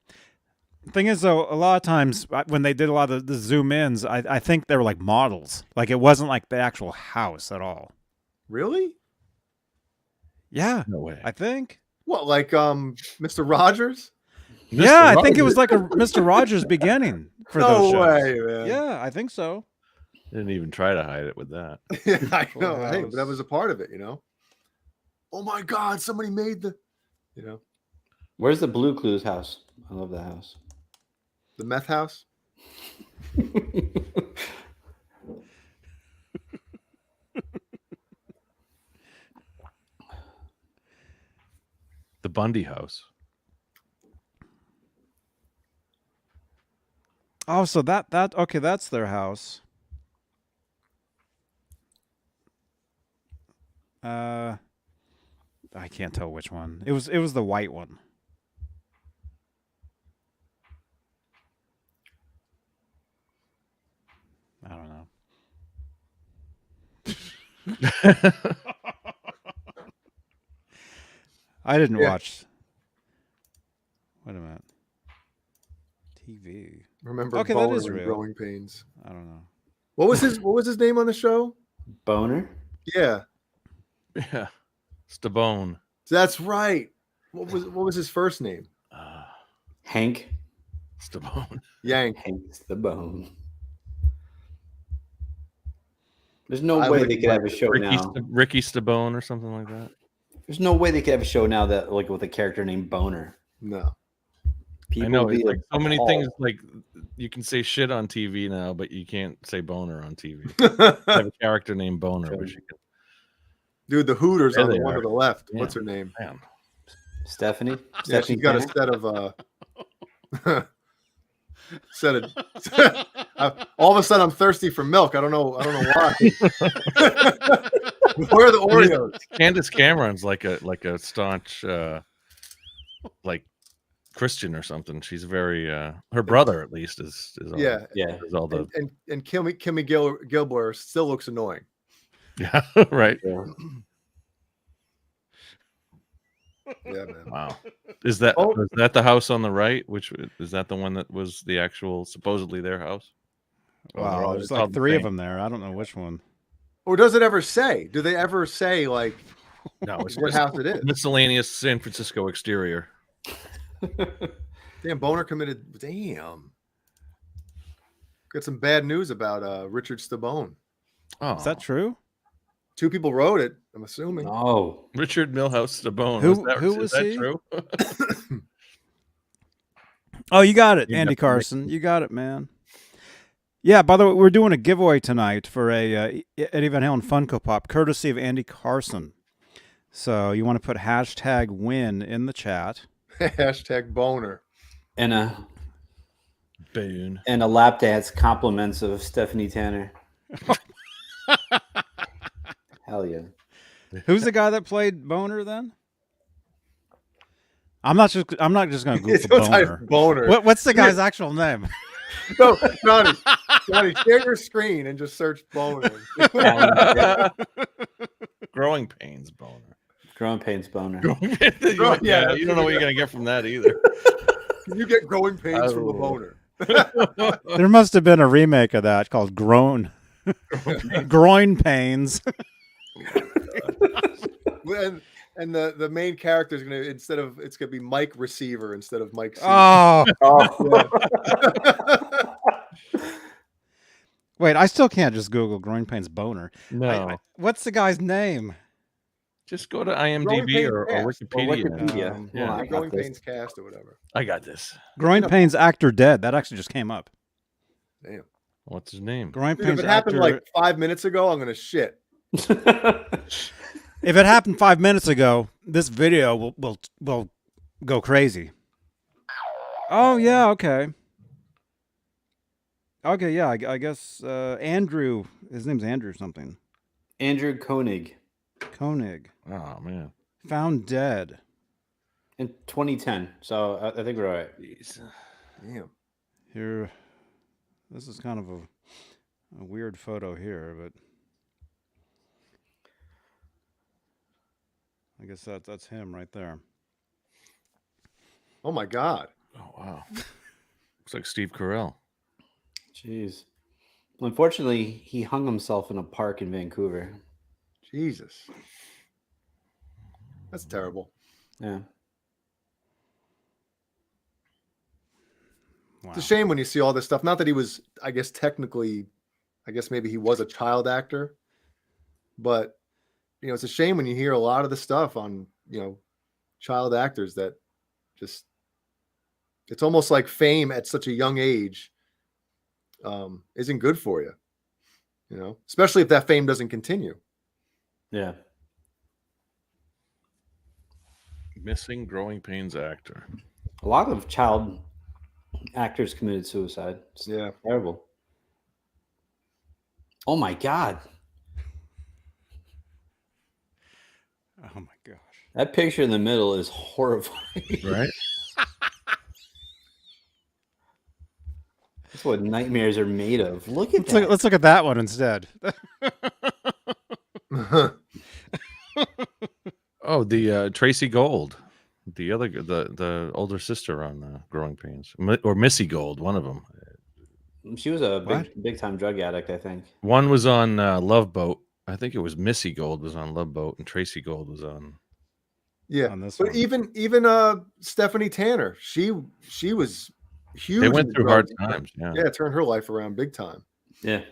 Thing is, though, a lot of times when they did a lot of the zoom ins, I think they were like models. Like it wasn't like the actual house at all.
Really?
Yeah,
No way.
I think.
What, like Mr. Rogers?
Yeah, I
Mr.
think it was
Rogers.
like a Mr. Rogers beginning for
No
those shows.
way, man.
Yeah, I think so.
Didn't even try to hide it with that.
I know.
Full
Hey, but that
House.
was a part of it, you know. Oh my God, somebody made the, you know,
Where's the Blue Clues house? I love that house.
the meth house.
The Bundy house.
Oh, so that okay, that's their house. I can't tell which one. It was the white one. I don't know. I didn't
Yeah.
watch. Wait a minute. TV.
Remember
Okay, that
Boner
is
and
real.
Growing Pains.
I don't know.
What was his name on the show?
Boner?
Yeah,
Yeah. Stabone.
that's right. What was his first name?
Hank?
Stabone.
Yank.
Hank's the bone. There's no
I
way
would
they could have a show
Ricky,
now.
Ricky Stabone or something like that.
There's no way they could have a show now that like with a character named Boner.
No.
I know
would
it's
be
like so many
appalled.
things. Like you can say shit on TV now, but you can't say boner on TV. I have a character named Boner, but you can.
Dude, the Hooters
There
on the
they
one
are.
to the left.
Yeah.
What's her name?
Man.
Stephanie?
Yeah,
Stephanie
she's got a
Tanner?
set of set of. All of a sudden, I'm thirsty for milk. I don't know why. Where are the Oreos?
Candace Cameron's like a staunch like Christian or something. She's very her brother at least is all,
Yeah,
Yeah.
is all the
and Kimmy Gilbler still looks annoying.
yeah right.
Yeah.
Yeah, man.
Wow. Is that the house on the right? Which is that the one that was the actual supposedly their house? Or they're
Wow,
all-
there's
it's all
like
the
three of
same?
them there. I don't know which one.
Or does it ever say? Do they ever say like
No, it's
what
just
house it is?
miscellaneous San Francisco exterior.
Damn, Boner committed. Damn. Got some bad news about Richard Stabone.
Oh,
Is that true?
2 people wrote it. I'm assuming.
Oh.
Richard Milhouse Stabone?
Who
is
was
that
he?
true?
Oh, you got it,
You
Andy
got the mix.
Carson. You got it, man. Yeah, by the way, we're doing a giveaway tonight for a Eddie Van Halen Funko Pop, courtesy of Andy Carson. So you want to put hashtag win in the chat.
Hashtag Boner.
And a
Boone.
lap dance compliments of Stephanie Tanner. Hell yeah.
Who's the guy that played Boner then? I'm not just going to Google
Don't type
Boner.
Boner.
What's the guy's actual name?
No, Johnny, share your screen and just search Boner.
Growing pains boner.
Growing pains boner.
Yeah, you don't know what you're gonna get from that either.
You get growing pains from the
Oh.
Boner.
There must have been a remake of that called Groin Pains.
And the main character is gonna it's gonna be Mike Receiver instead of Mike.
Oh,
Oh.
wait, I still can't just Google Groin Pains Boner.
No,
What's the guy's name?
Just go to
Growing
IMDb
Pains
or
cast.
Or
Wikipedia.
Wikipedia.
Um,
yeah.
Hold on, I got
Growing
this.
Pains cast or whatever.
I got this.
Growing Pains actor dead. That actually just came up.
Damn.
What's his name?
Growing
Dude, if
Pains
it happened
actor.
like 5 minutes ago, I'm gonna shit.
If it happened 5 minutes ago, this video will go crazy. Oh yeah, okay. Okay, yeah, I guess Andrew. His name's Andrew something.
Andrew Koenig
Koenig
Oh man.
found dead.
in 2010. So I think we're all right.
Jeez.
Damn.
Here, this is kind of a weird photo here, but I guess that's him right there.
Oh my God.
Oh wow. Looks like Steve Carell.
Jeez. Unfortunately, he hung himself in a park in Vancouver.
Jesus. That's terrible.
Yeah.
Wow.
It's a shame when you see all this stuff. Not that he was, I guess maybe he was a child actor, but it's a shame when you hear a lot of the stuff on, child actors that just, it's almost like fame at such a young age isn't good for you, especially if that fame doesn't continue.
Yeah.
Missing Growing Pains actor.
A lot of child actors committed suicide. It's
Yeah.
terrible. Oh my God.
Oh my gosh.
That picture in the middle is horrifying.
Right?
That's what nightmares are made of. Look at that.
Let's look at that one instead.
Oh, the Tracy Gold, the other the older sister on Growing Pains, or Missy Gold, one of them.
She was a
What?
big time drug addict, I think.
One was on Love Boat. I think it was Missy Gold was on Love Boat, and Tracy Gold was on.
Yeah.
On this
But
one.
even Stephanie Tanner, she was huge.
They went
in
through hard
drugs.
times. Yeah.
Yeah, it turned her life around big time.
Yeah.
That's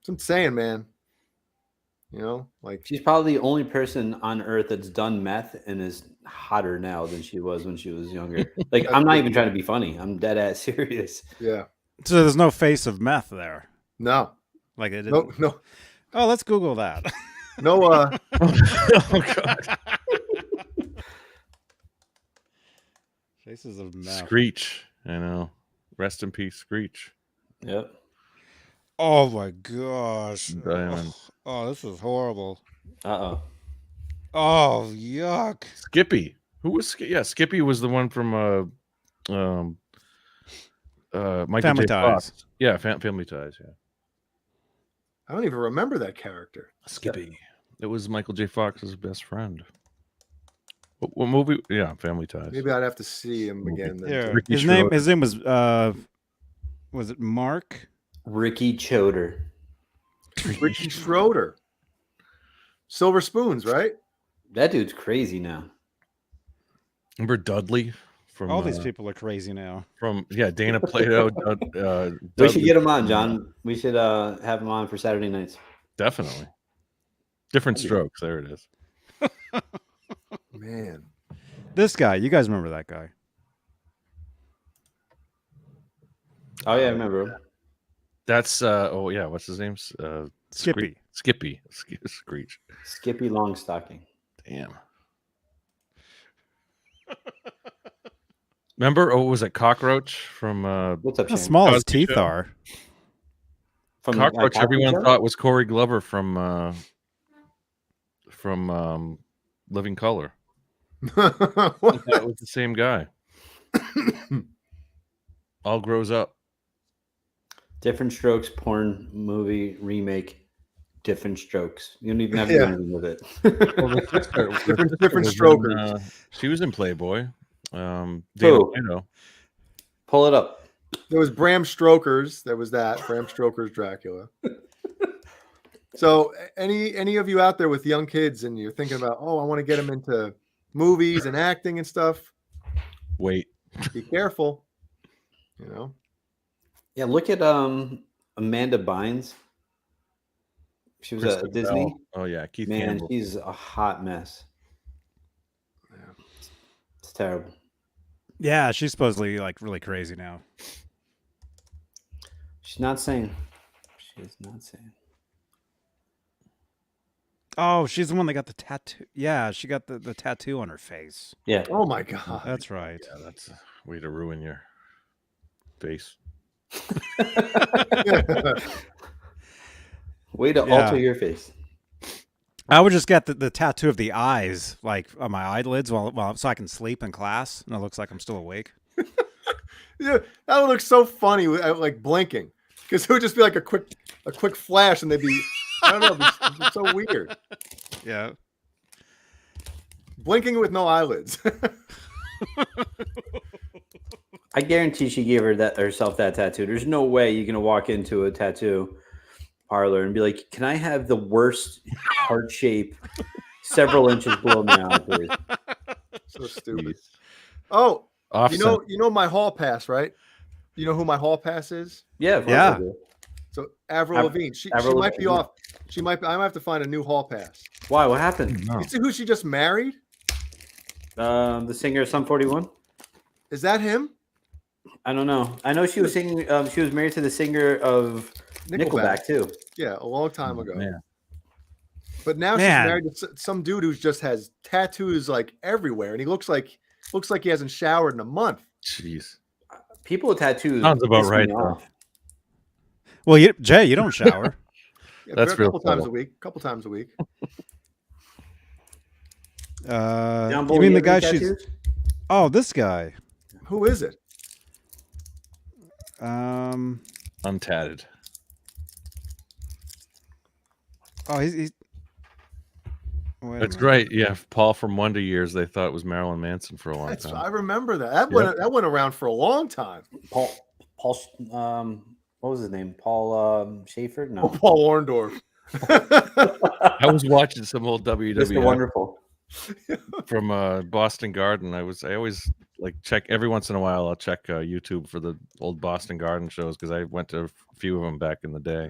what I'm saying, man. Like
She's probably the only person on earth that's done meth and is hotter now than she was when she was younger. Like, I'm not even trying to be funny. I'm dead ass serious.
yeah.
So there's no face of meth there.
No.
Like it.
No.
Oh, let's Google that.
No.
Oh God.
Faces of meth.
Screech. I know. Rest in peace, Screech.
Yep.
Oh my gosh.
Diamond.
Oh, this is horrible.
Uh-oh.
Oh, yuck.
Skippy. Who was Skippy was the one from Michael
Family
J.
Ties.
Fox. Yeah, Family Ties, yeah.
I don't even remember that character.
Skippy. It was Michael J. Fox's best friend. What movie? Yeah, Family Ties.
Maybe I'd have to see him
Movie.
again. Then.
Here.
Ricky
His name was it Mark?
Ricky Choder.
Ricky Schroeder. Silver Spoons, right?
That dude's crazy now.
Remember Dudley from
All these people are crazy now.
from Dana Plato.
We should get him on, John. We should have him on for Saturday nights.
Definitely. Different strokes. There it is.
Man.
This guy, you guys remember that guy?
Oh yeah, I remember him.
That's what's his name?
Skippy.
Skippy. Screech.
Skippy Longstocking.
Damn. Remember? Oh, was it Cockroach from
What's up,
How
Shane?
small his
Cosby
teeth
Show.
are.
From
Cockroach?
Cosby
Everyone
Show?
thought was Corey Glover from Living Color.
What?
That was the same guy. All grows up.
Different Strokes porn movie remake. Different Strokes. You don't even have to
Yeah.
do anything with it.
Well, the sister
Different
was
strokers.
in, she was in Playboy. Dana
Who?
Plato.
Pull it up.
There was Bram Stoker's. There was that Bram Stoker's Dracula. So, any of you out there with young kids and you're thinking about, I want to get them into movies and acting and stuff,
Wait.
be careful.
Yeah, look at Amanda Bynes. She was
Kristen
a Disney.
Bell. Oh yeah, Keith
Man,
Campbell.
she's a hot mess. It's terrible.
Yeah, she's supposedly like really crazy now.
She's not sane. She is not sane.
Oh, she's the one that got the tattoo. Yeah, she got the tattoo on her face.
Yeah.
Oh my god.
That's right.
Yeah, that's a way to ruin your face.
Way to
Yeah.
alter your face.
I would just get the tattoo of the eyes, like on my eyelids, so I can sleep in class, and it looks like I'm still awake.
Yeah, that would look so funny, like blinking, because it would just be like a quick flash, and they'd be, I don't know, it'd be so weird.
Yeah.
Blinking with no eyelids.
I guarantee she gave herself that tattoo. There's no way you're gonna walk into a tattoo parlor and be like, "Can I have the worst heart shape several inches below my eye, please?"
So stupid.
Jeez.
Oh,
Offset.
you know my hall pass, right? You know who my hall pass is?
Yeah, of course
Yeah.
I do.
So Avril Lavigne. She
Avril
might be
Lavigne.
off. I might have to find a new hall pass.
Why? What happened?
No.
You see who she just married?
The singer of Sum 41.
Is that him?
I don't know. I know she was singing. She was married to the singer of Nickelback too.
Yeah, a long time ago.
Man.
But now
Man.
she's married to some dude who just has tattoos like everywhere, and he looks like he hasn't showered in a month.
Jeez.
People with tattoos.
Sounds about
piss me
right, though.
off.
Well, Jay, you don't shower.
Yeah,
That's
a
real
couple times
trouble.
a week. Couple times a week.
John
You
Bull,
mean the
have
guy
any
she's?
tattoos?
Oh, this guy.
Who is it?
Untatted.
Oh, he's wait a
That's
minute.
great. Yeah, Paul from Wonder Years. They thought it was Marilyn Manson for a long
I
time.
remember that.
Yep.
That went around for a long time.
Paul. What was his name? Paul Schaefer? No.
Paul Orndorff.
I was watching some old
Mr.
WWF
Wonderful.
from Boston Garden. I always like check every once in a while. I'll check YouTube for the old Boston Garden shows because I went to a few of them back in the day.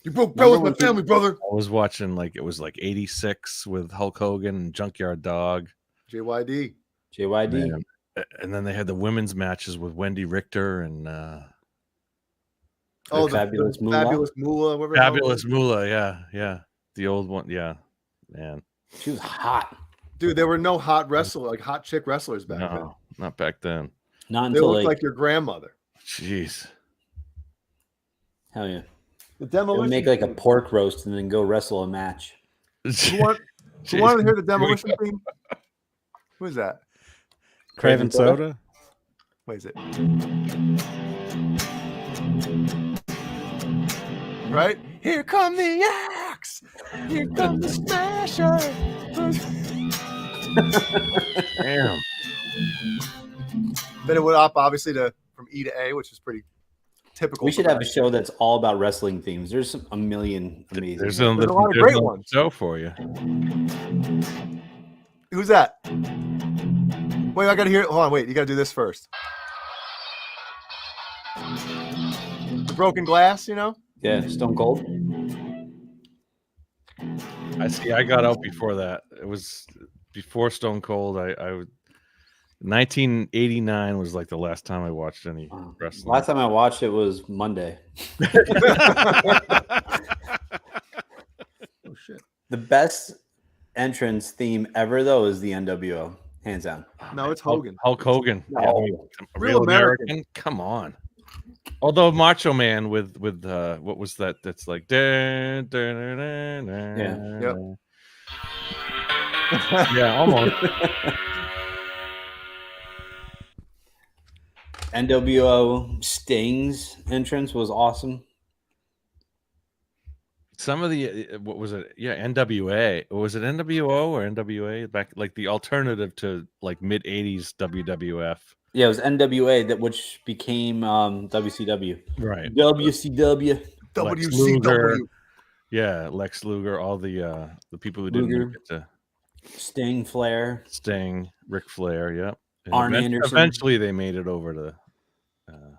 You broke bread with my family, brother.
I was watching it was like '86 with Hulk Hogan and Junkyard Dog.
JYD.
JYD.
Man. And then they had the women's matches with Wendy Richter and
Oh,
Fabulous
the
Moolah?
Fabulous Moolah. whatever the hell it
Fabulous
was.
Moolah. Yeah. The old one. Yeah, man.
She was hot.
Dude, there were no hot chick wrestlers back then.
No, not back then.
Not
They
until
looked like your grandmother.
Jeez.
hell yeah.
The
They would
Demolition.
make like a
Theme.
pork roast and then go wrestle a match.
Who wanted to hear the Demolition theme? Who is that?
Craven Soda.
What is it? Right? Here come the axe. Here comes the smasher.
Damn.
Then it would up obviously from E to A, which is pretty typical.
We should
for
have a
that.
show that's all about wrestling themes. There's a million amazing.
There's
ones.
a lot of great ones.
show for you.
Who's that? Wait, I gotta hear. Hold on, wait. You gotta do this first. The broken glass, you know.
Yeah, Stone Cold.
I see. I got out before that. It was before Stone Cold. I 1989 was like the last time I watched any wrestling.
Last time I watched it was Monday.
Oh shit.
The best entrance theme ever, though, is the NWO, hands down.
No, it's Hogan.
Hulk Hogan.
No.
Yeah,
Real American.
Come on. Although Macho Man with what was that? That's like yeah.
Yep.
Yeah, almost.
NWO Sting's entrance was awesome.
Some of the what was it? Yeah, NWA. Was it NWO or NWA back like the alternative to like mid 80s WWF?
Yeah, it was NWA which became WCW.
Right.
WCW.
Lex
WCW.
Luger. Yeah, Lex Luger, all the people who didn't
Luger.
make it to
Sting, Flair.
Sting, Ric Flair, yep. And
Arn Anderson.
Eventually they made it over to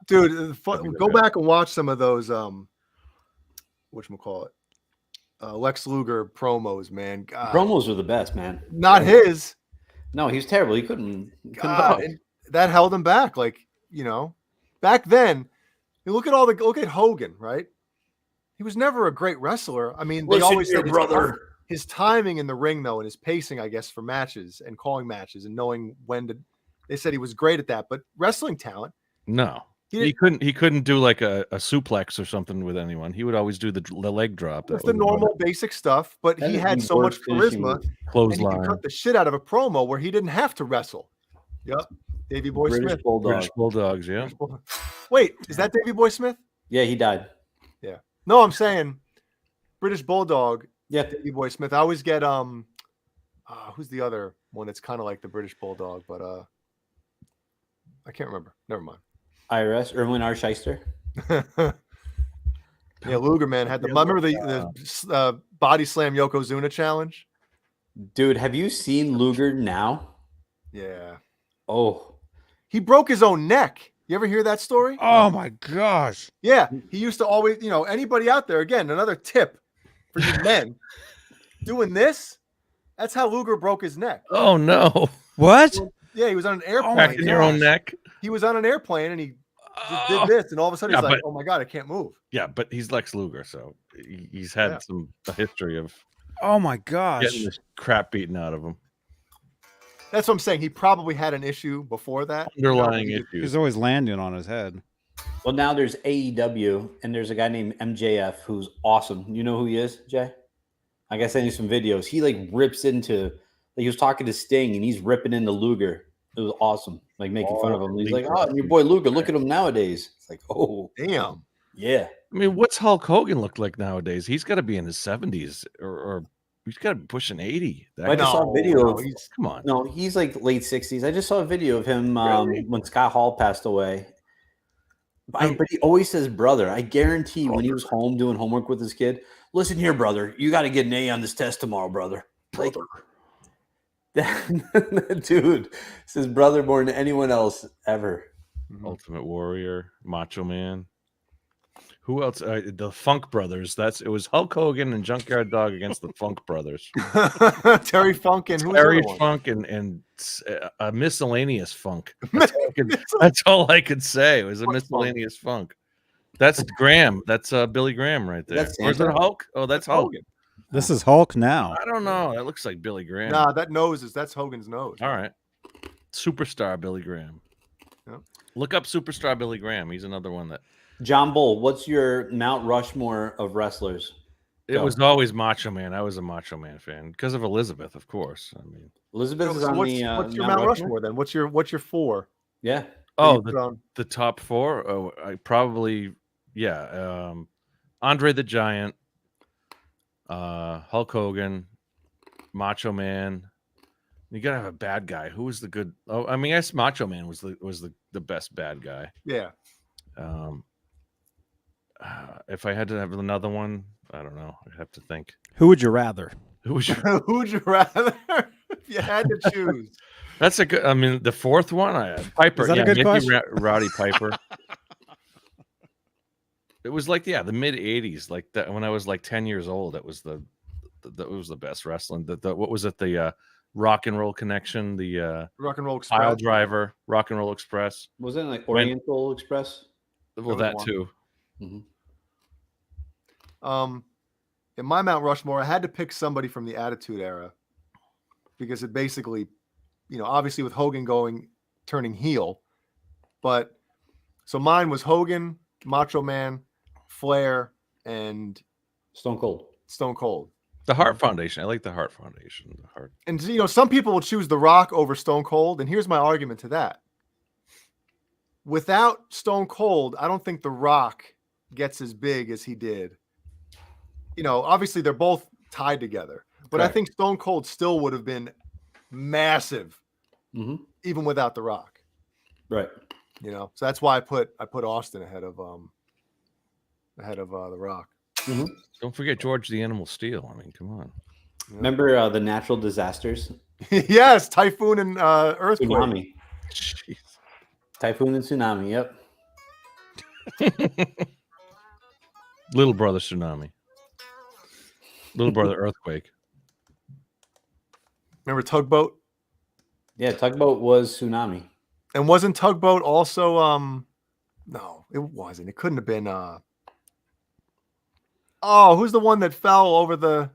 Dude, go back and watch some of those. Whatchamacallit? Lex Luger promos, man. God.
Promos are the best, man.
Not his.
No, he was terrible. He couldn't
God,
talk.
and that held him back. Like, back then, you look at Hogan, right? He was never a great wrestler. I mean, they always said his timing in the ring, though, and his pacing, I guess, for matches and calling matches and knowing when to. They said he was great at that, but wrestling talent.
No, he couldn't do like a suplex or something with anyone. He would always do the leg drop.
That's the normal basic stuff, but he had so much charisma, and he could cut the shit out of a promo where he didn't have to wrestle. Yep, Davey Boy Smith,
British Bulldogs. Yeah.
Wait, is that Davey Boy Smith?
Yeah, he died.
Yeah. No, I'm saying British Bulldog.
Yeah,
Davey Boy Smith. I always get who's the other one that's kind of like the British Bulldog, but I can't remember. Never mind.
IRS, Erwin R. Shyster.
Yeah, Luger, man, had the. I remember the body slam Yokozuna challenge.
Dude, have you seen Luger now?
Yeah.
Oh,
he broke his own neck. You ever hear that story?
Oh my gosh.
Yeah, he used to always, anybody out there, again, another tip for you men doing this. That's how Luger broke his neck.
Oh no!
What?
Yeah, he was on an airplane.
Cracking your own neck.
He was on an airplane and he just did this, and all of a sudden he's like, "Oh my god, I can't move."
Yeah, but he's Lex Luger, so he's had a history of.
Oh my gosh!
Getting this crap beaten out of him.
That's what I'm saying. He probably had an issue before that.
Underlying issues.
He's always landing on his head.
Well, now there's AEW, and there's a guy named MJF who's awesome. You know who he is, Jay? I gotta send you some videos. He rips into. He was talking to Sting, and he's ripping into Luger. It was awesome, making fun of him. He's like, "Oh, and your boy Luger, look at him nowadays." It's like, "Oh,
damn,
yeah."
I mean, what's Hulk Hogan look like nowadays? He's got to be in his 70s, or he's got to be pushing 80.
I just saw a video.
Come on,
no, he's like late 60s. I just saw a video of him when Scott Hall passed away. But he always says brother. I guarantee when he was home doing homework with his kid, listen here, brother, you got to get an A on this test tomorrow, brother. That dude says brother more than anyone else ever.
Ultimate Warrior, Macho Man. Who else? The Funk Brothers. It was Hulk Hogan and Junkyard Dog against the Funk Brothers.
Terry Funk and
Terry Funk and a miscellaneous funk. That's all I could say. It was a miscellaneous funk. That's Graham. That's Billy Graham right there. Or is it Hulk? Oh, that's Hogan.
This is Hulk now.
I don't know. That looks like Billy Graham.
Nah, that's Hogan's nose.
All right. Superstar Billy Graham.
Yep.
Look up Superstar Billy Graham. He's another one that.
John Bull, what's your Mount Rushmore of wrestlers?
It was always Macho Man. I was a Macho Man fan because of Elizabeth, of course. I mean,
Elizabeth is on
what's your Mount Rushmore then? What's your four?
Yeah.
Oh, the top four. Oh, I probably Andre the Giant, Hulk Hogan, Macho Man. You gotta have a bad guy. Who was the good? Oh, I mean, I guess Macho Man was the best bad guy.
Yeah.
If I had to have another one, I don't know. I'd have to think.
Who would you rather?
Who would you rather? If you had to choose.
That's a good. I mean, the fourth one, Piper.
Is that a good question?
Rowdy Piper. It was like the mid '80s, like that when I was like 10 years old. It was it was the best wrestling. What was it? The Rock and Roll Connection, the
Rock and Roll Express,
Pile Driver, Rock and Roll Express.
Was it like Oriental Express?
Well, that too.
Mm-hmm.
In my Mount Rushmore, I had to pick somebody from the Attitude Era because it basically, obviously with Hogan turning heel, but so mine was Hogan, Macho Man, Flair, and
Stone Cold.
The Hart Foundation. I like the Hart Foundation. The Hart.
And some people will choose The Rock over Stone Cold, and here's my argument to that. Without Stone Cold, I don't think The Rock gets as big as he did. Obviously they're both tied together, but I think Stone Cold still would have been massive, even without The Rock.
Right.
So that's why I put Austin ahead of The Rock.
Mm-hmm.
Don't forget George the Animal Steel. I mean, come on.
Yeah.
Remember the natural disasters?
Yes, typhoon and earthquake.
Tsunami.
Jeez.
Typhoon and tsunami. Yep.
Little Brother Tsunami. Little Brother Earthquake.
Remember Tugboat?
Yeah, Tugboat was Tsunami.
And wasn't Tugboat also no, it wasn't. It couldn't have been oh, who's the one that fell over the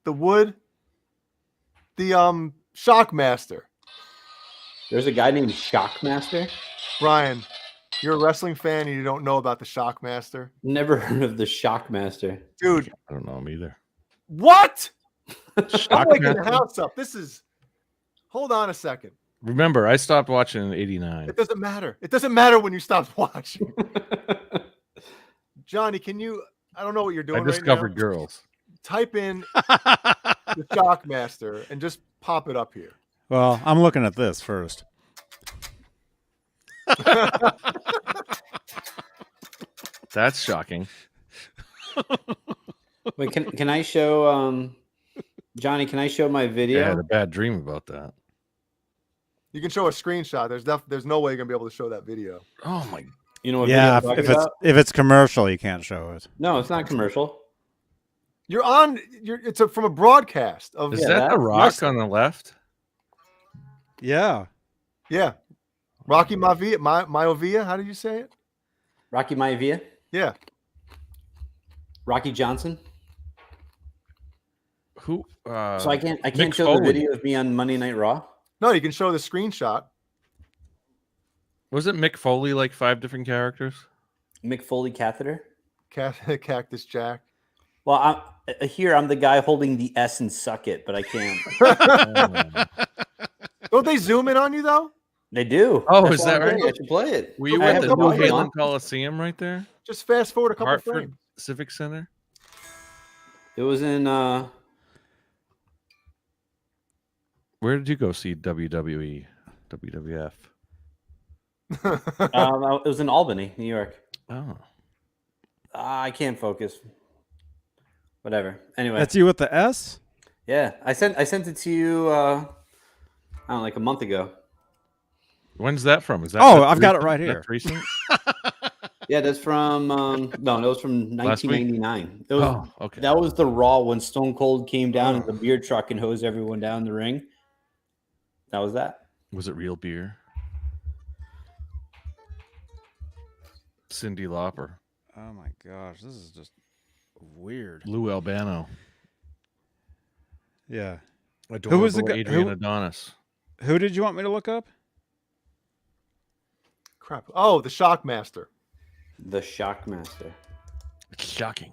wood? The Shockmaster.
There's a guy named Shockmaster.
Brian, you're a wrestling fan and you don't know about the Shockmaster?
Never heard of the Shockmaster.
Dude,
I don't know him either.
what? I'm waking the
Shockmaster?
house up. This is hold on a second.
Remember, I stopped watching in '89.
It doesn't matter. It doesn't matter when you stop watching. Johnny, can you I don't know what you're doing
I discovered
right now.
girls.
Type in the Shockmaster and just pop it up here.
Well, I'm looking at this first.
That's shocking.
Wait, can I show Johnny? Can I show my video?
I had a bad dream about that.
You can show a screenshot. There's no way you're gonna be able to show that video.
Oh my!
You know what?
Yeah,
video I'm
if
talking
it's
about?
if it's commercial, you can't show it.
No, it's not commercial.
You're on. It's from a broadcast of.
Is
Yeah,
that the
that-
Rock
yes.
on the left?
Yeah.
Yeah, Rocky Maivia. How did you say it?
Rocky Maivia,
Yeah,
Rocky Johnson.
Who?
So I can't
Mick
show the
Foley.
video of me on Monday Night Raw.
no, you can show the screenshot.
Was it Mick Foley? Like 5 different characters?
Mick Foley catheter.
Cactus Jack.
Well, I'm the guy holding the S and suck it, but I can't.
Don't they zoom in on you though?
They do.
Oh,
That's
is
why
that
I'm
right?
saying I should play it.
Were you
I
at
have
the
the
New
movie
Halen
on.
Coliseum right there?
Just fast forward a couple
Hartford
frames.
Civic Center?
It was in.
Where did you go see WWE? WWF?
It was in Albany, New York.
Oh.
I can't focus. Whatever. Anyway,
That's you with the S?
yeah, I sent it to you. I don't know, like a month ago.
When's that from? Is that
Oh,
that's
I've got it
recent?
right here.
That's recent?
Yeah, that's from. No, that was from
Last week?
1999. It was,
Oh, okay.
That was the Raw when Stone Cold came down in the beer truck and hosed everyone down the ring. That was that.
Was it real beer? Cyndi Lauper.
Oh my gosh, this is just weird.
Lou Albano.
Yeah.
Adorable
was the guy-
Adrian
who-
Adonis.
Who did you want me to look up?
Crap. Oh, the Shockmaster.
The Shockmaster.
It's shocking.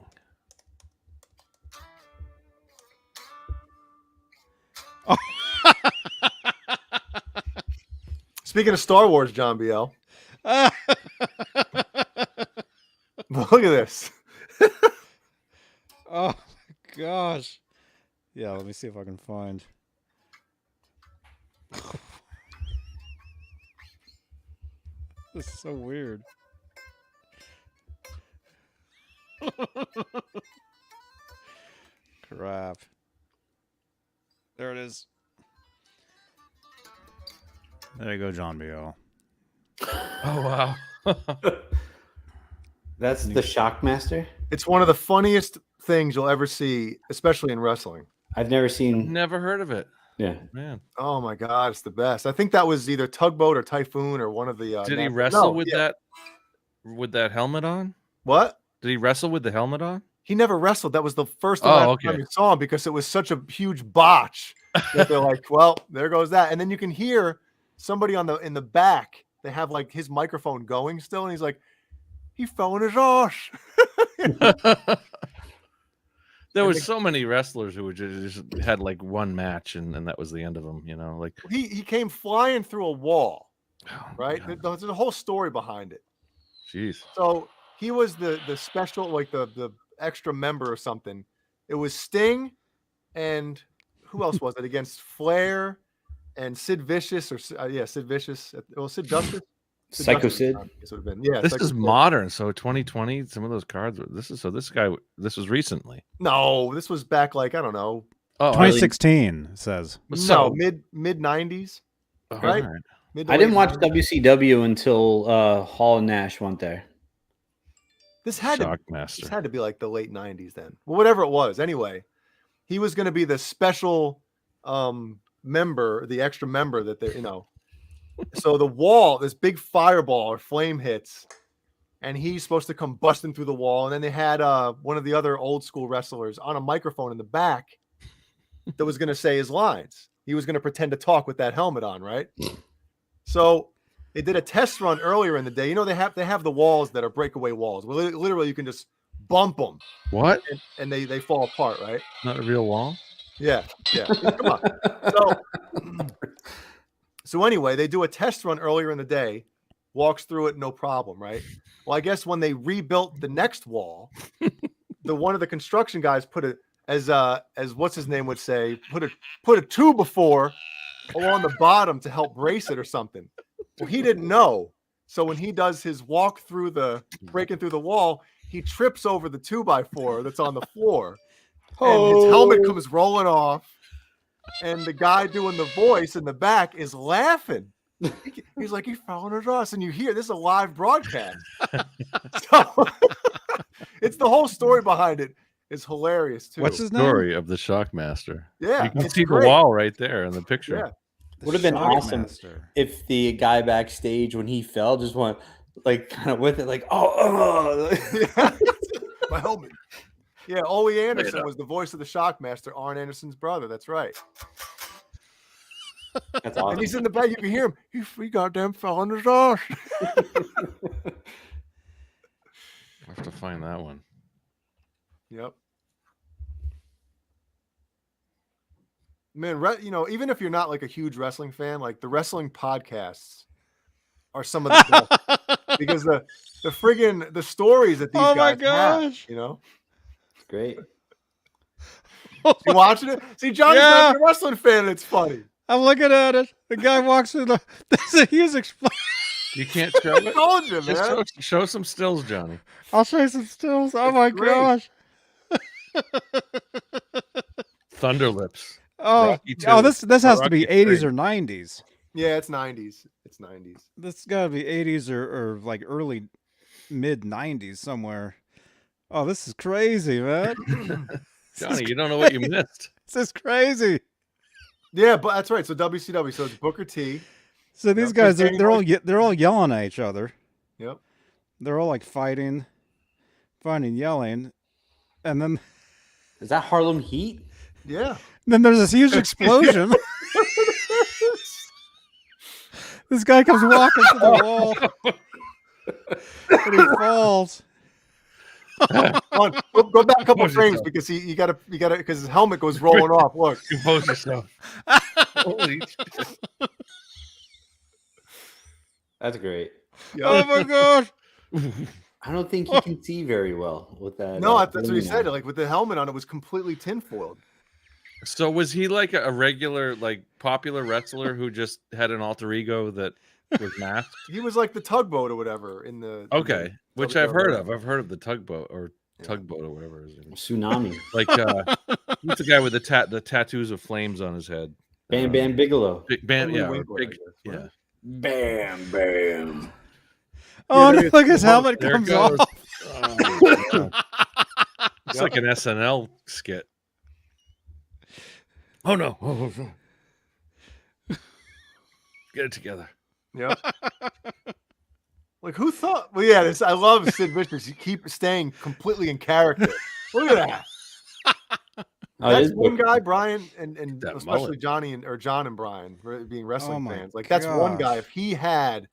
Speaking of Star Wars, John BL. Look at this.
Oh my gosh. Yeah, let me see if I can find. This is so weird. Crap. There it is. There you go, John B.O.
Oh, wow.
That's the Shockmaster.
It's one of the funniest things you'll ever see, especially in wrestling.
I've never seen.
Never heard of it.
Yeah.
Man.
Oh my God, it's the best. I think that was either Tugboat or Typhoon or one of the.
Did he
no,
wrestle with
yeah.
that helmet on?
What?
Did he wrestle with the helmet on?
He never wrestled. That was the first and
Oh,
last
okay.
time you saw him because it was such a huge botch that they're like, well, there goes that. And then you can hear somebody in the back. They have like his microphone going still, and he's like, he fell on his ass.
There
I
was
think-
so many wrestlers who would just had like one match and that was the end of them, you know, like
He came flying through a wall,
oh my
right?
God.
There's a whole story behind it.
Jeez.
So he was the special, like the extra member or something. It was Sting, and who else was it against Flair and Sid Vicious or Sid Vicious. Well, Sid Justice.
Psycho
Justice,
Sid.
I guess it would have been. Yeah,
This
Psycho
is
Sid.
modern, so 2020. Some of those cards. This was recently.
No, this was back like I don't know.
Oh,
2016 it says.
No, mid 90s.
all
right?
I didn't watch WCW until Hall and Nash went there.
This had to
Shockmaster.
be like the late 90s then. Well, whatever it was. Anyway, he was going to be the special member, the extra member that they, So the wall, this big fireball or flame hits, and he's supposed to come busting through the wall. And then they had one of the other old school wrestlers on a microphone in the back that was going to say his lines. He was going to pretend to talk with that helmet on, right? So they did a test run earlier in the day. They have the walls that are breakaway walls. Well, literally, you can just bump them.
What?
And they fall apart, right?
Not a real wall?
Yeah. Come on. So anyway, they do a test run earlier in the day, walks through it, no problem, right? Well, I guess when they rebuilt the next wall, one of the construction guys put it as what's his name would say, put a tube before along the bottom to help brace it or something. Well, he didn't know. So when he does his walk through breaking through the wall, he trips over the 2x4 that's on the floor. And his helmet comes rolling off. And the guy doing the voice in the back is laughing. He's like, he fell under us. And you hear this is a live broadcast. So it's the whole story behind it is hilarious too.
What's his name?
Story of the Shockmaster.
Yeah.
You can
it's
see
great.
the wall right there in the picture.
Yeah.
The
Would have been awesome
Shockmaster.
if the guy backstage when he fell just went like kind of with it, like oh.
My helmet. Yeah, Ole Anderson was the voice of the Shockmaster, Arn Anderson's brother. That's right.
That's awesome.
And he's in the back. You can hear him. He goddamn fell on his ass.
I have to find that one.
Yep. Man, even if you're not like a huge wrestling fan, like the wrestling podcasts are some of the best because the stories that these guys have,
It's great.
You watching it? See, Johnny's not a wrestling fan, and it's funny.
I'm looking at it. The guy walks through the. He's explaining.
You can't show it?
I told you, man.
Just show some stills, Johnny.
I'll show you some stills. Oh my
great.
gosh.
Thunder Lips.
Oh,
Rocky II.
oh, this has to be
Rocky
80s
III.
or 90s.
Yeah, it's 90s. It's 90s.
This got to be 80s or like early mid 90s somewhere. Oh, this is crazy, man.
Johnny, you don't know what you missed.
This is crazy.
Yeah, but that's right. So WCW. So it's Booker T.
So these
Yep,
guys,
there's
they're all yelling at each other.
Yep.
They're all like fighting, yelling, and then
Is that Harlem Heat?
Yeah.
there's this huge explosion. This guy comes walking to the wall, and he falls.
Go back a couple frames because you gotta because his helmet goes rolling off. Look.
Compose yourself. Holy shit.
That's great.
Yeah.
Oh my gosh!
I don't think he can see very well with that.
No, that's what he said. Like with the helmet on, it was completely tinfoiled.
So was he like a regular, like popular wrestler who just had an alter ego that was masked?
He was like the tugboat or whatever in the.
Okay, which
WWE.
I've heard of. I've heard of the tugboat or tugboat or whatever it is.
Tsunami.
Like he's the guy with the tattoos of flames on his head.
Bam Bam Bigelow.
Big band,
Henry
yeah,
Winkler, I
big,
guess,
yeah.
right?
Bam Bam.
Oh
there
no!
it
Look,
is.
his helmet
There it
comes
goes.
off.
Oh, my God. It's like an SNL skit. Oh no! Oh, no. Get it together.
Yeah. Like who thought? Well, yeah. I love Sid Vicious. You keep staying completely in character. Look at that. That's one guy, Brian, and
That
especially
mullet.
Johnny or John and Brian being wrestling
my
fans. Like that's one guy.
gosh.
If he had,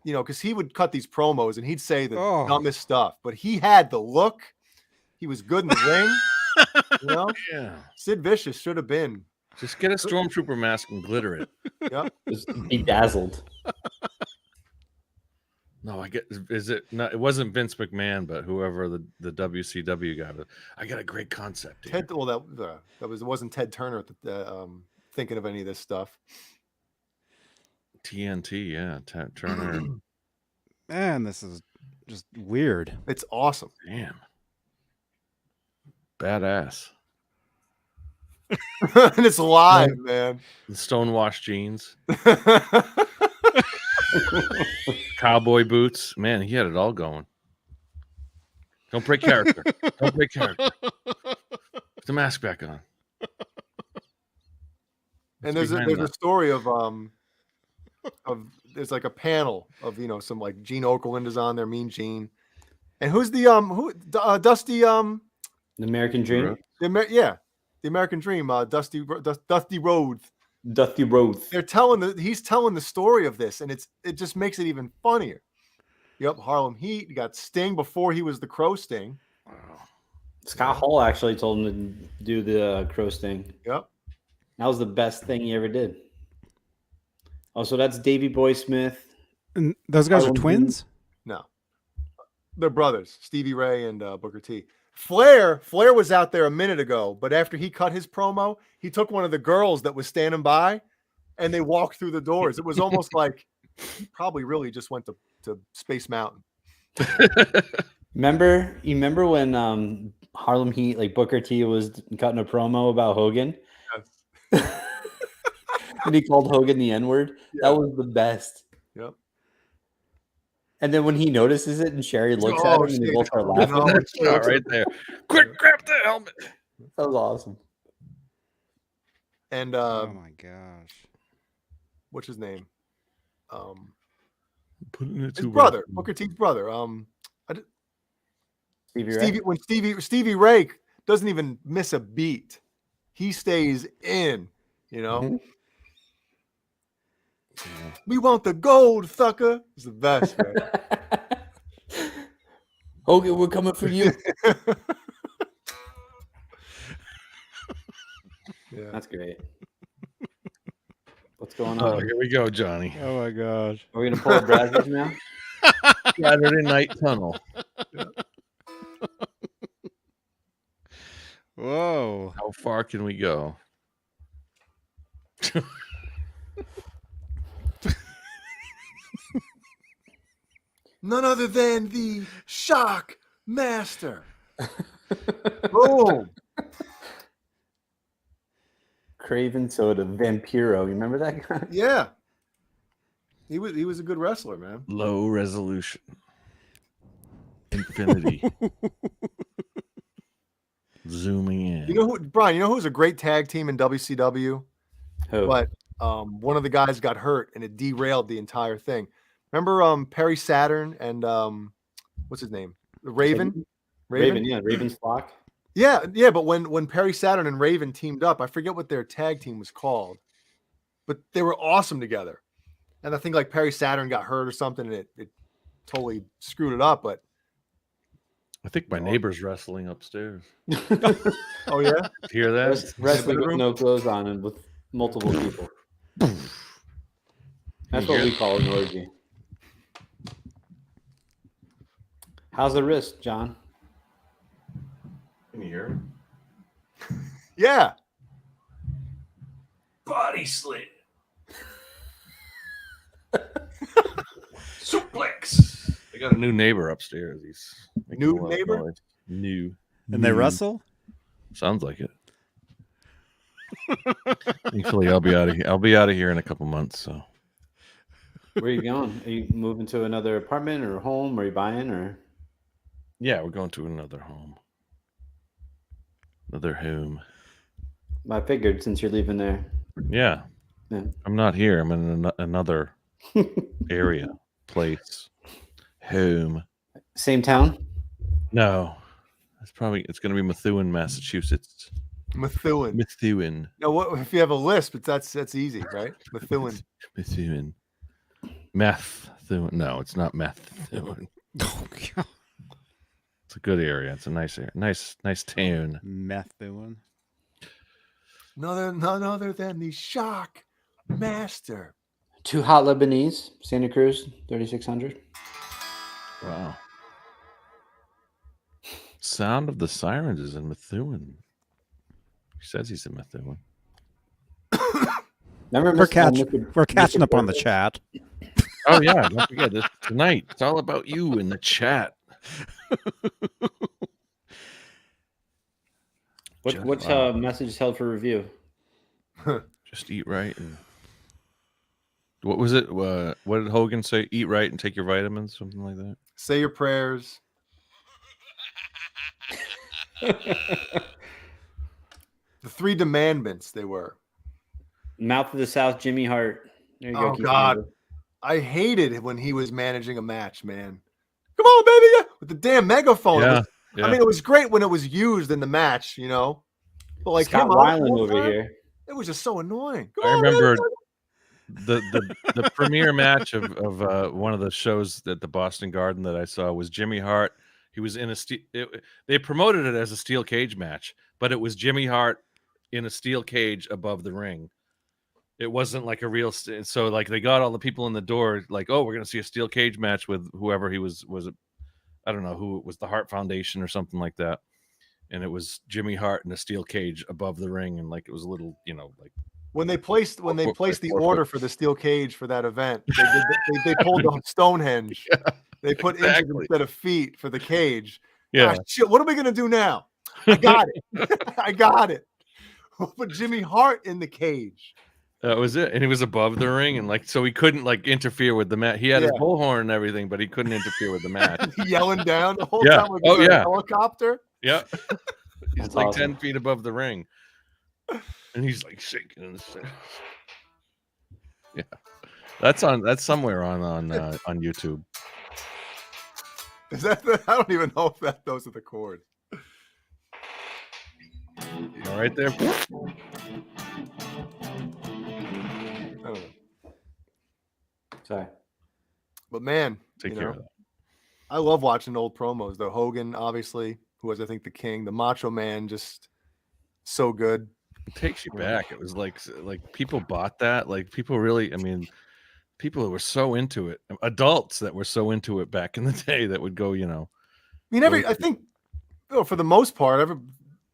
because he would cut these promos and he'd say the dumbest stuff, but he had the look. He was good in the ring.
Yeah.
Sid Vicious should have been.
Just get a stormtrooper mask and glitter it.
Yep.
Just bedazzled.
No, is it not? It wasn't Vince McMahon, but whoever the WCW guy. But I got a great concept here.
Ted. Well, it wasn't Ted Turner thinking of any of this stuff.
TNT, yeah, Turner.
Man, this is just weird.
It's awesome.
Damn, badass.
And it's live, man.
The stonewashed jeans, cowboy boots. Man, he had it all going. Don't break character. Don't break character. Put the mask back on.
And
What's
there's a
behind that?
story of there's like a panel of some like Gene Okerlund is on there, Mean Gene, and who's the Dusty
The American Dream.
the American Dream, Dusty Rhodes.
Dusty Rhodes.
He's telling the story of this, and it just makes it even funnier. Yep, Harlem Heat. You got Sting before he was the Crow Sting.
Wow.
Scott Hall actually told him to do the Crow Sting.
Yep.
That was the best thing he ever did. Oh, so that's Davey Boy Smith.
And those guys are
Harlem
twins?
No, they're brothers, Stevie Ray and Booker T. Flair was out there a minute ago, but after he cut his promo, he took one of the girls that was standing by, and they walked through the doors. It was almost like he probably really just went to Space Mountain.
You remember when Harlem Heat, like Booker T was cutting a promo about Hogan?
Yes.
And he called Hogan the N-word?
Yeah.
That was the best.
Yep.
And then when he notices it and Sherry looks at him and they both start laughing.
No.
That shot right there. Quick, grab the helmet.
That was awesome.
And
Oh my gosh.
what's his name?
Putting it
His
to
brother, Booker T's brother.
Stevie Ray?
Stevie Ray doesn't even miss a beat. He stays in,
Mhm.
We want the gold, sucker. It's the best, man.
Hogan, we're coming for you.
Yeah.
That's great. What's going
Oh,
on?
here we go, Johnny.
Oh my gosh.
Are we going to pull a Brazzers now?
Saturday Night Tunnel.
Whoa.
How far can we go?
None other than the Shockmaster. Boom.
Craven Soda, Vampiro. You remember that guy?
Yeah. He was a good wrestler, man.
Low resolution. Infinity. Zooming in.
Brian, you know who's a great tag team in WCW?
Who?
But one of the guys got hurt and it derailed the entire thing. Remember Perry Saturn and what's his name? Raven?
Raven, yeah. Raven's flock.
Yeah, but when Perry Saturn and Raven teamed up, I forget what their tag team was called, but they were awesome together. And I think like Perry Saturn got hurt or something, and it totally screwed it up. But
I think my neighbor's wrestling upstairs.
oh yeah,
Hear that?
Wrestling with no clothes on and with multiple people. That's what we call an orgy. How's the wrist, John?
Can you hear it?
yeah.
Body slam. Suplex. I got a new neighbor upstairs. He's making
New
a lot of
neighbor?
noise. New.
And they wrestle?
Sounds like it. Thankfully, I'll be out of here. I'll be out of here in a couple months. So
Where are you going? Are you moving to another apartment or home? Or are you buying? Or
yeah, we're going to another home. Another home.
I figured since you're leaving there.
Yeah.
Yeah.
I'm not here. I'm in another area, place, home.
Same town?
No, it's going to be Methuen, Massachusetts.
Methuen.
Methuen.
No, what if you have a lisp? That's easy, right? Methuen.
Methuen. Methuen. No, it's not Methuen.
Oh, God.
It's a good area. It's a nice area. Nice town.
Methuen.
None other than the Shockmaster.
2 Hot Lebanese, Santa Cruz, 3600.
Wow. Sound of the Sirens is in Methuen. He says he's in Methuen.
Remember
We're catching up on the chat.
Oh yeah, don't forget this tonight. It's all about you in the chat.
What's message held for review?
Just eat right and what was it? What did Hogan say? Eat right and take your vitamins, something like that.
Say your prayers. The Three Demandments, they were.
Mouth of the South, Jimmy Hart. There you go.
Oh,
Keith
God.
Campbell.
I hated it when he was managing a match, man. Come on, baby. Yeah. With the damn megaphone.
Yeah,
I mean, it was great when it was used in the match, you know. But like
Scott
him on it the
Weiland
whole
over
time,
here.
it was just so annoying. Come
I
on,
remember
baby.
the premiere match of one of the shows at the Boston Garden that I saw was Jimmy Hart. He was in a they promoted it as a steel cage match, but it was Jimmy Hart in a steel cage above the ring. It wasn't like a real so like they got all the people in the door like, oh, we're gonna see a steel cage match with whoever he was I don't know who it was, the Hart Foundation or something like that. And it was Jimmy Hart in a steel cage above the ring, and like it was a little, you know, like
When they placed the
4 foot.
order for the steel cage for that event, they pulled the Stonehenge.
Yeah,
They put inches
exactly.
instead of feet for the cage.
Yeah.
Ah, shit, what are we gonna do now? I got it. I got it. We'll put Jimmy Hart in the cage.
That was it. And he was above the ring, and like so he couldn't like interfere with the match. He had his bullhorn and everything, but he couldn't interfere with the match.
Yelling down the whole
Yeah.
time like
Oh,
he's on a
yeah.
helicopter.
Yeah. He's
That's
like
awesome.
10 feet above the ring. And he's like shaking and stuff. Yeah. That's somewhere on YouTube.
Is that I don't even know if those are the chords.
All right there.
I don't know.
Sorry.
But man,
Take
you
care
know,
of that.
I love watching old promos though. Hogan, obviously, who was I think the king, the Macho Man, just so good.
It takes you back. It was like people bought that. Like people really, I mean, people were so into it. Adults that were so into it back in the day that would go, you know.
I mean, I think for the most part,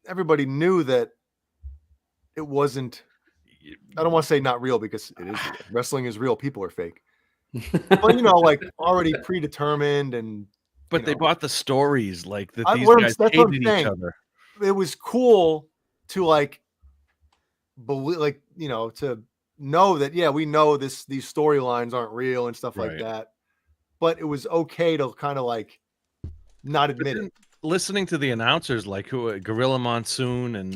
everybody knew that it wasn't. I don't want to say not real because it is real. Wrestling is real. People are fake. But you know, like already predetermined and.
But they bought the stories like that these guys
that's what I'm
hated each
saying.
other.
It was cool to like believe, like, you know, to know that we know these storylines aren't real and stuff like
Right.
that. But it was okay to kind of like not admit it.
Listening to the announcers like Gorilla Monsoon and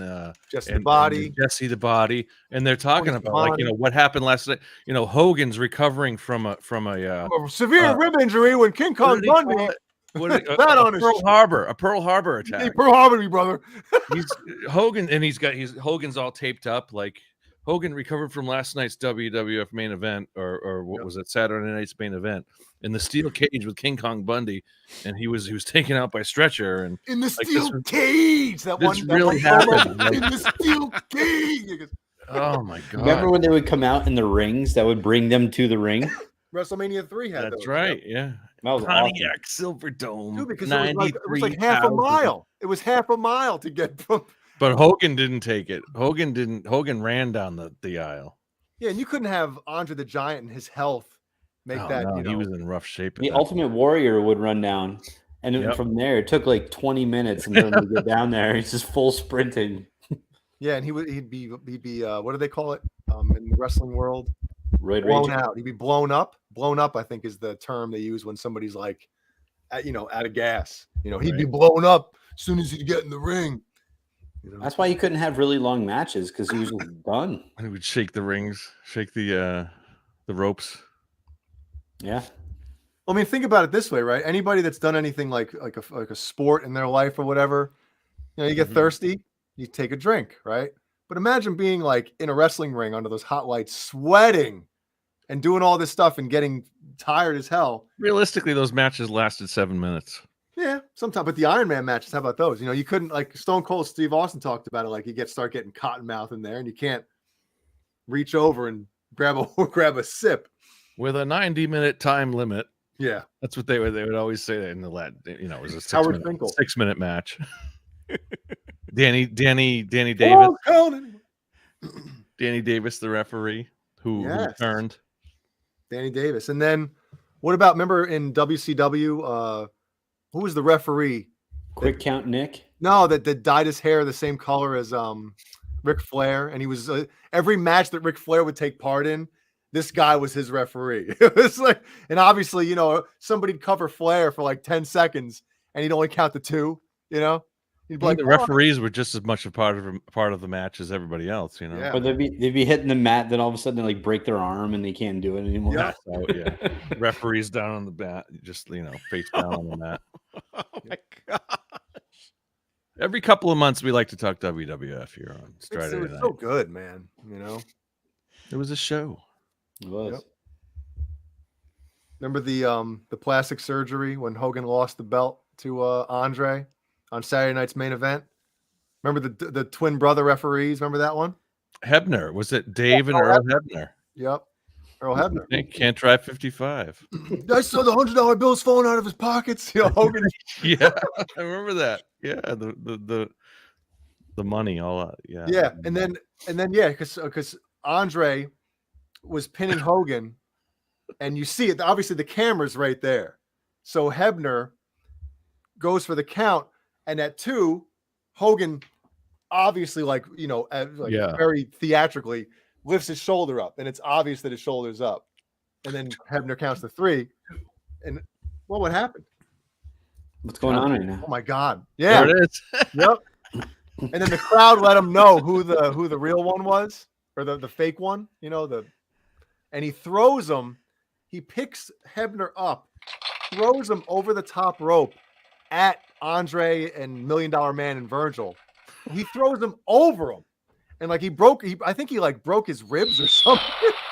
Jesse
and
the Body,
and Jesse the Body, and they're talking about like, you know, what happened last night. You know, Hogan's recovering from a
severe rib injury when King Kong Bundy.
That on a Pearl Harbor attack.
Hey, Pearl Harbor, brother.
Hogan's all taped up. Like Hogan recovered from last night's WWF main event, or what was it, Saturday night's main event, in the steel cage with King Kong Bundy, and he was taken out by stretcher and
in the
like,
steel cage.
This really happened.
In the steel cage.
Oh my god!
Remember when they would come out in the rings that would bring them to the ring?
WrestleMania 3 had
That's
those.
right. Yeah.
That was
Pontiac Silverdome.
Dude, because it was like half a mile. It was half a mile to get from.
But Hogan didn't take it. Hogan ran down the aisle.
Yeah, and you couldn't have Andre the Giant and his health make that.
No,
you know,
he was in rough shape.
The Ultimate Warrior would run down, and then from there it took like 20 minutes until he get down there. He's just full sprinting.
Yeah, and he'd be what do they call it in the wrestling world?
Blown
out. He'd be blown up. Blown up, I think, is the term they use when somebody's like, out of gas. You know, he'd be blown up as soon as he'd get in the ring. You know?
That's why you couldn't have really long matches because he was just done.
And he would shake the rings, shake the ropes.
Yeah.
I mean, think about it this way, right? Anybody that's done anything like a sport in their life or whatever, you know, you get thirsty, you take a drink, right? But imagine being like in a wrestling ring under those hot lights, sweating and doing all this stuff and getting tired as hell.
Realistically, those matches lasted 7 minutes.
Yeah, sometimes. But the Iron Man matches, how about those? You know, you couldn't, like Stone Cold Steve Austin talked about it, like you start getting cotton mouth in there and you can't reach over and grab a sip.
With a 90-minute time limit.
Yeah.
That's what they would always say that in the you know, it was a 6-minute match. Danny Davis. Danny Davis, the referee, who returned.
Danny Davis. And then what about, remember in WCW, who was the referee?
Quick Count Nick?
No, that dyed his hair the same color as Ric Flair. And he was every match that Ric Flair would take part in, this guy was his referee. It was like, and obviously, you know, somebody'd cover Flair for like 10 seconds and he'd only count the 2, you know? He'd be
Like
like,
the
"Oh,
referees were just as much a part of the match as everybody else, you know.
Yeah.
Or they'd be hitting the mat, then all of a sudden they like break their arm and they can't do it anymore.
Yep.
So, yeah. Referees down on the mat, just face down on the mat.
Oh my god.
Every couple of months, we like to talk WWF here on
it
Straturday
was
night.
so good, man. You know,
It was a show.
It was.
Yep. Remember the plastic surgery when Hogan lost the belt to Andre on Saturday night's main event? Remember the twin brother referees? Remember that one?
Hebner, was it Dave and Earl Hebner?
Yep. Earl Hebner.
Can't drive 55.
I saw the $100 bills falling out of his pockets. You know, Hogan.
Yeah, I remember that. Yeah, the money, all that. Yeah.
Yeah, and then yeah, because Andre was pinning Hogan, and you see it. Obviously, the camera's right there. So Hebner goes for the count, and at 2, Hogan obviously,
Yeah.
very theatrically lifts his shoulder up, and it's obvious that his shoulder's up. And then Hebner counts to 3, and what happened?
What's going on right now?
Oh my God! Yeah,
There it is.
yep. And then the crowd let him know who the real one was, or the fake one, and he throws him. He picks Hebner up, throws him over the top rope at Andre and $1 Million Man and Virgil. He throws him over him, and I think he broke his ribs or something.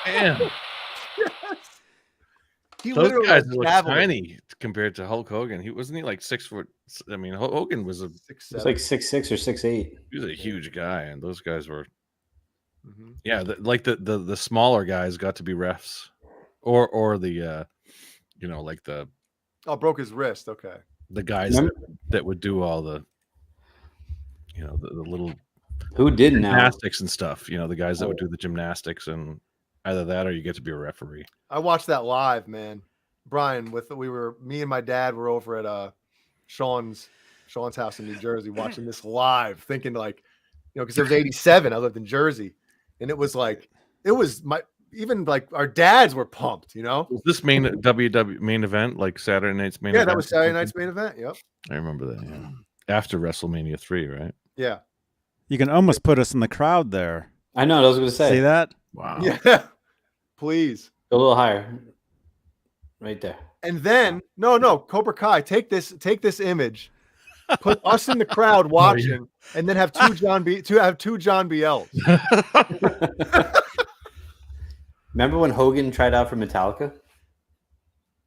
Man,
Yes. He
those
literally
guys look
javelin.
tiny compared to Hulk Hogan. Wasn't he like 6 foot? I mean, Hogan was a
6'7".
It's like 6'6" or 6'8".
he was a huge guy, and those guys were
Mhm.
the smaller guys got to be refs, or the like the
Oh, broke his wrist. Okay.
the guys
Remember-
that would do all the the little
Who did now?
gymnastics and stuff. The guys that would
Oh.
do the gymnastics, and either that or you get to be a referee.
I watched that live, man. Brian, me and my dad were over at Sean's house in New Jersey watching this live, thinking because it was 87. I lived in Jersey, and it was our dads were pumped,
Was this main WW main event, like Saturday night's main
Yeah,
event?
that was Saturday night's main event. Yep.
I remember that. Yeah. After WrestleMania 3, right?
Yeah.
You can almost put us in the crowd there.
I know. I was going to say.
See that?
Wow.
Yeah. Please.
Go a little higher. Right there.
And then no, Cobra Kai, take this image, put us in the crowd watching, and then have two John BLs.
Remember when Hogan tried out for Metallica?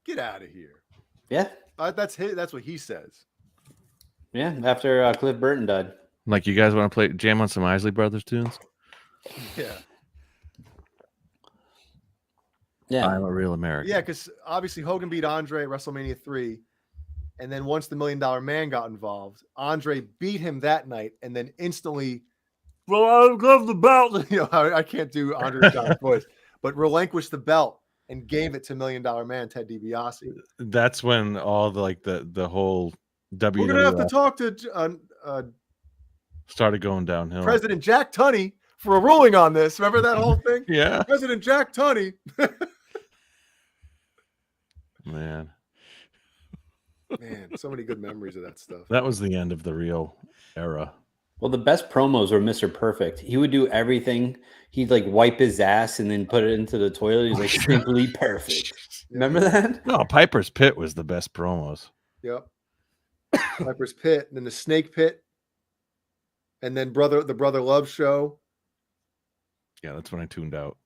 Get out of here.
Yeah.
That's what he says.
Yeah. After Cliff Burton died.
Like, you guys want to jam on some Isley Brothers tunes?
Yeah.
Yeah.
I'm a real American.
Yeah, because obviously Hogan beat Andre at WrestleMania 3. And then once the $1 Million Man got involved, Andre beat him that night and then instantly, well, I love the belt. I can't do Andre's voice, but relinquished the belt and gave it to $1 Million Man, Ted DiBiase.
That's when all the whole WWF
We're going to have to talk to
started going downhill.
President Jack Tunney for a ruling on this. Remember that whole thing?
Yeah.
President Jack Tunney.
Man,
so many good memories of that stuff.
that was the end of the real era.
Well, the best promos were Mr. Perfect. He would do everything. He'd wipe his ass and then put it into the toilet. He's like, simply perfect. Remember that?
No, Piper's Pit was the best promos.
Yep. Piper's Pit, and then the Snake Pit, and then the Brother Love Show.
Yeah, that's when I tuned out.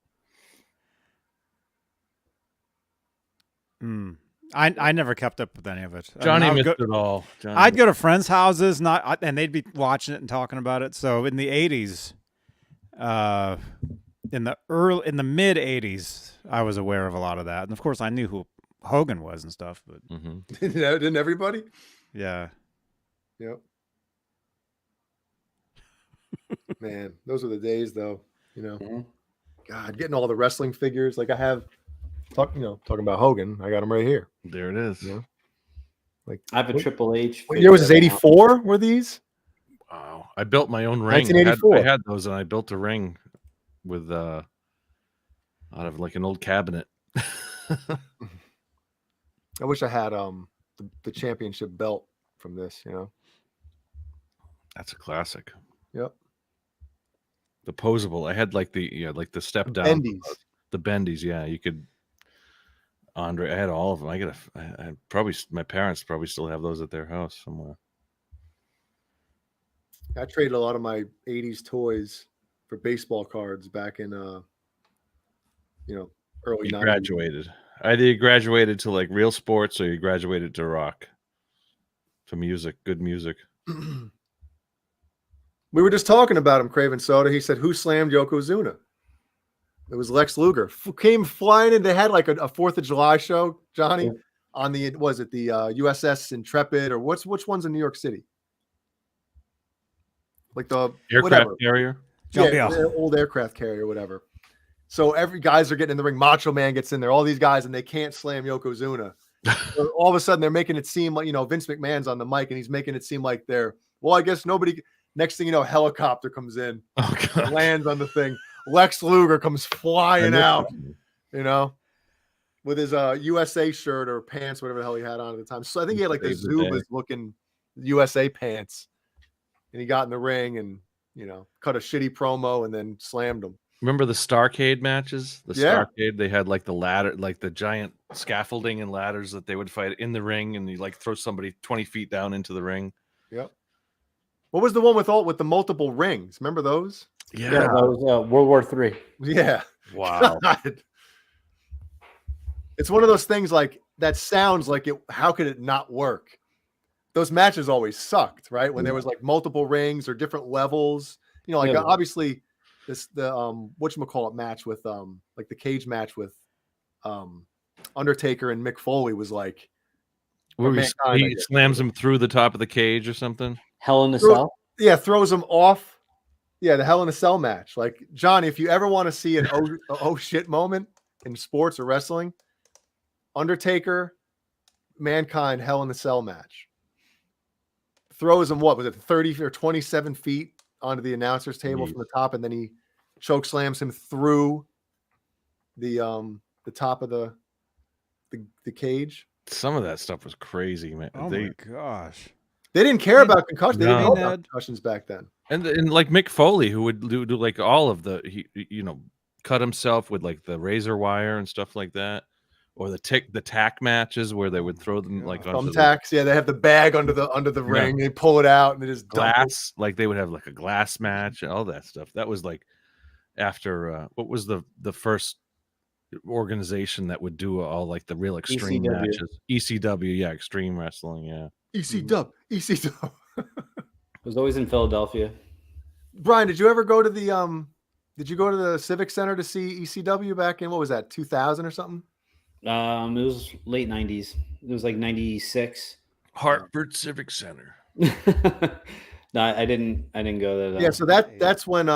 I never kept up with any of it.
Johnny
I would
missed
go,
it all.
I'd go to friends' houses, and they'd be watching it and talking about it. So in the 80s, in the mid 80s, I was aware of a lot of that, and of course I knew who Hogan was and stuff. But
Didn't everybody?
yeah,
Yep. Man, those were the days, though.
Mhm.
God, getting all the wrestling figures. Like I have, talking about Hogan. I got him right here.
There it is.
Yeah.
I have a Triple H.
What year was this? 84? Were these?
Wow. I built my own ring.
1984.
I had those, and I built a ring with out of an old cabinet.
I wish I had the championship belt from this.
That's a classic.
Yep.
The posable. I had like the step down.
Bendies.
The bendies. Yeah, you could. Andre, I had all of them. I probably my parents probably still have those at their house somewhere.
I traded a lot of my 80s toys for baseball cards back in early
You
90s.
graduated. Either you graduated to like real sports or you graduated to rock. To music, good music.
We were just talking about him, Craven Soda. He said, "Who slammed Yokozuna?" It was Lex Luger. Came flying in. They had like a 4th of July show, Johnny, on the USS Intrepid or which one's in New York City? Like the
Aircraft carrier.
Yeah, the old aircraft carrier, whatever. So every guys are getting in the ring. Macho Man gets in there. All these guys, and they can't slam Yokozuna. So all of a sudden, they're making it seem like Vince McMahon's on the mic, and he's making it seem like they're. Well, I guess nobody. Next thing you know, a helicopter comes in, lands on the thing. Lex Luger comes flying out, with his USA shirt or pants, whatever the hell he had on at the time. So I think he had like the Zubas looking USA pants, and he got in the ring and cut a shitty promo and then slammed him.
Remember the Starcade matches? Starcade, they had like the ladder, like the giant scaffolding and ladders that they would fight in the ring, and you like throw somebody 20 feet down into the ring.
Yep. What was the one with the multiple rings? Remember those?
Yeah, that was World War III.
Yeah.
Wow.
God. It's one of those things like that sounds like it. How could it not work? Those matches always sucked, right? When there was like multiple rings or different levels. Obviously the whatchamacallit match with like the cage match with Undertaker and Mick Foley was like
where he slams him through the top of the cage or something.
Hell in a Cell?
Yeah, throws him off. Yeah, the Hell in a Cell match. Like, Johnny, if you ever want to see an oh shit moment in sports or wrestling, Undertaker, Mankind, Hell in a Cell match. Throws him, what was it, 30 or 27 feet onto the announcer's table from the top, and then he choke slams him through the top of the cage.
Some of that stuff was crazy, man.
Oh my gosh.
They didn't care about concussions. They didn't know about concussions back then.
And like Mick Foley, who would do like all of cut himself with like the razor wire and stuff like that, or the tack matches where they would throw them like
thumbtacks. Yeah, they have the bag under the ring. They pull it out and they just
glass. Like they would have like a glass match and all that stuff. That was like after what was the first organization that would do all like the real extreme matches? ECW, yeah, Extreme Wrestling, yeah.
ECW.
It was always in Philadelphia.
Brian, did you ever go to the Civic Center to see ECW back in, what was that, 2000 or something?
It was late 90s. It was like 96.
Hartford Civic Center.
No, I didn't go there.
Yeah, so that's when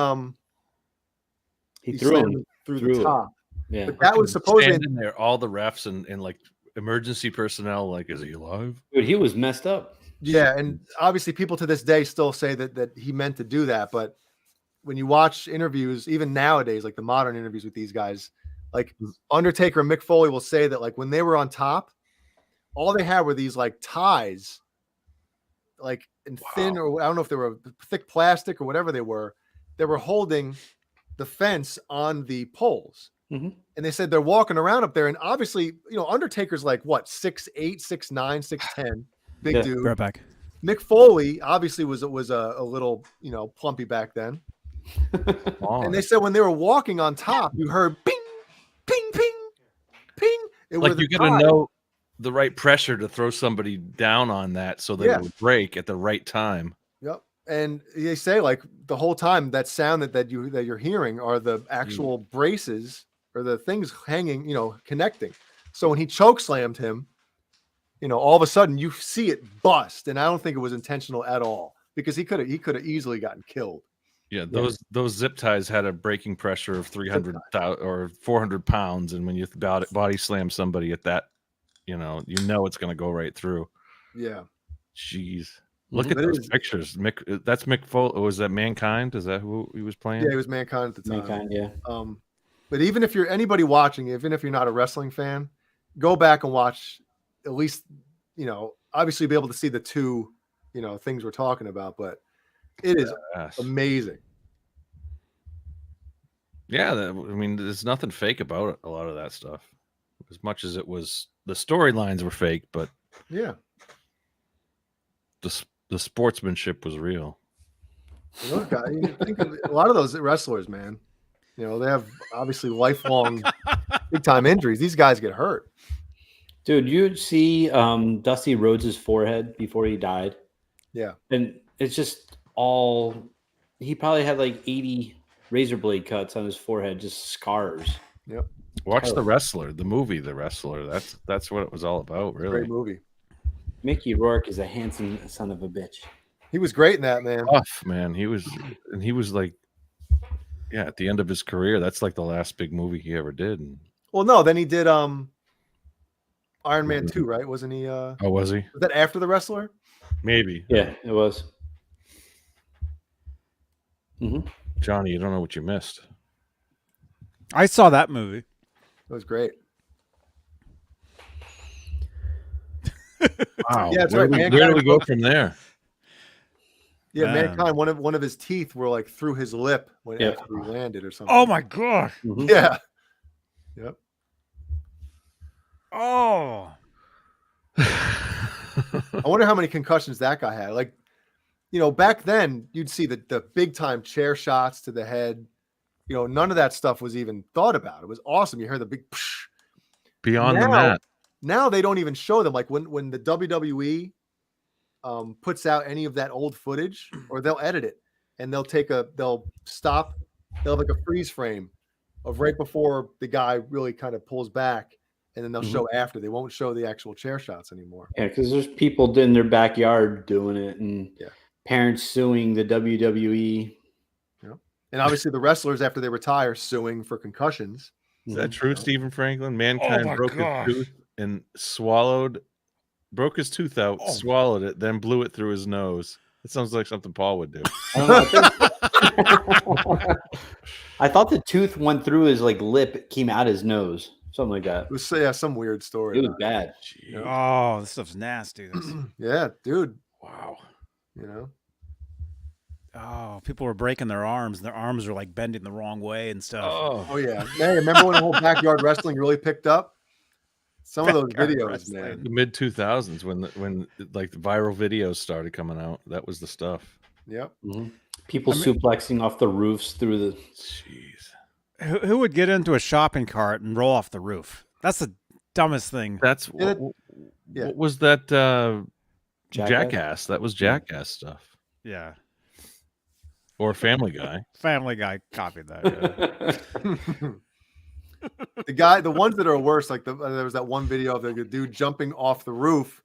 he threw him
through the top.
Yeah.
But that was supposedly
in there, all the refs and like emergency personnel, like, is he alive?
Dude, he was messed up.
Yeah, and obviously people to this day still say that he meant to do that, but when you watch interviews, even nowadays, like the modern interviews with these guys, like Undertaker and Mick Foley will say that like when they were on top, all they had were these like ties, like in thin, or I don't know if they were thick plastic or whatever they were holding the fence on the poles.
Mm-hmm.
And they said they're walking around up there, and obviously, Undertaker's like what, 6'8", 6'9", 6'10", big dude.
Brat Pack.
Mick Foley obviously was a little, plumpy back then. And they said when they were walking on top, you heard ping, ping, ping, ping.
Like you got to know the right pressure to throw somebody down on that so that it would break at the right time.
Yep. And they say like the whole time that sound that you're hearing are the actual braces or the things hanging, connecting. So when he choke slammed him, all of a sudden you see it bust, and I don't think it was intentional at all because he could have easily gotten killed.
Yeah, those zip ties had a breaking pressure of 300 or 400 pounds, and when you body slam somebody at that, it's going to go right through.
Yeah.
Jeez. Look at those pictures. That's Mick Foley. Was that Mankind? Is that who he was playing?
Yeah, he was Mankind at the time.
Mankind, yeah.
But even if you're anybody watching, even if you're not a wrestling fan, go back and watch at least, obviously be able to see the two, things we're talking about. But It is
Yes.
amazing.
Yeah, I mean, there's nothing fake about it, a lot of that stuff. As much as it was, the storylines were fake, but
Yeah.
the sportsmanship was real.
You know, guy, you think of a lot of those wrestlers, man. You know, they have obviously lifelong big time injuries. These guys get hurt.
Dude, you'd see Dusty Rhodes' forehead before he died.
Yeah.
And it's just all he probably had like 80 razor blade cuts on his forehead, just scars.
Yep.
Watch
Oh.
The Wrestler, the movie The Wrestler. That's what it was all about, really.
Great movie.
Mickey Rourke is a handsome son of a bitch.
He was great in that, man.
Tough, man. He was like, yeah, at the end of his career, that's like the last big movie he ever did. And,
Well, no, then he did Iron Man 2, right? Wasn't he
oh, was he?
was that after The Wrestler?
Maybe.
Yeah, it was.
Johnny, you don't know what you missed.
I saw that movie.
It was great.
Wow.
Yeah, that's
where,
right.
where do we go from there?
Yeah,
Man.
Mankind, one of his teeth were like through his lip when
Yeah.
after he landed or something.
Oh my gosh.
Yeah. Yep.
Oh.
I wonder how many concussions that guy had. Like, you know, back then you'd see the big time chair shots to the head. You know, none of that stuff was even thought about. It was awesome. You hear the big psh.
Beyond the
Now-
mat.
Now they don't even show them. Like when the WWE puts out any of that old footage, or they'll edit it and they'll have like a freeze frame of right before the guy really kind of pulls back, and then they'll show after. They won't show the actual chair shots anymore.
Yeah, because there's people in their backyard doing it, and
Yeah.
parents suing the WWE.
And obviously the wrestlers, after they retire, suing for concussions.
Is that true, Stephen Franklin? Mankind
my
broke
gosh.
his tooth and broke his tooth out,
Oh.
swallowed it, then blew it through his nose. It sounds like something Paul would do.
I thought the tooth went through his like lip, came out his nose, something like that.
It was some weird story.
It was
about
bad.
Oh, this stuff's nasty. This.
Yeah, dude.
Wow.
You know,
Oh, people were breaking their arms, and their arms were like bending the wrong way and stuff.
oh yeah, man. Remember when the whole backyard wrestling really picked up? Some of those
Backyard
videos,
wrestling.
man.
The mid 2000s when like the viral videos started coming out, that was the stuff.
Yep.
People suplexing off the roofs through the.
Jeez.
Who would get into a shopping cart and roll off the roof? That's the dumbest thing.
That's
Yeah,
what was that
Jackass?
Jackass? That was Jackass stuff.
Yeah.
Or Family Guy.
Family Guy copied that. Yeah.
The ones that are worse, like there was that one video of the dude jumping off the roof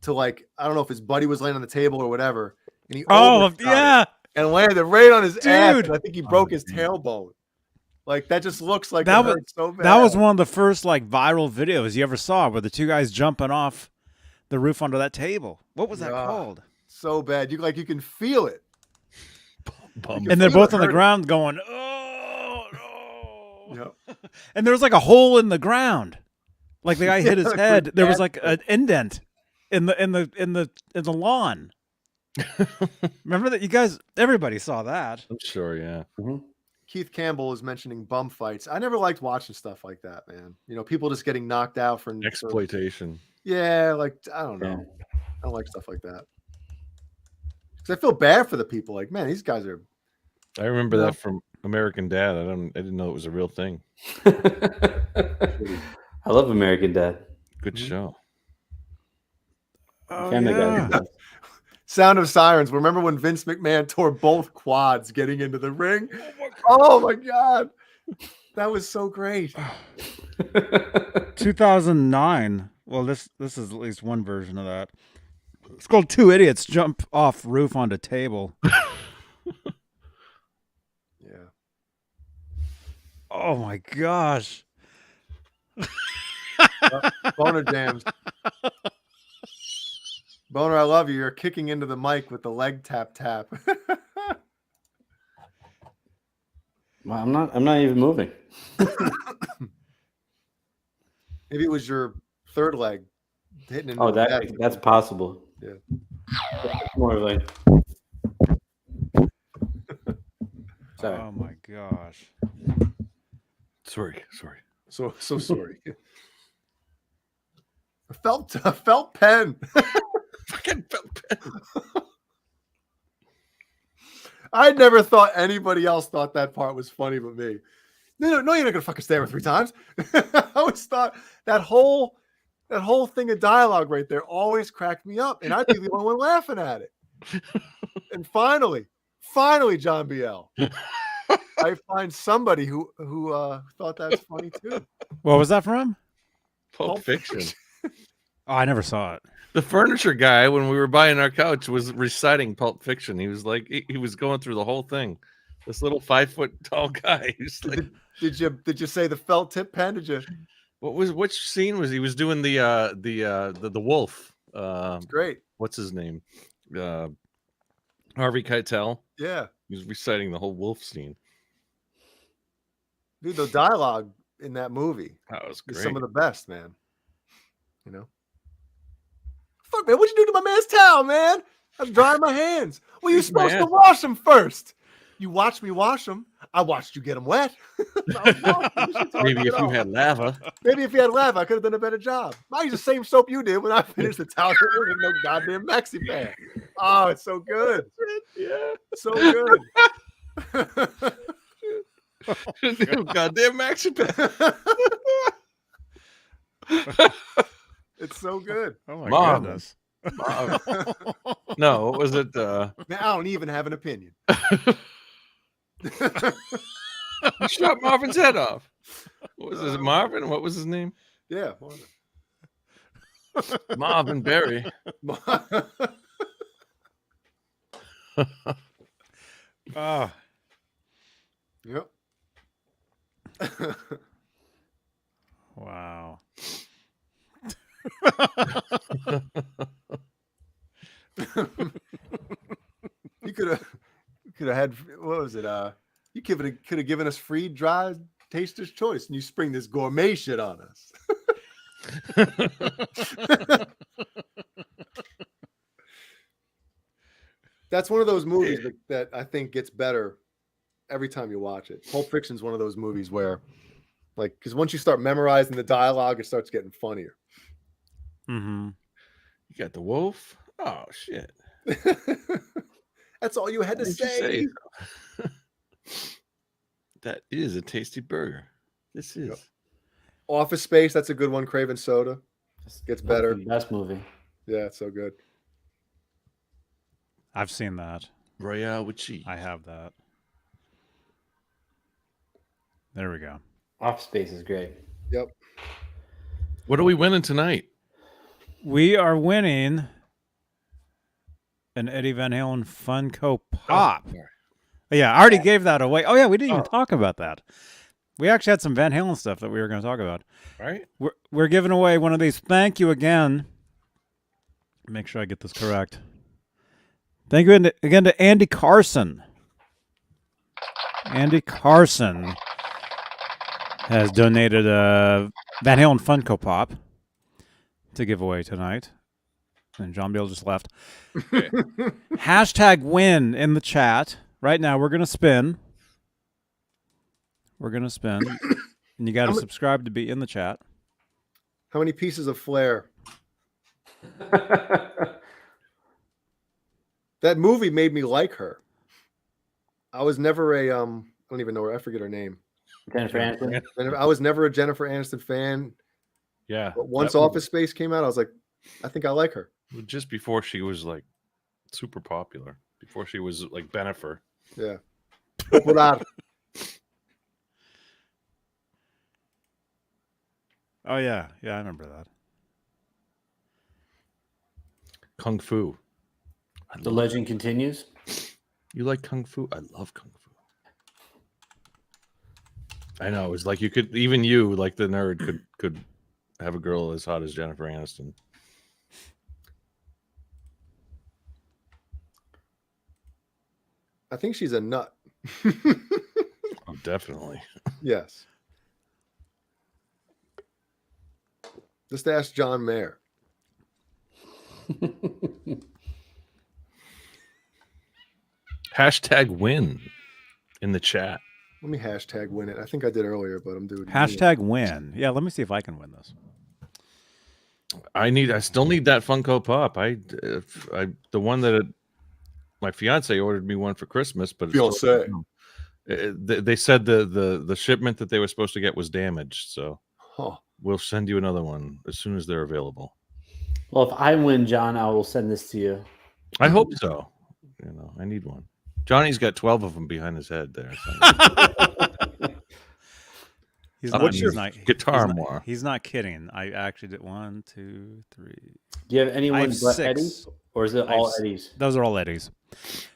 to, like, I don't know if his buddy was laying on the table or whatever, and he
Oh,
overshot it
yeah.
and landed right on his ass.
Dude.
And I think he broke his tailbone. Like that just looks like
That
it
was-
hurt so bad.
That was one of the first like viral videos you ever saw, where the two guys jumping off the roof onto that table. What was that
Yeah.
called?
so bad. You can feel it.
Bum.
And they're
feel
both
it
on the
hurting.
ground going, "Oh no!"
Yep.
And there was like a hole in the ground, like the guy hit his
Like
head. There was
bad-
like an indent in the lawn. Remember that? You guys, everybody saw that.
I'm sure, yeah.
Keith Campbell was mentioning bum fights. I never liked watching stuff like that, man. You know, people just getting knocked out for
Exploitation.
Yeah, like I don't know.
Yeah.
I don't like stuff like that. Because I feel bad for the people. Like, man, these guys are.
I remember
Yeah.
that from American Dad. I didn't know it was a real thing.
I love American Dad.
Good show.
Oh,
Family
yeah.
Guy.
Sound of Sirens. Remember when Vince McMahon tore both quads getting into the ring? Oh my god, that was so great.
2009. Well, this is at least one version of that. It's called Two Idiots Jump Off Roof Onto Table.
Yeah.
Oh my gosh.
Boner jams. Boner, I love you. You're kicking into the mic with the leg tap tap.
Well, I'm not even moving.
Maybe it was your third leg hitting into
Oh,
the deck.
that's possible.
Yeah.
More like Sorry.
Oh my gosh.
Sorry.
So sorry. A felt pen.
Fucking felt pen.
I never thought anybody else thought that part was funny but me. No, you're not gonna fucking stay with 3 times. I always thought that whole thing of dialogue right there always cracked me up, and I'd be the only one laughing at it. And finally, John BL, I find somebody who thought that's funny too.
What was that from?
Pulp Fiction.
Oh, I never saw it.
The furniture guy, when we were buying our couch, was reciting Pulp Fiction. He was like, he was going through the whole thing. This little 5 foot tall guy. He's like,
Did you say the felt tip pen? Did you?
which scene was he was doing the wolf?
Great.
What's his name? Harvey Keitel.
Yeah,
He was reciting the whole wolf scene.
dude, the dialogue in that movie
That was
is
great.
some of the best, man. You know. Fuck, man, what'd you do to my man's towel, man? I was drying my hands. Well, you're
He's
supposed to
mad.
wash them first. You watched me wash them. I watched you get them wet.
Maybe if you had lava.
Maybe if you had lava, I could have done a better job. I used the same soap you did when I finished the towel. There wasn't no goddamn maxi pad. Oh, it's so good.
Yeah.
So good.
Goddamn maxi pad.
It's so good.
Oh my
Mom.
goodness.
No, what was it?
Man, I don't even have an opinion.
You shot Marvin's head off. What was his Marvin? What was his name?
Yeah.
Marvin Berry.
Oh,
Yep.
wow.
You could have had, what was it? You could have given us free dry taster's choice, and you spring this gourmet shit on us. That's one of those movies that I think gets better every time you watch it. Pulp Fiction is one of those movies where, like, because once you start memorizing the dialogue, it starts getting funnier.
Mm-hmm.
You got the wolf. Oh shit!
That's all you had to
What'd you
say.
That is a tasty burger. This is.
Yep. Office Space, that's a good one. Craven Soda gets better.
The best movie.
Yeah, it's so good.
I've seen that.
Royale with cheese.
I have that. There we go.
Office Space is great.
Yep.
What are we winning tonight?
We are winning an Eddie Van Halen Funko Pop.
sorry.
Yeah, I already gave that away. Oh, yeah, we didn't even talk about that. We actually had some Van Halen stuff that we were going to talk about.
Right?
We're giving away one of these. Thank you again. Make sure I get this correct. Thank you again to Andy Carson. Andy Carson has donated a Van Halen Funko Pop to give away tonight. And John Beal just left.
Okay.
Hashtag win in the chat. Right now, we're going to spin. We're going to spin. And you got to subscribe to be in the chat.
How many pieces of flair? That movie made me like her. I was never a I don't even know her. I forget her name.
Jennifer Aniston.
I was never a Jennifer Aniston fan.
Yeah.
But once
that was
Office Space came out, I was like, I think I like her.
just before she was like super popular. Before she was like Bennifer.
Yeah. Popular.
Oh, yeah. Yeah, I remember that.
Kung Fu.
The legend continues.
You like Kung Fu? I love Kung Fu. I know. It was like you could, even you, like the nerd, could have a girl as hot as Jennifer Aniston.
I think she's a nut.
Oh, definitely.
Yes. Just ask John Mayer.
Hashtag win in the chat.
Let me hashtag win it. I think I did earlier, but I'm doing
Hashtag win. Yeah, let me see if I can win this.
I still need that Funko Pop. The one that my fiance ordered me one for Christmas, but it's
Fiance.
they said the shipment that they were supposed to get was damaged, so
Huh.
we'll send you another one as soon as they're available.
Well, if I win, John, I will send this to you.
I hope so. I need one. Johnny's got 12 of them behind his head there.
He's
Up
not,
on
he's
your
not
guitar
he's
more.
Not, he's not kidding. I actually did 1, 2, 3.
Do you have anyone
I have
but
6.
Eddie's, or is it
I have
all
s-
Eddie's?
Those are all Eddie's.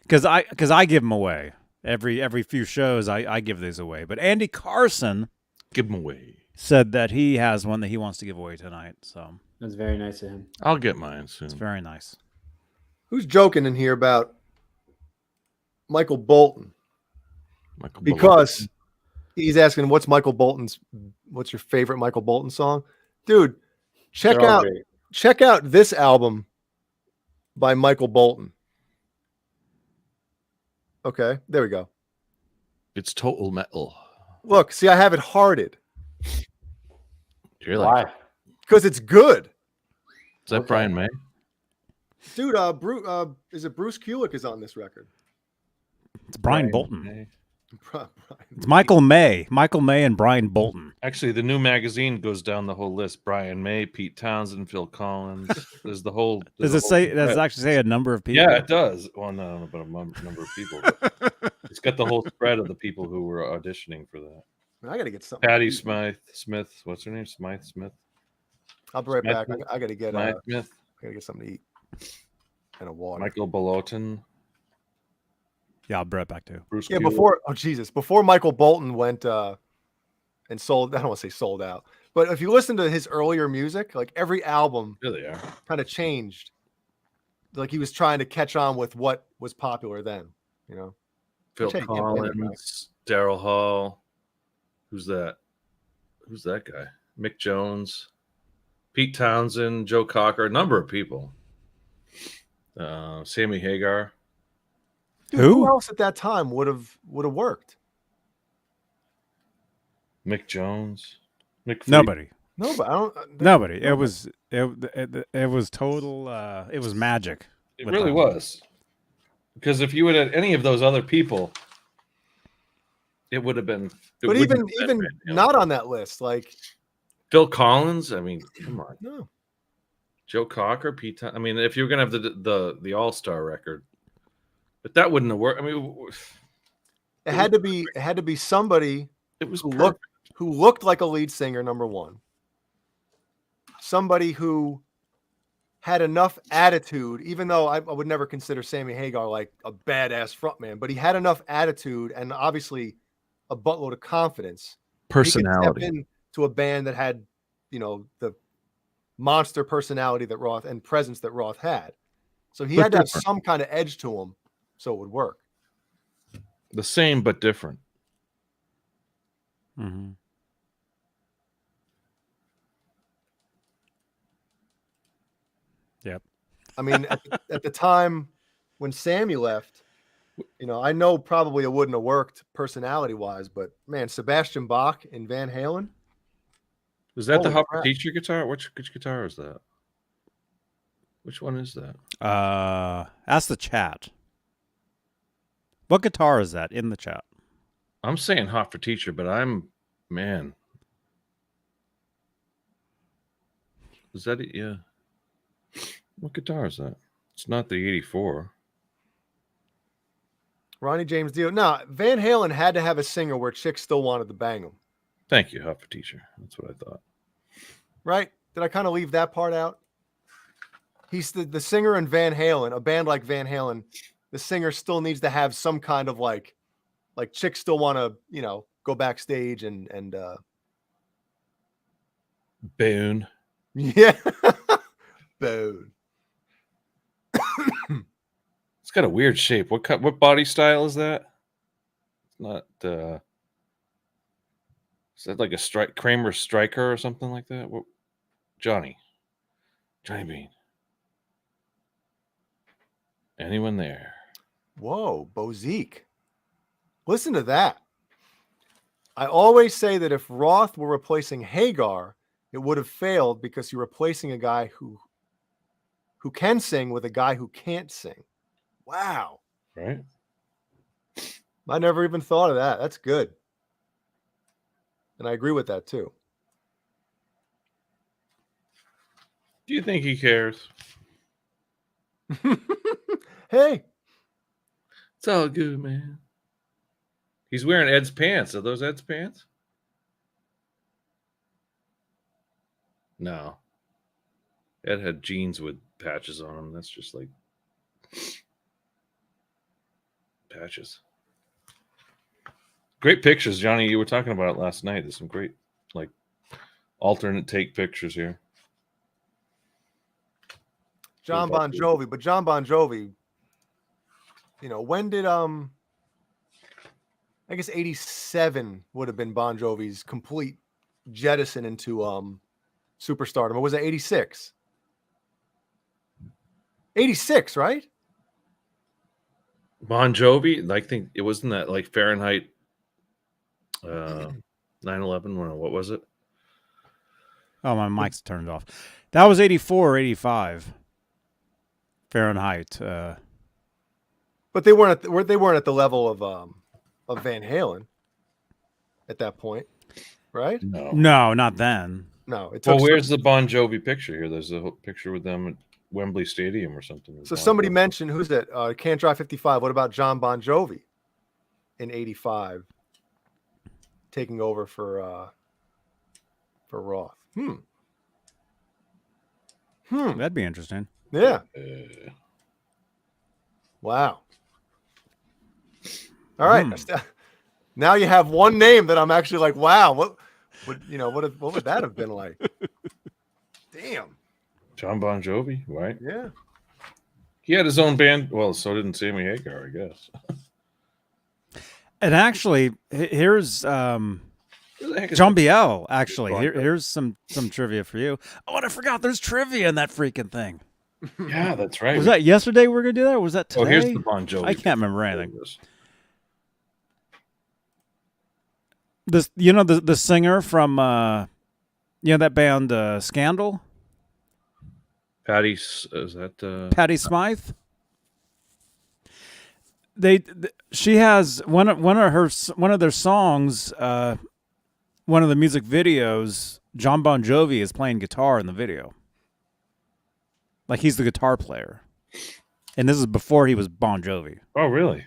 Because I give them away every few shows. I give these away. But Andy Carson
Give them away.
said that he has one that he wants to give away tonight. So
That's very nice of him.
I'll get mine soon.
it's very nice.
Who's joking in here about Michael Bolton?
Michael
Because he's asking what's your favorite Michael Bolton song? Dude, check
They're all
out
great.
this album by Michael Bolton. Okay, there we go.
It's total metal.
Look, see, I have it hearted
You're
Why?
like,
because it's good.
is that
Okay.
Brian May?
Dude, is it Bruce Kulick is on this record?
It's Brian Bolton.
May.
It's Michael May. Michael May and Brian Bolton.
Actually, the new magazine goes down the whole list. Brian May, Pete Townsend, Phil Collins. There's the whole.
Does
there's
it
a whole
say? Does it
spread.
actually say a number of people?
Yeah, it does. Well, no, I don't know about a number of people. But it's got the whole spread of the people who were auditioning for that.
I gotta get something.
Patty Smith. What's her name? Smith.
I'll be right
Smith.
back. I gotta get
Smith.
something to eat and a water.
Michael Bolton.
Yeah, I'll be right back too.
Bruce.
Yeah,
Kulick.
before Michael Bolton went and sold, I don't want to say sold out, but if you listen to his earlier music, like every album
Here they are.
kind of changed. Like he was trying to catch on with what was popular then,
Phil
Which, hey, can't blame him,
Collins, Daryl Hall. Who's that? Who's that guy? Mick Jones, Pete Townsend, Joe Cocker, a number of people. Sammy Hagar.
Dude,
Who?
who else at that time would have worked?
Mick Jones. Mick Fleet.
Nobody.
No, but I don't.
Nobody. It was total. It was magic.
It
with
really
that.
was. Because if you would have any of those other people, it would have been.
But even not on that list, like
Phil Collins. I mean, come on.
no.
Joe Cocker, Pete. I mean, if you're gonna have the All-Star record, but that wouldn't have worked. I mean,
It had to be somebody
it was
who looked like a lead singer, number one. Somebody who had enough attitude, even though I would never consider Sammy Hagar like a badass frontman, but he had enough attitude and obviously a buttload of confidence.
personality.
He could step into a band that had, the monster personality that Roth and presence that Roth had. So he
But
had to have
different.
some kind of edge to him so it would work.
The same but different.
Mm-hmm. Yep.
I mean, at the time when Sammy left, I know probably it wouldn't have worked personality wise, but man, Sebastian Bach and Van Halen.
Is that the
Holy
Hopper
crap.
Teacher guitar? Which guitar is that? Which one is that?
Ask the chat. What guitar is that in the chat?
I'm saying Hot for Teacher, but man. Is that it? Yeah. What guitar is that? It's not the 84.
Ronnie James Dio. No, Van Halen had to have a singer where chicks still wanted to bang him,
Thank you, Hot for Teacher. That's what I thought.
right? Did I kind of leave that part out? He's the singer in Van Halen, a band like Van Halen. The singer still needs to have some kind of like chicks still want to, go backstage and
Boone.
yeah, boom.
It's got a weird shape. What body style is that? It's not is that like a Kramer striker or something like that? What Johnny Beane. Anyone there?
Whoa, Bozique. Listen to that. I always say that if Roth were replacing Hagar, it would have failed because you're replacing a guy who can sing with a guy who can't sing. Wow.
Right?
I never even thought of that. That's good. And I agree with that too.
Do you think he cares?
Hey.
It's all good, man. He's wearing Ed's pants. Are those Ed's pants? No. Ed had jeans with patches on them. That's just like patches. Great pictures, Johnny. You were talking about it last night. There's some great, like, alternate take pictures here.
John Bon Jovi, but John Bon Jovi, you know, when did I guess 87 would have been Bon Jovi's complete jettison into superstardom. Or was it 86? 86, right?
Bon Jovi, I think it wasn't that like Fahrenheit 9/11. What was it?
Oh, my mic's turned off. That was 84 or 85 Fahrenheit.
But they weren't at the level of Van Halen at that point, right?
No, not then.
No. It took
Well, where's the Bon Jovi picture here? There's a picture with them at Wembley Stadium or something.
So somebody mentioned, who's that? Can't Drive 55. What about John Bon Jovi in 85 taking over for Roth?
That'd be interesting.
Yeah. Wow. All right. Now you have one name that I'm actually like, wow, what would that have been like? Damn.
John Bon Jovi, right?
Yeah.
He had his own band. Well, so didn't Sammy Hagar, I guess.
And actually, here's John Biel. Actually, here's some trivia for you. Oh, and I forgot. There's trivia in that freaking thing.
Yeah, that's right.
Was that yesterday we were gonna do that? Or was that today?
Oh, here's the Bon Jovi.
I can't remember anything. This, the singer from that band Scandal.
Patty, is that
Patty Smythe? She has one of their songs. One of the music videos, John Bon Jovi is playing guitar in the video. Like he's the guitar player, and this is before he was Bon Jovi.
Oh, really?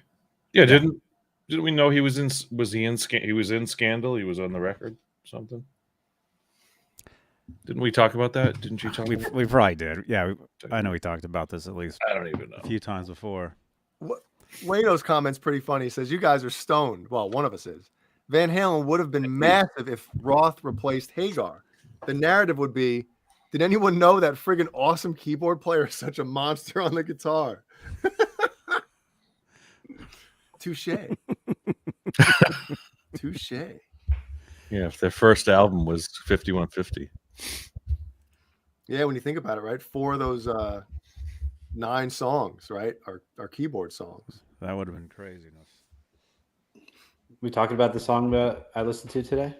Yeah. Didn't we know he was in? Was he in Scandal? He was on the record. Something. Didn't we talk about that? Didn't you talk?
We probably did. Yeah, I know we talked about this at least.
I don't even know.
A few times before.
Wayno's comment's pretty funny. He says, "You guys are stoned." Well, one of us is. Van Halen would have been massive if Roth replaced Hagar. The narrative would be, did anyone know that friggin' awesome keyboard player is such a monster on the guitar? Touche. Touche.
Yeah, if their first album was 5150.
Yeah, when you think about it, right? 4 of those 9 songs, right, are keyboard songs.
That would have been craziness.
We talking about the song that I listened to today?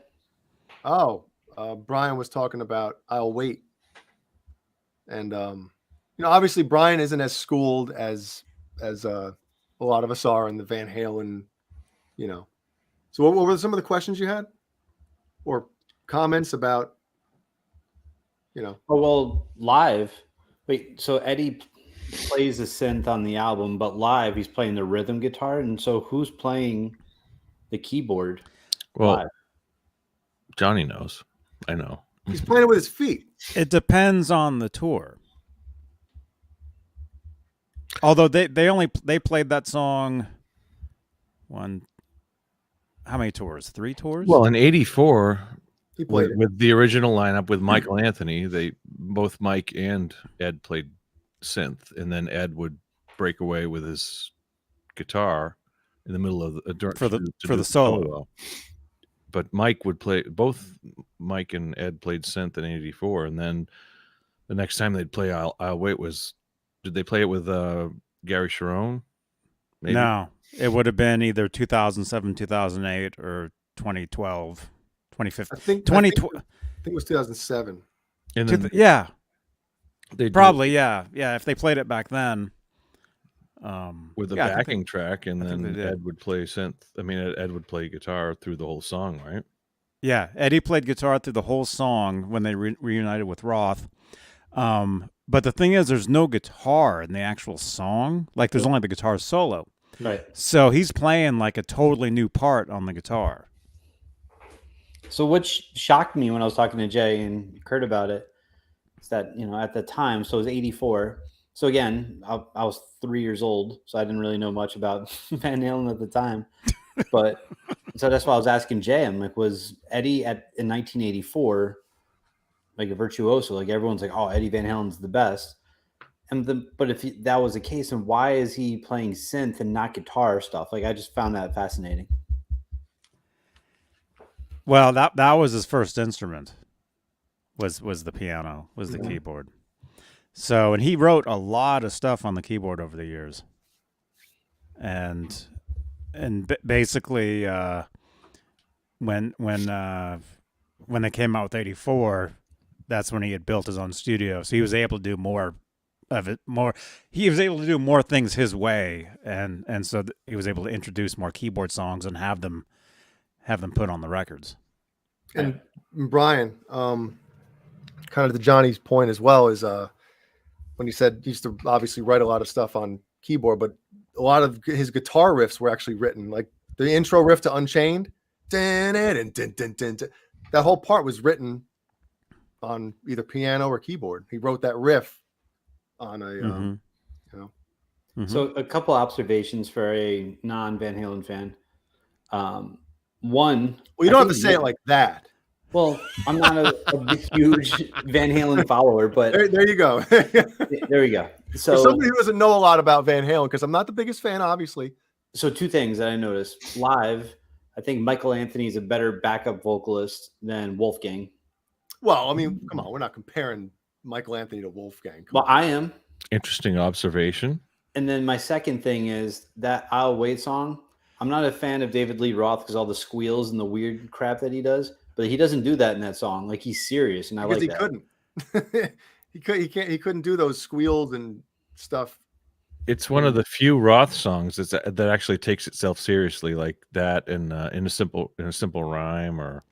Oh, Brian was talking about I'll Wait. And, obviously Brian isn't as schooled as a lot of us are in the Van Halen, So what were some of the questions you had? Or comments about,
Oh, well, live. Wait, so Eddie plays the synth on the album, but live he's playing the rhythm guitar. And so who's playing the keyboard?
Well,
live?
Johnny knows. I know.
He's playing it with his feet.
It depends on the tour. Although they played that song how many tours? 3 tours?
Well, in '84,
He played it.
with the original lineup with Michael Anthony, both Mike and Ed played synth, and then Ed would break away with his guitar in the middle of the
solo.
But Mike would play. Both Mike and Ed played synth in '84, and then the next time they'd play I'll Wait was, did they play it with Gary Sharon? Maybe?
No, It would have been either 2007, 2008, or 2012, 2015.
I think
2012.
I think it was 2007.
And then
Yeah,
they do
probably. Yeah. If they played it back then.
with a
yeah, I think
backing track, and
I think
then
they did.
Ed would play synth. I mean, Ed would play guitar through the whole song, right?
Yeah, Eddie played guitar through the whole song when they reunited with Roth. But the thing is, there's no guitar in the actual song. Like, there's only the guitar solo.
Right.
So he's playing like a totally new part on the guitar.
So what shocked me when I was talking to Jay and Kurt about it is that, at the time, so it was 84. So again, I was 3 years old, so I didn't really know much about Van Halen at the time. But so that's why I was asking Jay. I'm like, was Eddie in 1984 like a virtuoso? Like everyone's like, oh, Eddie Van Halen's the best. But if that was the case, then why is he playing synth and not guitar stuff? Like I just found that fascinating.
Well, that was his first instrument. Was the piano, was the keyboard. So, and he wrote a lot of stuff on the keyboard over the years. And basically, when they came out with 84, that's when he had built his own studio. So he was able to do more of it. He was able to do more things his way, and so he was able to introduce more keyboard songs and have them put on the records.
And Brian, kind of to Johnny's point as well, is when he said he used to obviously write a lot of stuff on keyboard, but a lot of his guitar riffs were actually written, like the intro riff to Unchained. That whole part was written on either piano or keyboard. He wrote that riff on a,
So a couple observations for a non-Van Halen fan. One,
well, you don't have to say it like that.
Well, I'm not a huge Van Halen follower, but
There you go.
there we go. So
for somebody who doesn't know a lot about Van Halen, because I'm not the biggest fan, obviously.
So two things that I noticed live. I think Michael Anthony is a better backup vocalist than Wolfgang.
Well, I mean, come on, we're not comparing Michael Anthony to Wolfgang.
Well, I am.
Interesting observation.
And then my second thing is that I'll Wait song. I'm not a fan of David Lee Roth because all the squeals and the weird crap that he does, but he doesn't do that in that song. Like he's serious, and I
because
like
he
that.
couldn't. He couldn't do those squeals and stuff.
It's one of the few Roth songs that actually takes itself seriously, like that, and in a simple rhyme, or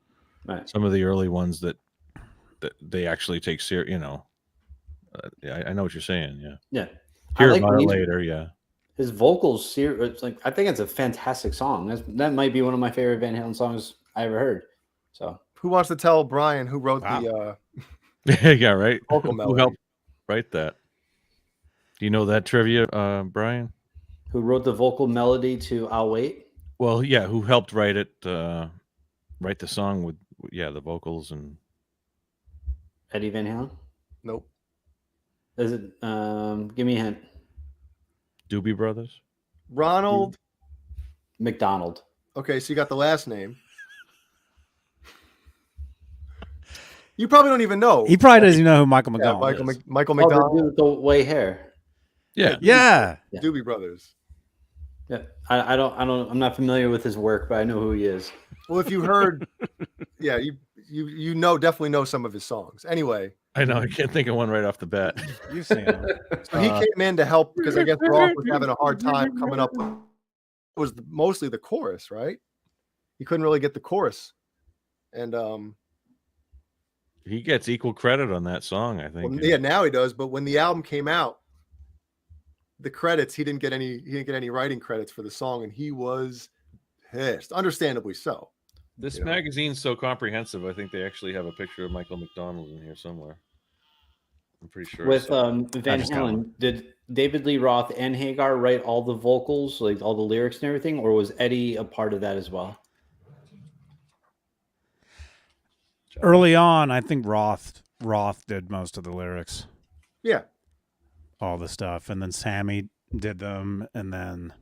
some of the early ones that they actually take serious. Yeah, I know what you're saying. Yeah,
yeah.
Hear about it later. Yeah,
his vocals, it's like I think it's a fantastic song. that might be one of my favorite Van Halen songs I ever heard. So,
who wants to tell Brian who wrote the?
Yeah, right.
Vocal melody.
Who helped write that? Do you know that trivia, Brian?
Who wrote the vocal melody to "I'll Wait"?
Well, yeah. Who helped write it? Write the song with the vocals and
Eddie Van Halen.
Nope.
Is it? Give me a hint.
Doobie Brothers.
Ronald
McDonald.
Okay, so you got the last name. You probably don't even know.
He probably doesn't know who Michael McDonald is.
Michael
Oh, the
McDonald.
dude with the white hair.
Yeah.
Doobie Brothers.
Yeah, I'm not familiar with his work, but I know who he is.
Well, if you heard, you definitely know some of his songs. Anyway,
I know I can't think of one right off the bat.
You've seen him.
So he came in to help because I guess Roth was having a hard time coming up with. It was mostly the chorus, right? He couldn't really get the chorus, and
he gets equal credit on that song, I think.
Well, yeah, now he does. But when the album came out, the credits he didn't get any writing credits for the song, and he was pissed, understandably so.
This magazine's so comprehensive. I think they actually have a picture of Michael McDonald in here somewhere. I'm pretty sure.
With Van Halen, did David Lee Roth and Hagar write all the vocals, like all the lyrics and everything, or was Eddie a part of that as well?
Early on, I think Roth did most of the lyrics.
Yeah.
All the stuff, and then Sammy did them, and then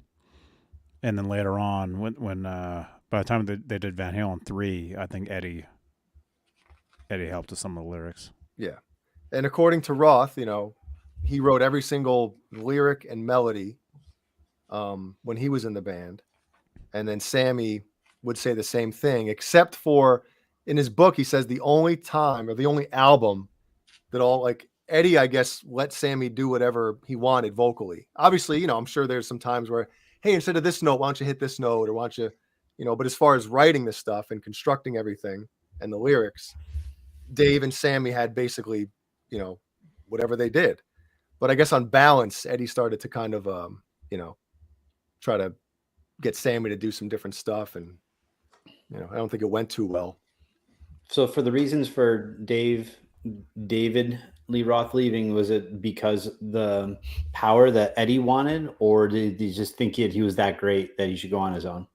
later on, when by the time they did Van Halen 3, I think Eddie helped with some of the lyrics.
Yeah, and according to Roth, he wrote every single lyric and melody. when he was in the band, and then Sammy would say the same thing, except for in his book he says the only time or the only album that all like Eddie, I guess, let Sammy do whatever he wanted vocally. Obviously, I'm sure there's some times where, hey, instead of this note, why don't you hit this note, or why don't you, but as far as writing this stuff and constructing everything and the lyrics, Dave and Sammy had basically, whatever they did. But I guess on balance, Eddie started to kind of, try to get Sammy to do some different stuff. And, I don't think it went too well.
So for the reasons for David Lee Roth leaving, was it because the power that Eddie wanted, or did he just think he was that great that he should go on his own?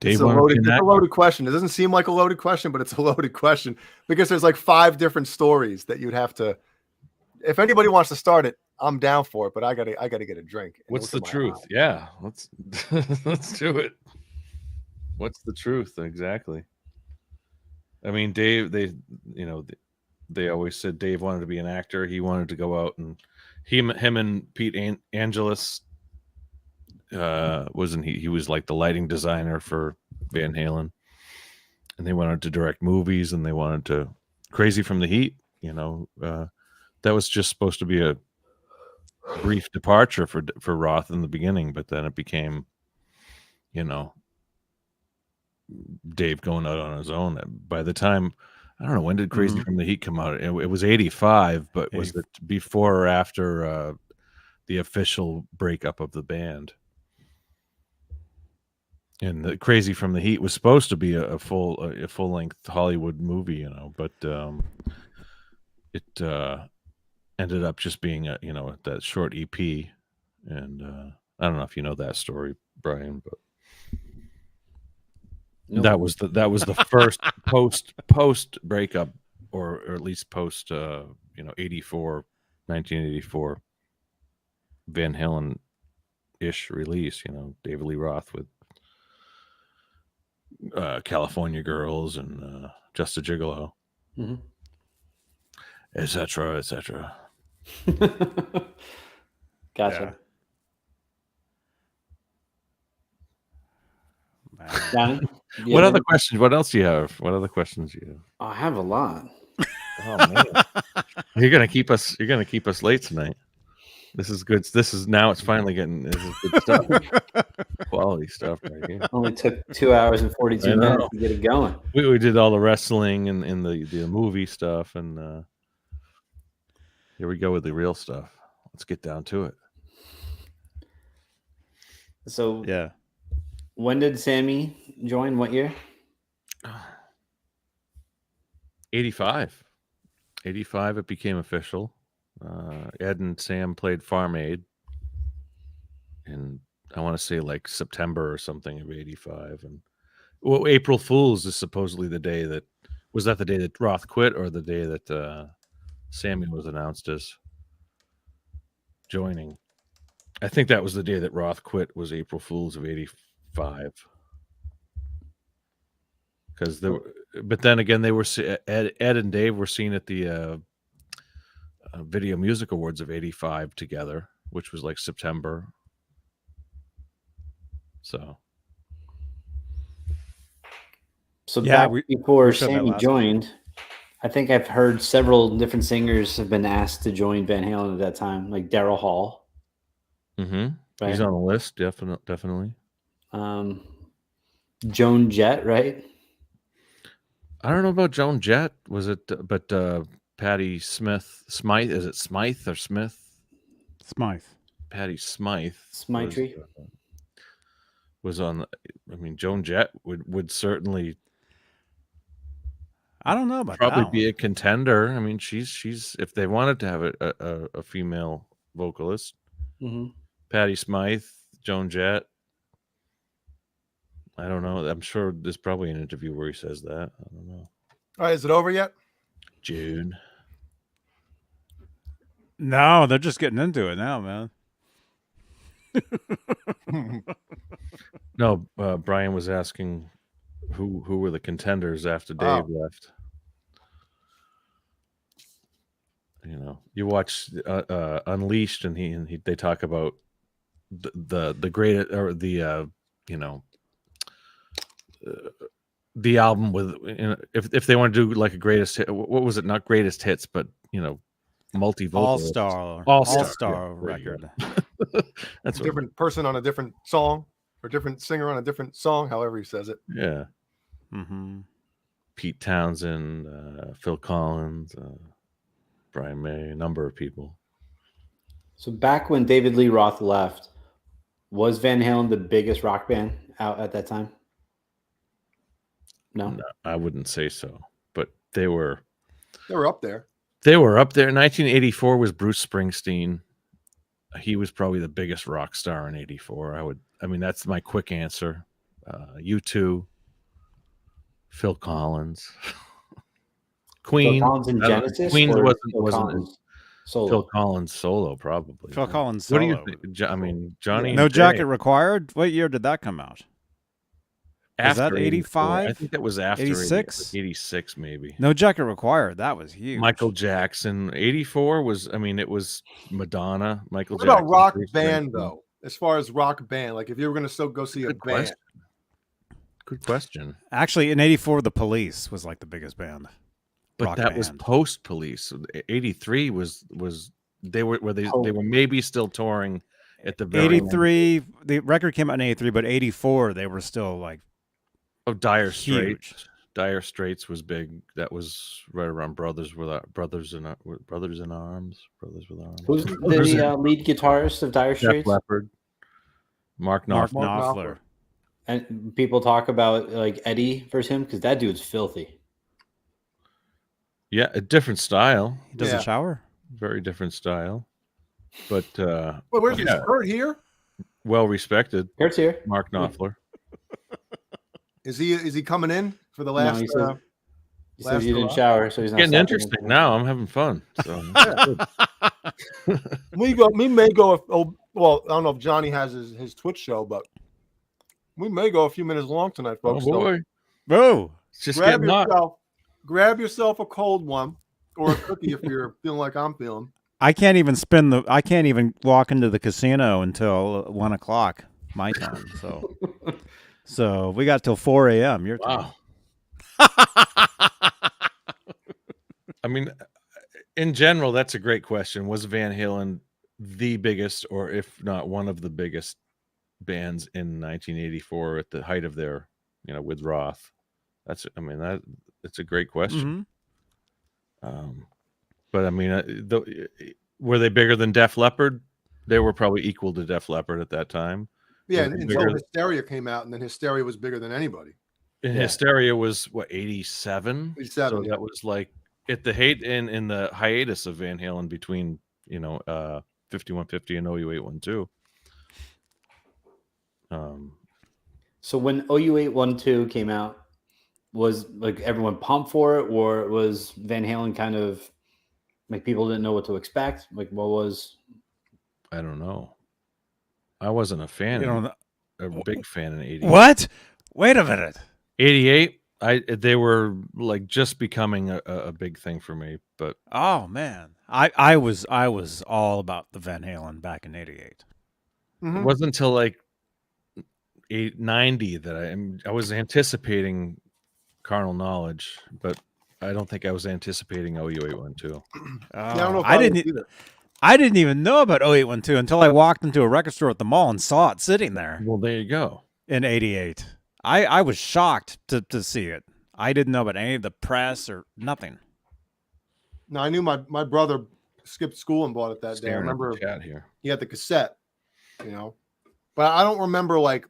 It's a loaded question. It doesn't seem like a loaded question, but it's a loaded question because there's like 5 different stories that you'd have to. If anybody wants to start it, I'm down for it, but I gotta get a drink.
What's the truth? Yeah, let's do it. What's the truth exactly? I mean, Dave. They always said Dave wanted to be an actor. He wanted to go out, and him and Pete Angelus he was like the lighting designer for Van Halen, and they wanted to direct movies, and they wanted to Crazy from the Heat. That was just supposed to be a brief departure for Roth in the beginning, but then it became, Dave going out on his own. By the time, I don't know, when did Crazy from the Heat come out? It was 85, but was it before or after the official breakup of the band? And the Crazy from the Heat was supposed to be a full length Hollywood movie, but it ended up just being that short EP. And I don't know if you know that story, Brian, but nope. that was the first post breakup, or at least post 1984 Van Halen ish release. David Lee Roth with California Girls and Just a Gigolo, etc., etc.
Gotcha. Johnny,
what other questions? What else do you have? What other questions do you have?
Oh, I have a lot.
Oh man, you're gonna keep us late tonight. This is good. It's finally getting. This is good stuff. Quality stuff right here.
Only took 2 hours and 42 minutes to get it going.
We did all the wrestling and the movie stuff, and here we go with the real stuff. Let's get down to it.
So
yeah,
when did Sammy join? What year?
85. 85. It became official. Ed and Sam played Farm Aid, and I want to say like September or something of 85. And April Fool's is supposedly the day that the day that Roth quit, or the day that Sammy was announced as joining. I think that was the day that Roth quit, was April Fool's of 85. But then again, they were Ed and Dave were seen at the Video Music Awards of 85 together, which was like September. So
yeah, before Sammy joined, I think I've heard several different singers have been asked to join Van Halen at that time, like Daryl Hall.
Right? He's on the list, definitely.
Joan Jett, right?
I don't know about Joan Jett. Was it? But Patti Smythe. Is it Smythe or Smith?
Smythe.
Patti Smythe.
Smythe
was on. I mean, Joan Jett would certainly.
I don't know about
probably be a contender. I mean, she's if they wanted to have a female vocalist, Patti Smythe, Joan Jett. I don't know. I'm sure there's probably an interview where he says that. I don't know.
All right, is it over yet?
June.
No, they're just getting into it now, man.
No, Brian was asking who were the contenders after Dave left. You watch Unleashed, and they talk about the great or the you know the album with if they want to do like a greatest hit, what was it? Not greatest hits, but multi-vocalist.
All-star
Yeah, there you
record.
go. That's
a
what,
different person on a different song, or different singer on a different song, however he says it.
yeah.
Mm-hmm.
Pete Townsend, Phil Collins, Brian May, a number of people.
So back when David Lee Roth left, was Van Halen the biggest rock band out at that time? No,
I wouldn't say so, but they were
up there.
They were up there. 1984 was Bruce Springsteen. He was probably the biggest rock star in '84. That's my quick answer. U2, Phil Collins, Queen.
Phil Collins in Genesis.
Queen
or
wasn't
Collins solo.
Phil Collins solo, probably.
Phil Collins
What do
solo.
you think? Johnny.
No
and Jay,
Jacket Required. What year did that come out? Was that
after
85?
I think that was after
86?
86, maybe.
No Jacket Required. That was huge.
Michael Jackson. 84 was. It was Madonna. Michael
What
Jackson.
about rock
Bruce
band
Springsteen.
though? As far as rock band, like if you were going to go see a
Good
band,
question. Good question.
Actually, in '84, the Police was like the biggest band.
But
rock
that was
band.
post Police. 83 was they were maybe still touring at the very end.
'83, the record came out in '83, but '84 they were still like
Dire
huge.
Straits. Dire Straits was big. That was right around Brothers in Arms.
Who's the lead guitarist of Dire
Def
Straits?
Leppard. Mark Knopfler.
And people talk about like Eddie versus him because that dude's filthy.
Yeah, a different style.
He doesn't shower.
Very different style. But
well, where's his Kurt here?
Well respected.
Kurt's here.
Mark Knopfler.
Is he coming in for the last?
No, he says you didn't shower, so he's not
getting interesting now. I'm having fun. So
we may go. Well, I don't know if Johnny has his Twitch show, but we may go a few minutes long tonight, folks.
Oh boy,
boo!
Just
grab yourself a cold one or a cookie if you're feeling like I'm feeling.
I can't even walk into the casino until 1 o'clock my time. So we got till 4 a.m. your time.
Wow. In general, that's a great question. Was Van Halen the biggest, or if not one of the biggest bands in 1984 at the height of their, with Roth? That's a great question.
Mm-hmm.
But were they bigger than Def Leppard? They were probably equal to Def Leppard at that time.
Yeah, until Hysteria came out, and then Hysteria was bigger than anybody.
And Hysteria was what, 87?
87.
So that was like at the in the hiatus of Van Halen between 5150 and OU812.
So when OU812 came out, was like everyone pumped for it, or was Van Halen kind of like people didn't know what to expect? Like what was?
I don't know. I wasn't a fan. A big fan in '88.
What? Wait a minute.
'88. They were like just becoming a big thing for me. But
oh man, I was all about the Van Halen back in '88.
Mm-hmm.
It wasn't until like 90 that I was anticipating Carnal Knowledge, but I don't think I was anticipating OU812.
I don't know if
I didn't even know about 0812 until I walked into a record store at the mall and saw it sitting there.
Well, there you go.
In '88. I was shocked to see it. I didn't know about any of the press or nothing.
No, I knew my brother skipped school and bought it that day. I remember he had the cassette, but I don't remember like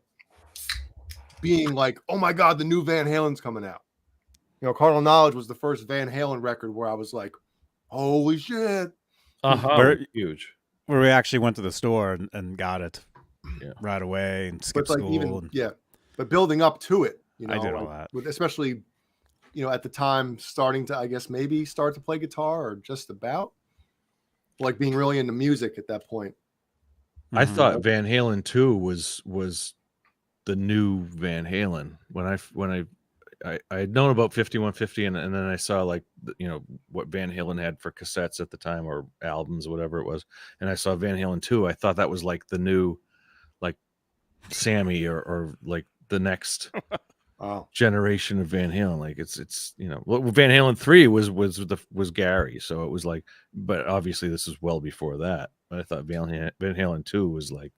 being like, oh my God, the new Van Halen's coming out. Carnal Knowledge was the first Van Halen record where I was like, holy shit.
Huge.
Where we actually went to the store and got it right away and skipped school.
But building up to it,
I did all that.
Especially, at the time starting to, I guess, maybe start to play guitar or just about like being really into music at that point.
I thought Van Halen 2 was the new Van Halen when I had known about 5150 and then I saw like what Van Halen had for cassettes at the time or albums, whatever it was, and I saw Van Halen 2. I thought that was like the new Sammy or like the next
Oh,
generation of Van Halen. Like it's well, Van Halen 3 was Gary, so it was like, but obviously this is well before that. But I thought Van Halen 2 was like,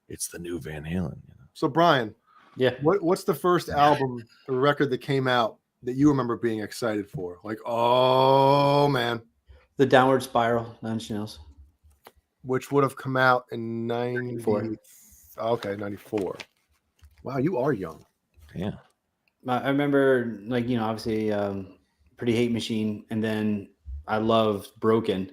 it's the new Van Halen.
so Brian,
Yeah.
what's the first album or record that came out that you remember being excited for? Like, oh man,
The Downward Spiral, Nine Inch Nails.
which would have come out in
94.
Okay, 94. Wow, you are young.
Yeah.
I remember, like, obviously, Pretty Hate Machine, and then I loved Broken.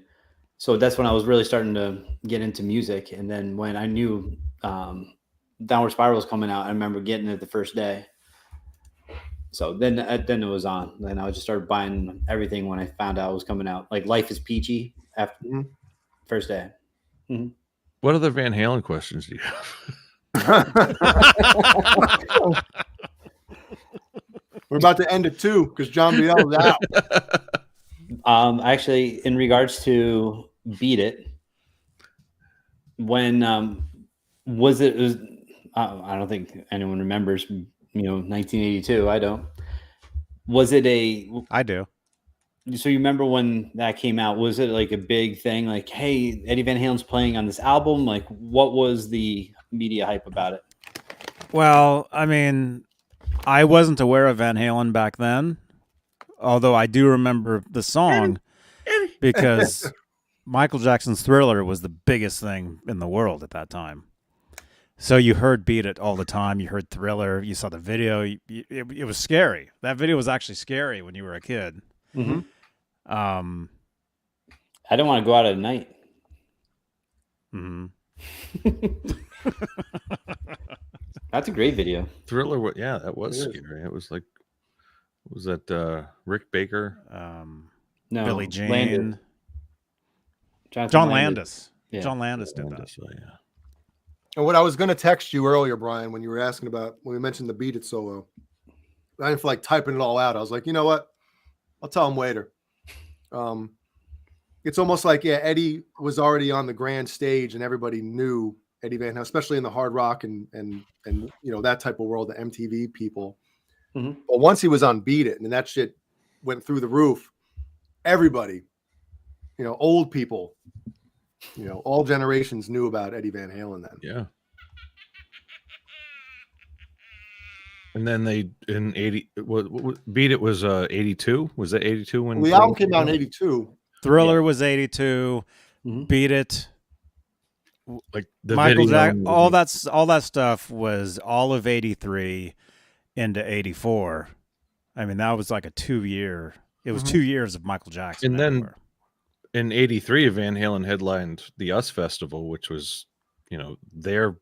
So that's when I was really starting to get into music. And then when I knew Downward Spiral was coming out, I remember getting it the first day. So then it was on. Then I just started buying everything when I found out it was coming out. Like Life is Peachy after first day.
What other Van Halen questions do you have?
We're about to end it too because John Biel is out.
Actually, in regards to Beat It, when was it? I don't think anyone remembers. 1982. I don't. Was it
I do.
So you remember when that came out? Was it like a big thing? Like, hey, Eddie Van Halen's playing on this album. Like, what was the media hype about it?
Well, I mean, I wasn't aware of Van Halen back then, although I do remember the song because Michael Jackson's Thriller was the biggest thing in the world at that time. So you heard Beat It all the time. You heard Thriller. You saw the video. It was scary. That video was actually scary when you were a kid.
Mm-hmm.
I don't want to go out at night.
Mm-hmm.
That's a great video.
Thriller, yeah, that was scary. It was like, was that Rick Baker?
No,
Billie Jean.
Landis.
John Landis.
Yeah.
John Landis did that.
Landis, so, yeah.
And what I was going to text you earlier, Brian, when you were asking about when we mentioned the Beat It solo, I didn't feel like typing it all out. I was like, you know what? I'll tell him later. It's almost like, yeah, Eddie was already on the grand stage and everybody knew Eddie Van Halen, especially in the hard rock and that type of world, the MTV people.
Mm-hmm.
But once he was on Beat It and that shit went through the roof, everybody, old people, all generations knew about Eddie Van Halen then.
Yeah. And then they in 80 what Beat It was 82. Was that 82 when
the album came out in 82?
Thriller was 82.
Mm-hmm.
Beat It.
like the
Michael
video
Jackson. All that stuff was all of 83 into 84. I mean, that was like a 2-year. It was 2 years of Michael Jackson.
And then
everywhere.
in 83, Van Halen headlined the US Festival, which was, their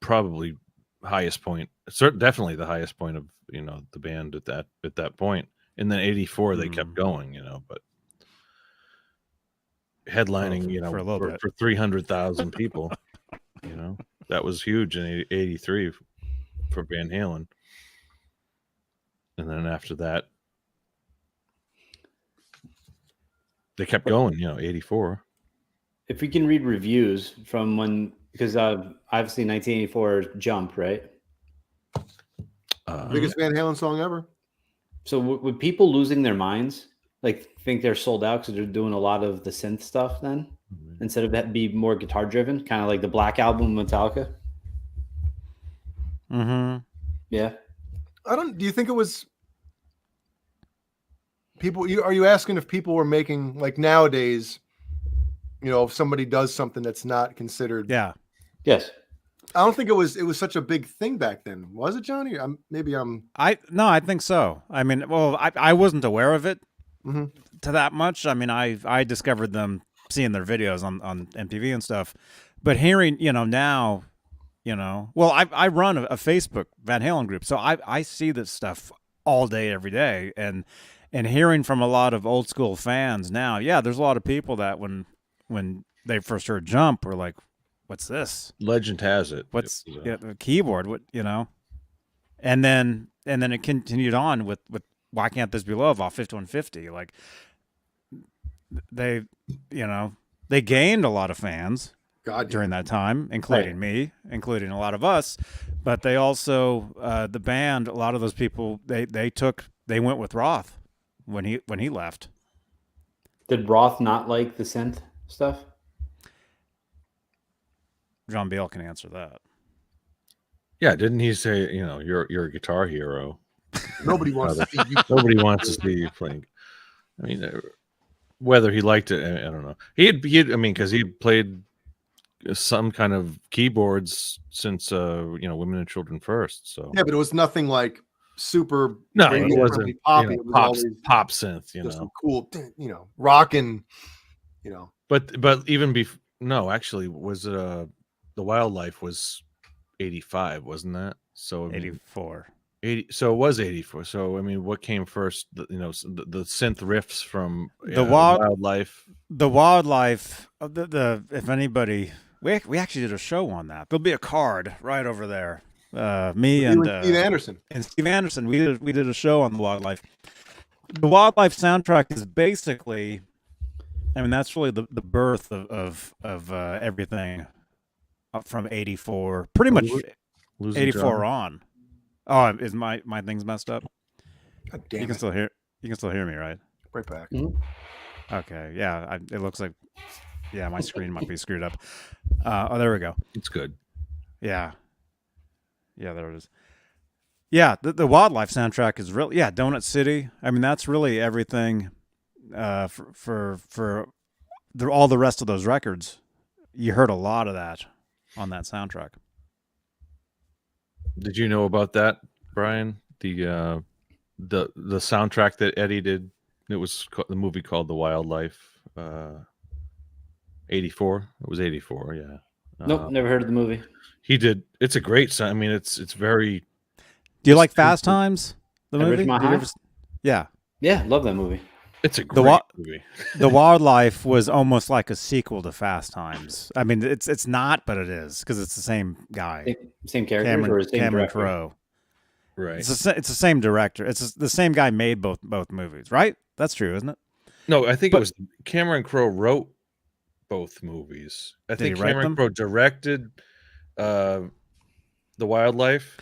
probably highest point, definitely the highest point of, the band at that point. And then 84, they kept going, but headlining,
for a little bit.
for 300,000 people, that was huge in 83 for Van Halen. And then after that, they kept going, 84.
If we can read reviews from when, because obviously 1984 Jump, right?
Biggest Van Halen song ever.
So would people losing their minds like think they're sold out because they're doing a lot of the synth stuff then instead of that be more guitar driven, kind of like the Black Album Metallica?
Mm-hmm.
Yeah.
Do you think it was people? Are you asking if people were making, like nowadays, if somebody does something that's not considered?
Yeah.
Yes.
I don't think it was such a big thing back then. Was it, Johnny?
I think so. I mean, well, I wasn't aware of it
Mm-hmm.
to that much. I mean, I discovered them seeing their videos on MTV and stuff, but hearing, now, well, I run a Facebook Van Halen group, so I see this stuff all day, every day, and hearing from a lot of old school fans now, yeah, there's a lot of people that when they first heard Jump were like, what's this?
Legend has it.
What's
it was,
the keyboard? What, and then it continued on with Why Can't This Be Love off 5150. Like they gained a lot of fans,
God,
during that time, including me, including a lot of us. But they also, the band, a lot of those people, they went with Roth when he left.
Did Roth not like the synth stuff?
John Bale can answer that.
Yeah, didn't he say, you're a guitar hero?
Nobody wants to see you.
Nobody wants to see you playing. I mean, whether he liked it, I don't know. He had because he played some kind of keyboards since Women and Children First. So
Yeah, but it was nothing like super.
no,
radio
it wasn't
poppy. It was always
pop synth,
just some cool, rocking,
But even before, no, actually, was it the Wildlife was 85, wasn't that? So
84.
80. So it was 84. So I mean, what came first? The synth riffs from Wildlife.
The Wildlife. If anybody, we actually did a show on that. There'll be a card right over there. Me and
Steve Anderson.
And Steve Anderson. We did a show on the Wildlife. The Wildlife soundtrack is basically, I mean, that's really the birth of everything up from 84, pretty much 84 on. Oh, is my thing's messed up?
God damn
you can still hear me, right?
Right back.
Mm-hmm.
Okay, yeah. It looks like, yeah, my screen might be screwed up. Oh, there we go.
It's good.
Yeah, there it is. Yeah, the Wildlife soundtrack is really, Donut City. I mean, that's really everything for all the rest of those records. You heard a lot of that on that soundtrack.
Did you know about that, Brian? The soundtrack that Eddie did. It was the movie called The Wildlife. 84. It was 84. Yeah.
Nope, never heard of the movie.
He did. It's a great song. I mean, it's very.
Do you like Fast Times? The movie?
Rich Maha?
Yeah.
Yeah, love that movie.
It's a great movie.
The Wildlife was almost like a sequel to Fast Times. I mean, it's not, but it is because it's the same guy,
Same character, or same
Cameron
director?
Crowe.
Right.
It's the same director. It's the same guy made both movies, right? That's true, isn't it?
No, I think it was Cameron Crowe wrote both movies. I think Cameron Crowe directed The Wildlife.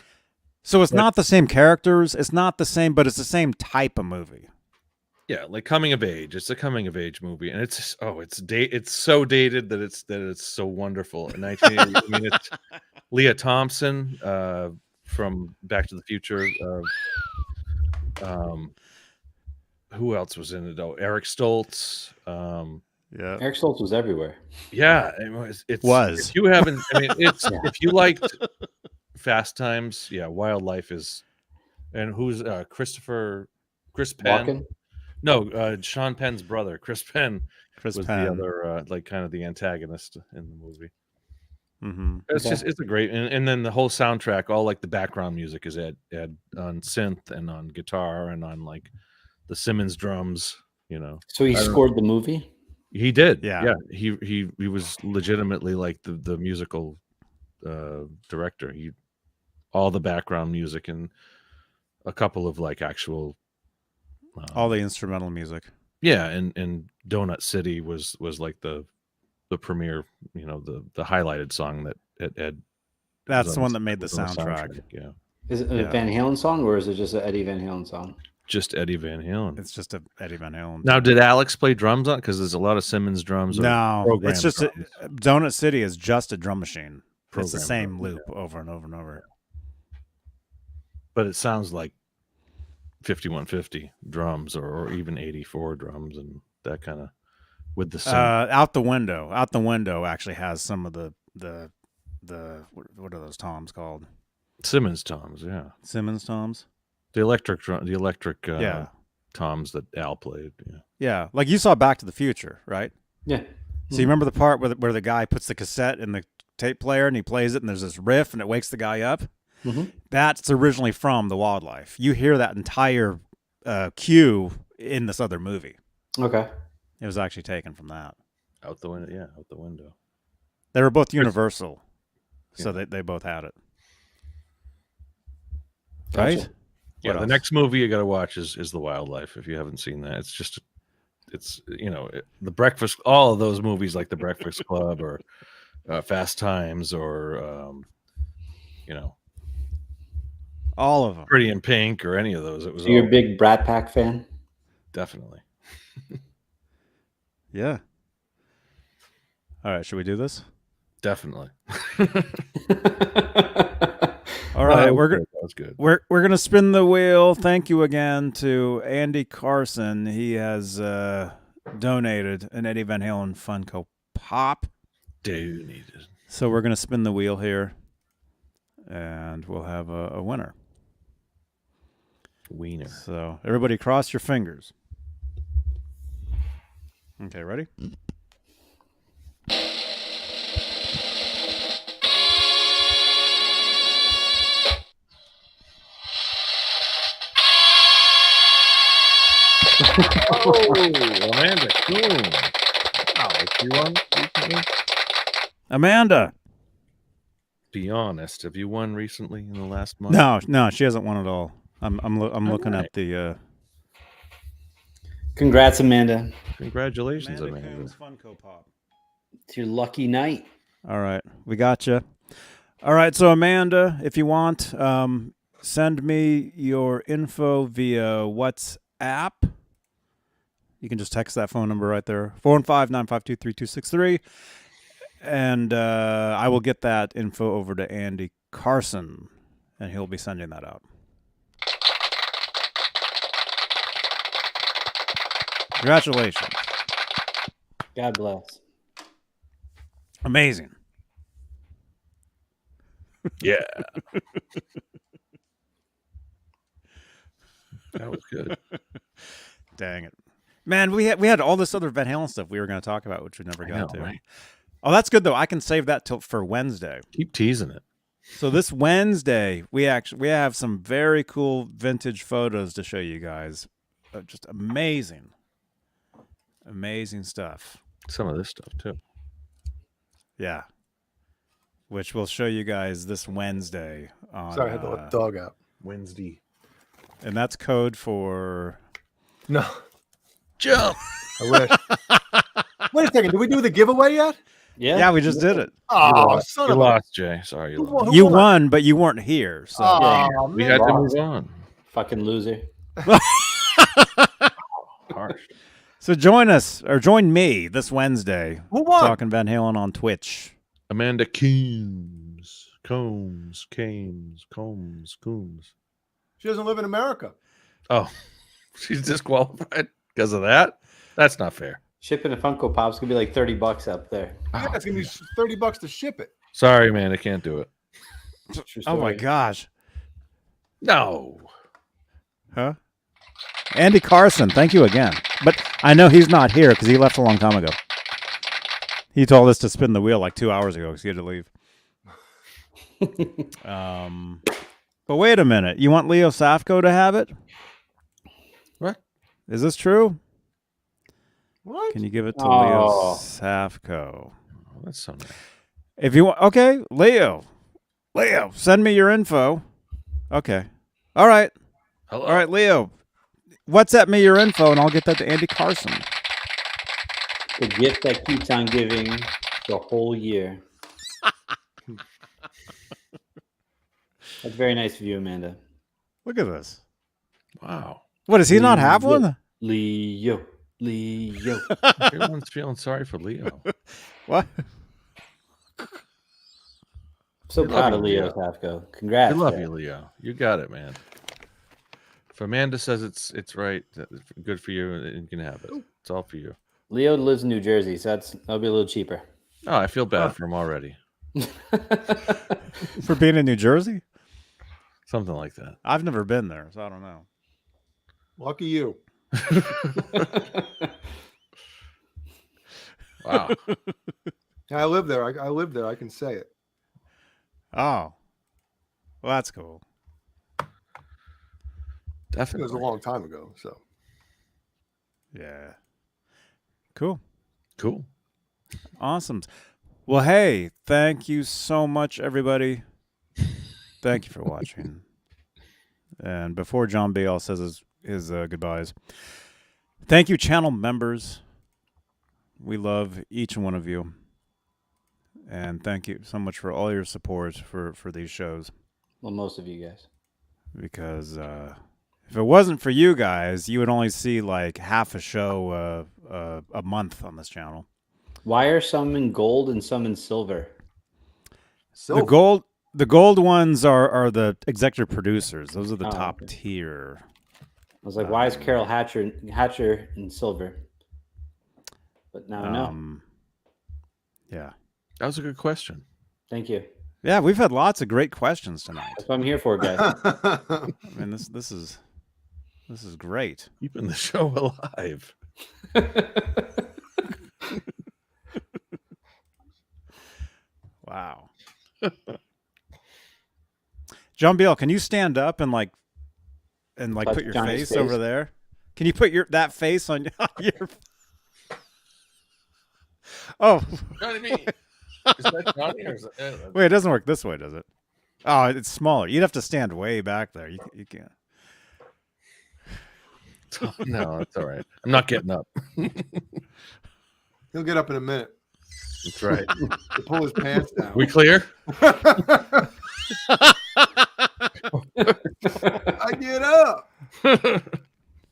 So it's not the same characters. It's not the same, but it's the same type of movie.
Yeah, like coming of age. It's a coming of age movie, and it's so dated that it's so wonderful. In 1980, I mean, it's Leah Thompson from Back to the Future. Who else was in it? Oh, Eric Stoltz.
Yeah,
Eric Stoltz was everywhere.
Yeah, it was. If you haven't, I mean, it's if you liked Fast Times, yeah, Wildlife is. And who's Chris Penn?
Walken?
No, Sean Penn's brother, Chris Penn, was
Penn.
the other, like kind of the antagonist in the movie.
Mm-hmm.
It's a great, and then the whole soundtrack, all like the background music is Ed on synth and on guitar and on like the Simmons drums.
So he scored the movie.
He did.
Yeah.
He was legitimately like the musical director. All the background music and a couple of like actual.
All the instrumental music.
Yeah, and Donut City was like the premier, the highlighted song that Ed.
That's the one that made the soundtrack.
Yeah.
Is it a Van Halen song, or is it just an Eddie Van Halen song?
Just Eddie Van Halen.
It's just a Eddie Van Halen.
Now, did Alex play drums on? Because there's a lot of Simmons drums.
No, it's just Donut City is just a drum machine. It's the same loop over and over and over.
But it sounds like 5150 drums or even 84 drums and that kind of with the
Out the Window actually has some of the what are those toms called?
Simmons toms. Yeah,
Simmons toms.
The electric toms that Al played.
Yeah, like you saw Back to the Future, right?
Yeah.
So you remember the part where the guy puts the cassette in the tape player and he plays it and there's this riff and it wakes the guy up?
Mm-hmm.
That's originally from The Wildlife. You hear that entire cue in this other movie.
Okay.
It was actually taken from that.
Out the window. Yeah, out the window.
They were both Universal, so they both had it.
Gotcha.
Right?
Yeah, the next movie you got to watch is The Wildlife. If you haven't seen that, it's The Breakfast. All of those movies like The Breakfast Club or Fast Times or
All of them.
Pretty in Pink or any of those. It was
So you're
all
a big Brat Pack fan?
definitely.
Yeah. All right, should we do this?
Definitely.
All right,
that
we're
was good.
we're gonna spin the wheel. Thank you again to Andy Carson. He has donated an Eddie Van Halen Funko Pop.
Donated.
So we're gonna spin the wheel here, and we'll have a winner.
Wiener.
So everybody, cross your fingers. Okay, ready?
Oh, Amanda Coon. Wow, you won recently?
Amanda.
Be honest. Have you won recently in the last month?
No, she hasn't won at all. I'm looking
right.
at the
Congrats, Amanda.
Congratulations, Amanda.
Coon's Funko Pop.
It's your lucky night.
All right, we got you. All right, so Amanda, if you want, send me your info via WhatsApp. You can just text that phone number right there, 415-952-3263. And I will get that info over to Andy Carson, and he'll be sending that out. Congratulations.
God bless.
Amazing.
Yeah. That was good.
Dang it. Man, we had all this other Van Halen stuff we were going to talk about, which we never got to.
Right?
Oh, that's good though. I can save that for Wednesday.
Keep teasing it.
So this Wednesday, we have some very cool vintage photos to show you guys. Just amazing stuff.
Some of this stuff too.
Yeah. Which we'll show you guys this Wednesday.
Sorry, I had to let the dog out.
Wednesday.
And that's code for...
No,
Jump.
I wish. Wait a second. Did we do the giveaway yet?
Yeah, we just did it.
Oh, son
You
of
lost, Jay. Sorry, you
Who
lost.
won?
You won, but you weren't here. So
Oh,
We
man.
had to move on.
Fucking loser.
Harsh.
So join us, or join me this Wednesday.
Who won?
Talking Van Halen on Twitch.
Amanda Combs.
She doesn't live in America.
Oh, she's disqualified because of that? That's not fair.
Shipping a Funko Pop's gonna be like $30 up there.
Yeah, it's gonna be $30 to ship it.
Sorry, man. I can't do it.
True
Oh my
story.
gosh.
No.
Huh? Andy Carson, thank you again. But I know he's not here because he left a long time ago. He told us to spin the wheel like 2 hours ago because he had to leave. But wait a minute. You want Leo Safko to have it?
What?
Is this true?
What?
Can you give it to
Oh.
Leo Safko?
Oh, that's so nice.
If you want, okay, Leo, send me your info. Okay. All right.
Hello.
All right, Leo. WhatsApp me your info and I'll get that to Andy Carson.
The gift that keeps on giving the whole year. That's very nice of you, Amanda.
Look at this.
Wow.
What, does he not have
Leo.
one?
Leo.
Everyone's feeling sorry for Leo.
What?
So
We love
proud
you,
of Leo
Leo.
Safko. Congrats.
I love
Jay.
you, Leo. You got it, man. If Amanda says it's right, it's good for you, you can have it. It's all for you.
Leo lives in New Jersey, so that'll be a little cheaper.
Oh, I feel bad for him already.
For being in New Jersey?
Something like that.
I've never been there, so I don't know.
Lucky you.
Wow.
Yeah, I live there. I live there. I can say it.
Oh. Well, that's cool.
It
Definitely.
was a long time ago. So
Yeah. Cool.
Cool.
Awesome. Well, hey, thank you so much, everybody. Thank you for watching. And before John Bale says his goodbyes, thank you, channel members. We love each one of you. And thank you so much for all your support for these shows.
Well, most of you guys.
Because if it wasn't for you guys, you would only see like half a show a month on this channel.
Why are some in gold and some in silver?
So
The gold ones are the executive producers. Those are the
Oh,
top
okay.
tier.
I was like, why is Carol Hatcher in silver? But now I know.
Yeah.
That was a good question.
Thank you.
Yeah, we've had lots of great questions tonight.
That's what I'm here for, guys.
I mean, this is great.
Keeping the show alive.
Wow. John Beale, can you stand up and like
Touch
put your
Johnny's
face over there? Can you put that face on your? Oh,
Johnny B. Is that Johnny or is it?
wait, it doesn't work this way, does it? Oh, it's smaller. You'd have to stand way back there. You can't.
No, it's all right. I'm not getting up.
he'll get up in a minute.
That's right.
He'll pull his pants down.
We clear?
I get up.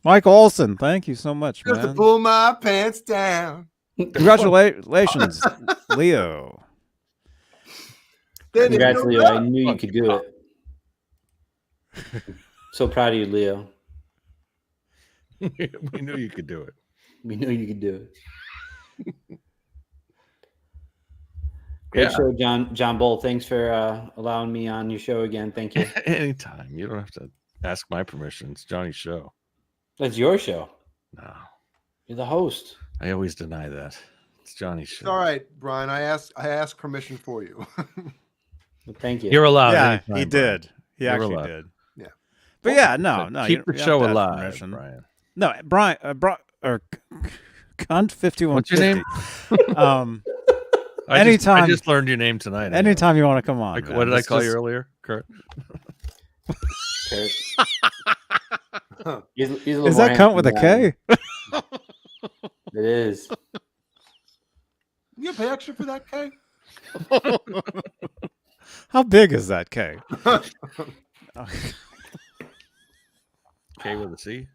Mike Olson, thank you so much,
Just to
man.
pull my pants down.
Congratulations, Leo.
Then
Congrats,
he'll
Leo.
go.
I knew you could do it. So proud of you, Leo.
We knew you could do it.
We knew you could do it. Great show, John Bull. Thanks for allowing me on your show again. Thank you.
Anytime. You don't have to ask my permission. It's Johnny's show.
That's your show.
No,
You're the host.
I always deny that. It's Johnny's show.
All right, Brian. I asked permission for you.
Well, thank you.
You're allowed.
Yeah,
anytime,
he
Brian.
did. He
You're
actually
allowed.
did.
Yeah.
But yeah, no.
Keep
you
the
don't have
show
to ask
alive,
permission.
Brian.
No, Brian, or Cunt 5150.
What's your name? I
Anytime.
just learned your name tonight.
Anytime you want to come on.
Like,
man.
what did I
Let's
call you
just-
earlier, Kurt?
Kurt. He's a little
Is
more
that Cunt with a
handsome
K?
than It is.
You pay extra for that, Kay?
How big is that K?
K with a C?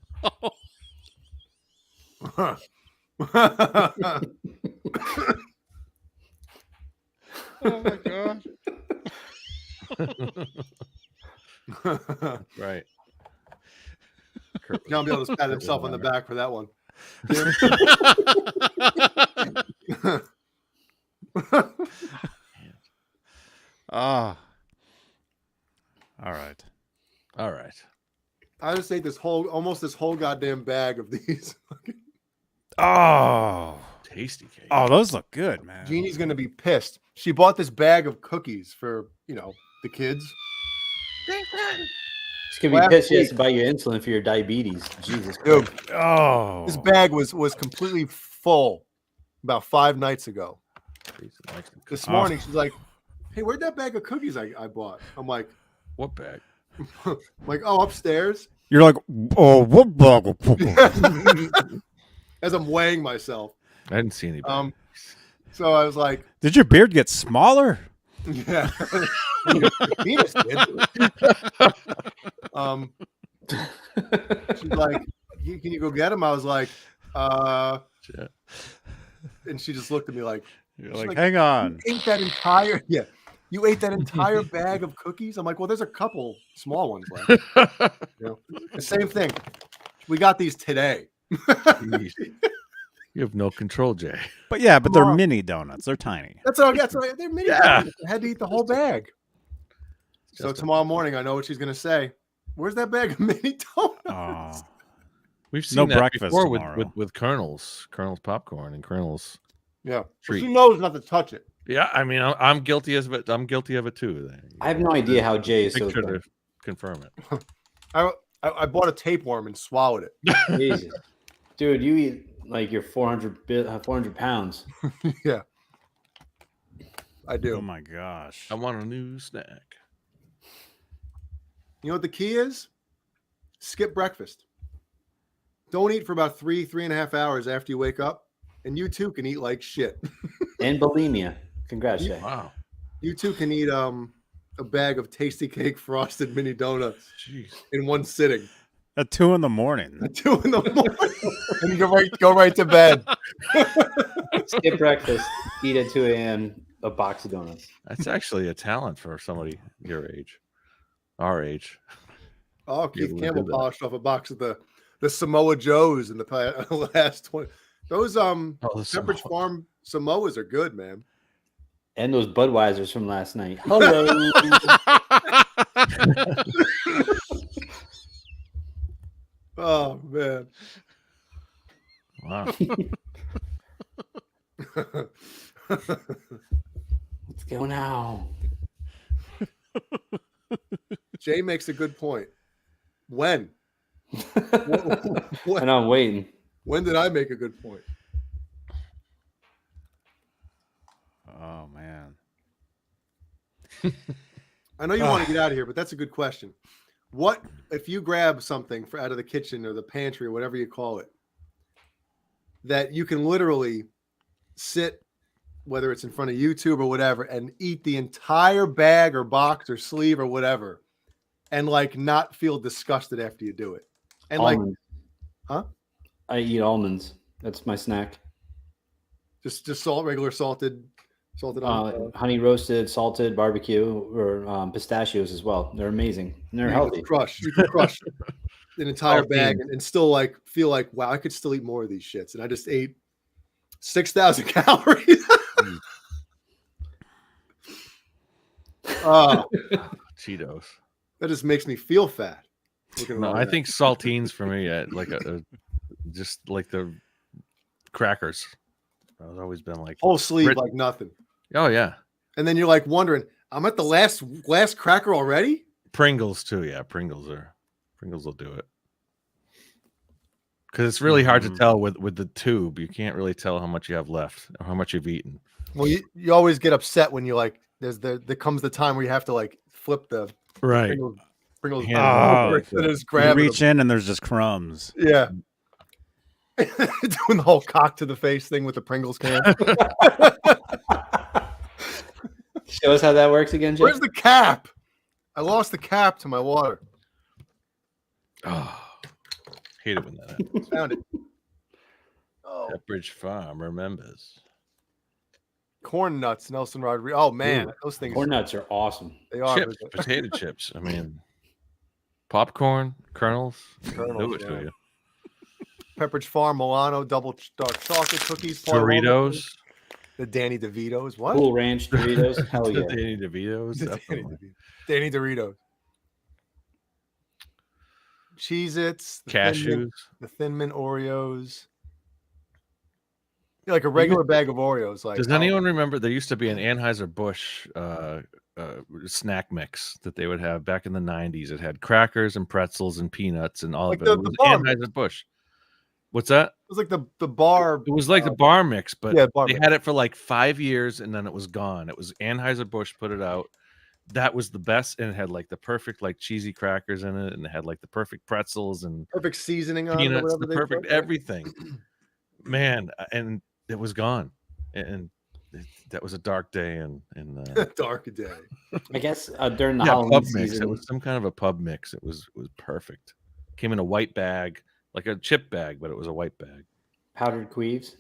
Oh my god.
Right.
John Beale just pat himself on the back for that one.
Ah. All right.
All right.
I just ate almost this whole goddamn bag of these.
Oh.
Tasty cake.
Oh, those look good, man.
Jeannie's gonna be pissed. She bought this bag of cookies for the kids.
She's gonna be
Last
pissed. She has
week-
to buy you insulin for your diabetes. Jesus Christ.
Dude,
Oh.
this bag was completely full about 5 nights ago. This
Oh.
morning, she's like, "Hey, where'd that bag of cookies I bought?" I'm like,
What bag?
"Oh, upstairs."
You're like, oh, what bug of poop?
As I'm weighing myself.
I didn't see any bag.
So I was like,
Did your beard get smaller?
"Yeah." Penis did. She's like, "Can you go get him?" I was like,
Shit.
and she just looked at me like,
You're
She's
like,
like,
hang on.
"You ate that entire You ate that entire bag of cookies?" I'm like, "Well, there's a couple small ones left." The same thing. We got these today.
Jeez. You have no control, Jay.
But yeah, but they're
Tomorrow.
mini donuts. They're tiny.
That's all. They're mini.
Yeah.
donuts. I had to eat the whole bag. So tomorrow morning, I know what she's gonna say. Where's that bag of mini donuts?
Oh.
We've seen
No
that
breakfast
before
tomorrow.
with Colonel's popcorn and Colonel's.
Yeah,
Treat.
she knows not to touch it.
Yeah, I mean, I'm guilty of it. I'm guilty of it too.
I have no idea how Jay is so
Make sure
thin.
to confirm it.
I bought a tapeworm and swallowed it.
Jesus. Dude, you eat like you're 400 pounds.
Yeah, I
Oh
do.
my gosh.
I want a new snack.
You know what the key is? Skip breakfast. Don't eat for about 3.5 hours after you wake up, and you too can eat like shit.
And bulimia. Congrats, Jay.
Wow.
You two can eat a bag of Tasty Cake frosted mini donuts
Jeez.
in one sitting.
At 2 a.m.
At 2 in the morning. And you go right to bed.
Skip breakfast. Eat at 2 a.m. a box of donuts.
That's actually a talent for somebody your age, our age.
Oh,
Be
Keith
able to
Campbell
do that.
polished off a box of the Samoa Joes in the last 20. Those
the
Pepperidge
Samoa.
Farm Samoas are good, man.
And those Budweisers from last night. Hello.
Oh man.
Wow.
Let's go now.
Jay makes a good point. When?
And I'm waiting.
When did I make a good point?
Oh man.
I know you want to get out of here, but that's a good question. What if you grab something out of the kitchen or the pantry or whatever you call it, that you can literally sit, whether it's in front of YouTube or whatever, and eat the entire bag or box or sleeve or whatever, and like not feel disgusted after you do it? And
Almonds.
Huh?
I eat almonds. That's my snack.
just regular salted almonds.
Honey roasted, salted, barbecue, or pistachios as well. They're amazing. And they're healthy.
You can crush an entire
Saltine.
bag and still like feel like, wow, I could still eat more of these shits. And I just ate 6,000 calories. Oh,
Cheetos.
that just makes me feel fat. looking at
No,
all
I
that.
think saltines for me, like a just like the crackers. I've always been like,
whole sleeve
Brit-
like nothing.
oh yeah,
And then you're like wondering, I'm at the last cracker already?
Pringles too. Yeah, Pringles will do it. Because it's really hard to tell with the tube. You can't really tell how much you have left or how much you've eaten.
Well, you always get upset when you like there comes the time where you have to like flip the
Right.
Pringles
Yeah.
instead of just
You
grabbing
reach in and there's just crumbs.
them. Yeah. Doing the whole cock to the face thing with the Pringles can.
Show us how that works again, Jay.
Where's the cap? I lost the cap to my water.
Oh, hate it when that happens.
Found it. Oh,
Pepperidge Farm remembers.
corn nuts, Nelson Rodriguez. Oh man, those things.
Corn nuts are awesome.
They are.
Chips, potato chips. I mean, popcorn, kernels.
Kernels,
Do it
yeah.
to you.
Pepperidge Farm Milano double dark chocolate cookies.
Doritos.
The Danny DeVitos. What?
Cool Ranch Doritos. Hell
The
yeah.
Danny DeVitos.
The
Definitely.
Danny Doritos. Cheez-Its.
Cashews.
The Thin Mint Oreos. Yeah, like a regular bag of Oreos. Like,
Does anyone remember there used to be an Anheuser-Busch snack mix that they would have back in the 90s? It had crackers and pretzels and peanuts and all
Like
of it.
the
It was
bar
Anheuser-Busch. What's that?
It was like the bar.
It was like the bar mix, but
yeah, bar
they
mix.
had it for like 5 years and then it was gone. It was Anheuser-Busch put it out. That was the best, and it had like the perfect like cheesy crackers in it, and it had like the perfect pretzels and
Perfect seasoning on it, or
peanuts,
whatever
the
they
perfect
put.
everything. Man, and it was gone, and that was a dark day. And
Dark day.
I guess during the
yeah,
Halloween
pub mix.
season,
It was some kind of a pub mix. It was perfect. Came in a white bag, like a chip bag, but it was a white bag.
powdered queeves.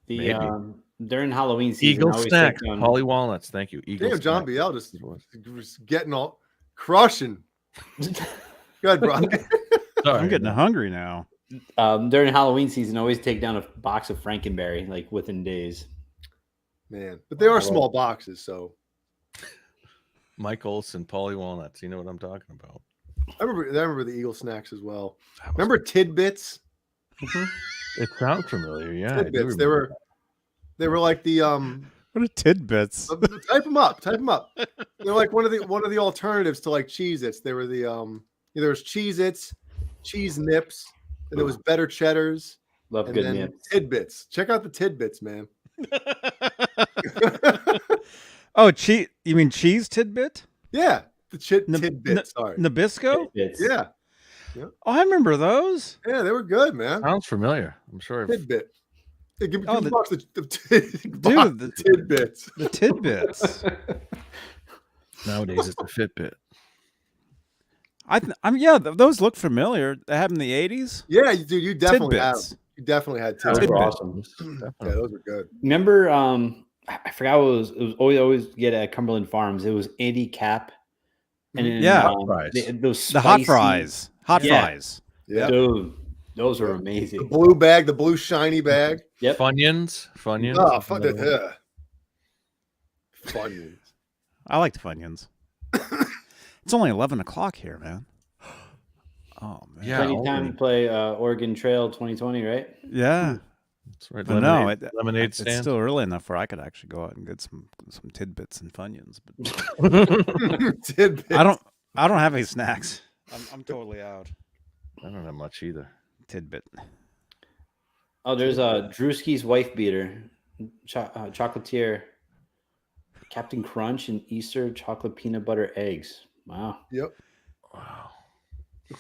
The
Maybe.
During Halloween season,
Eagle
I always
snacks,
take on-
Holly walnuts. Thank you. Eagle
Damn, John
snacks.
Biel just
It was.
was getting all crushing. Good, bro.
I'm
Sorry,
getting hungry now.
During Halloween season, I always take down a box of Frankenberry like within days.
Man, but they are small boxes, so
Mike Olson, Paulie Walnuts. You know what I'm talking about.
I remember the Eagle snacks as well.
That was-
Remember Tidbits?
It sounds familiar. Yeah, I do
Tidbits.
remember
They were like the
What are tidbits?
type them up. They're like one of the alternatives to like Cheez-Its. They were the there was Cheez-Its, Cheese Nips, and there was Better Cheddars,
Love
and
good
then
nips.
Tidbits. Check out the Tidbits, man.
Oh, you mean cheese tidbit?
Yeah, the
N-
Tidbits. Sorry.
Nabisco?
It's-
Yeah,
Oh, I remember those.
yeah, they were good, man.
Sounds familiar. I'm sure.
Tidbit. Hey, give
Oh,
me
the-
box the
Dude,
tidbits.
the tidbits.
Nowadays, it's a Fitbit.
Yeah, those look familiar. They have in the 80s.
Yeah, dude, you definitely have.
Tidbits.
You definitely had
Those
tidbits.
were
Tidbits.
awesome.
Yeah, those were good.
Remember, I forgot what it was always get at Cumberland Farms. It was Andy Cap, and then,
Yeah.
Hot fries.
those
The hot
spicy-
fries. Hot
Yeah.
fries.
Yeah,
Dude, those were
the
amazing.
blue bag, the blue shiny bag.
Yep.
Funyuns. Funyuns.
Oh,
is another one.
Funyuns.
I like the Funyuns. It's only 11 o'clock here, man. Oh man.
Yeah,
Plenty of time
only.
to play Oregon Trail 2020, right?
Yeah.
That's right.
But
Lemonade,
no,
lemonade
it's
stand.
still early enough where I could actually go out and get some tidbits and Funyuns. But
Tidbits.
I don't have any snacks. I'm totally out.
I don't have much either.
Tidbit.
Oh, there's Drewski's wife beater, chocolatier, Captain Crunch, and Easter chocolate peanut butter eggs. Wow.
Yep.
Wow.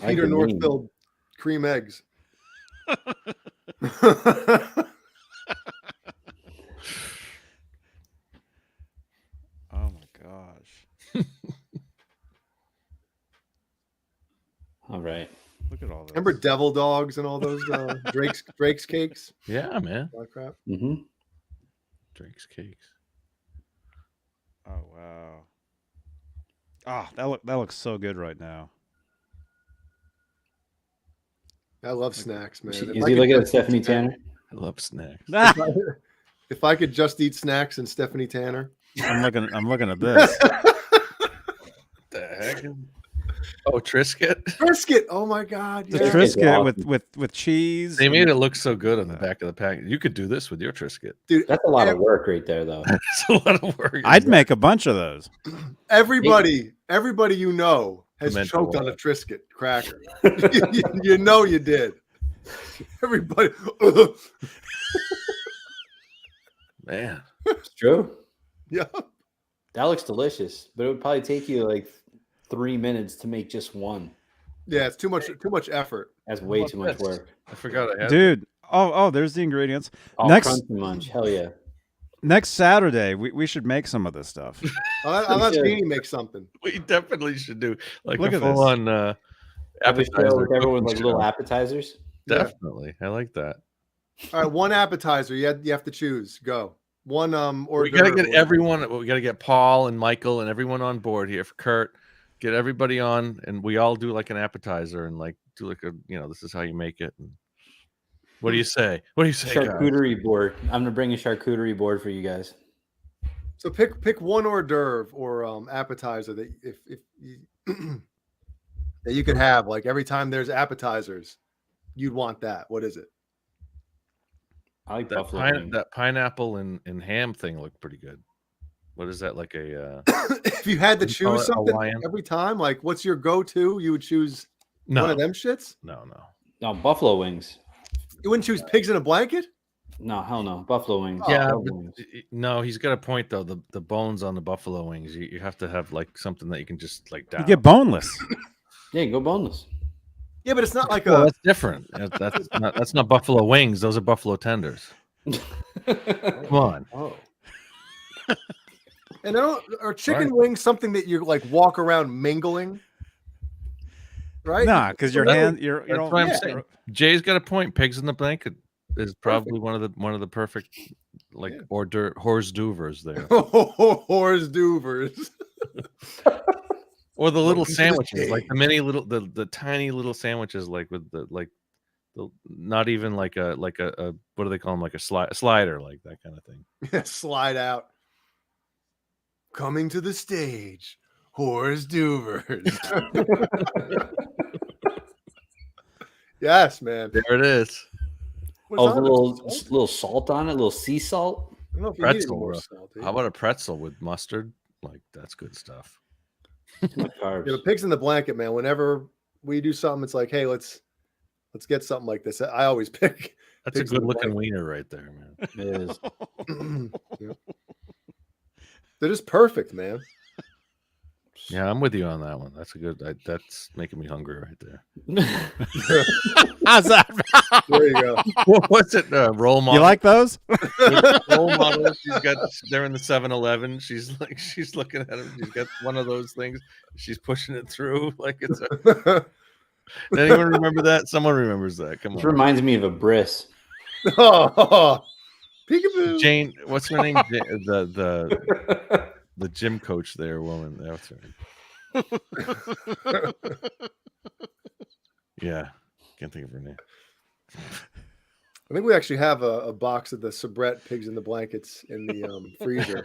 I like
Peter
the name.
Northfield cream eggs.
Oh my gosh.
All right.
Look at all this.
Remember Devil Dogs and all those Drake's cakes?
Yeah, man.
All that crap.
Mm-hmm.
Drake's cakes.
Oh wow. Ah, that looks so good right now.
I love snacks, man.
Is
If
he
I could
looking at
just eat
Stephanie
snacks-
Tanner?
I love snacks.
If I could just eat snacks and Stephanie Tanner.
I'm looking at this.
The heck? Oh, Triscuit.
Brisket. Oh my God.
The
Yeah.
Tris-
Triscuit with cheese.
They made it look so good on the back of the pack. You could do this with your Triscuit.
Dude,
That's a lot of work right there, though.
It's a lot of work.
I'd make a bunch of those.
everybody you know has
Pimento
choked on
oil.
a Triscuit cracker. you know you did. Everybody.
Man.
It's true.
Yeah.
That looks delicious, but it would probably take you like 3 minutes to make just one.
Yeah, it's too much effort.
That's way
about
too much
this?
work.
I forgot I had
Dude. Oh, there's the ingredients.
Oh,
Next-
Crunchy Munch. Hell yeah.
Next Saturday, we should make some of this stuff.
I'll let
should.
Beanie make something.
We definitely should do like
Look
a
at this.
full on
Have a show
appetizer.
with everyone with
cooking
like little
show.
appetizers.
Yeah.
Definitely. I like that.
All right, one appetizer. You have to choose. Go. One hors
We gotta
d'oeuvre.
get everyone. We gotta get Paul and Michael and everyone on board here. For Kurt, get everybody on, and we all do like an appetizer and like do like a this is how you make it. And what do you say? What do you say, guys?
Charcuterie board. I'm gonna bring a charcuterie board for you guys.
So pick one hors d'oeuvre or appetizer that if you, that you could have like every time there's appetizers, you'd want that. What is it?
I like
That,
buffalo wings.
that pineapple and ham thing looked pretty good. What is that like a?
If you had to
Would you call
choose
it
something
Hawaiian?
every time, like what's your go-to? You would choose
No,
one of them shits.
no.
No, buffalo wings.
You wouldn't choose pigs in a blanket.
No, hell no. Buffalo wings.
Yeah,
Buffalo
but
wings.
no, he's got a point though. The bones on the buffalo wings, you have to have like something that you can just like down.
You get boneless.
Yeah, go boneless.
Yeah, but it's not like
Well,
a.
that's different. That's not buffalo wings. Those are buffalo tenders. Come on.
Oh. And are chicken wings something that you like walk around mingling? Right?
Nah, because your
Well,
hand, you're
That's
all,
what I'm
yeah.
saying. Jay's got a point. Pigs in the blanket is probably one of the perfect like
Yeah.
hors d'oeuvres there.
Hors d'oeuvres.
Or the little
Welcome to the
sandwiches, like
game.
the mini little the tiny little sandwiches, like with the not even like a what do they call them, like a slider, like that kind of thing.
Slide out. Coming to the stage, hors d'oeuvres. Yes, man.
There it is.
What's
Oh,
on
a
it?
little
Salt?
little salt on it, a little sea salt.
I don't know if you need any
Pretzel,
more
bro.
salt. do
How
you?
about a pretzel with mustard? Like that's good stuff.
Too much carbs.
Yeah, but pigs in the blanket, man. Whenever we do something, it's like, hey, let's get something like this. I always pick.
That's
Pigs
a
in
good
the
looking
blanket.
wiener right there, man.
It is.
Yeah. They're just perfect, man.
Yeah, I'm with you on that one. That's a good. That's making me hungry right there.
How's that?
There you go.
What's it? Role model.
You like those?
Role model. They're in the 7-Eleven. She's looking at him. She's got one of those things. She's pushing it through like it's. Anyone remember that? Someone remembers that. Come
This
on.
reminds me of a bris.
Oh, peekaboo.
Jane. What's her name? The gym coach there, woman. That's her name. Yeah, can't think of her name.
I think we actually have a box of the Sabret pigs in the blankets in the freezer.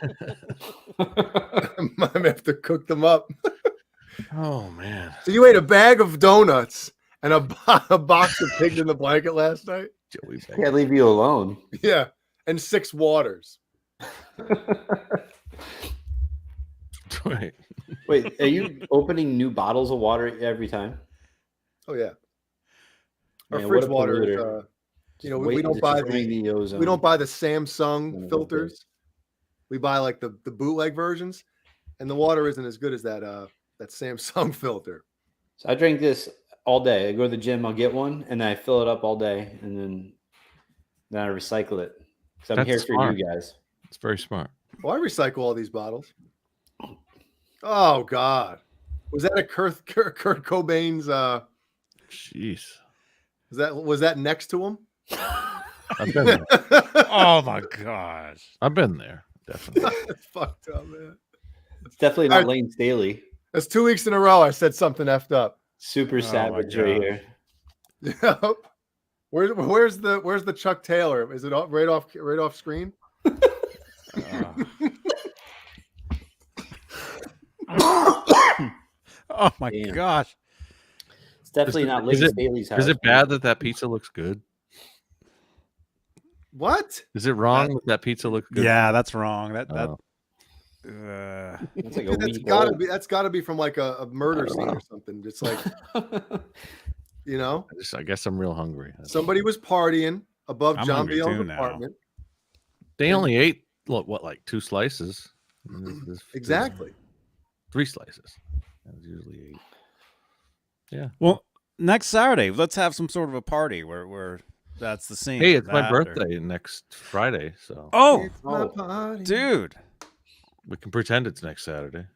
I may have to cook them up.
Oh man!
So you ate a bag of donuts and a box of pigs in the blanket last night?
Joey Beck.
Can't leave you alone.
Yeah, and 6 waters.
Right.
Wait, are you opening new bottles of water every time?
Oh yeah. Our
Man,
fridge
what a
water is,
polluter.
we don't buy the
ozone.
we don't buy the
Son
Samsung
of a
filters. We buy like the bootleg versions, and the water isn't as good as that Samsung filter.
So I drink this all day. I go to the gym, I'll get one, and then I fill it up all day, and then I recycle it. Because I'm
That's
here for
smart.
you guys.
It's very smart.
Well, I recycle all these bottles. Oh God, was that a Kurt Cobain's?
Jeez.
Was that next to him?
I've been there.
Oh my gosh.
I've been there. Definitely.
That's fucked up, man.
It's definitely not Lane Staley.
That's 2 weeks in a row I said something effed up.
Super
my
savage right
God.
here.
Yep. Where's the Chuck Taylor? Is it right off screen?
Oh my
Damn.
gosh.
It's definitely not Lane Staley's house.
Is it bad that pizza looks good?
What?
Is it wrong that pizza looks good?
Yeah, that's wrong. That
Oh.
It's like a
That's
week
gotta
old.
be. That's gotta be from like a murder scene or something. It's like, you know,
I guess I'm real hungry.
somebody was partying above
I'm
John
hungry
Bill's
too now.
apartment.
They only ate what, like 2 slices? There's
Exactly.
3 slices. That's usually 8.
Well, next Saturday, let's have some sort of a party where that's the scene.
Hey, it's my
That or-
birthday next Friday, so
Oh,
It's my
Oh.
party.
dude.
we can pretend it's next Saturday.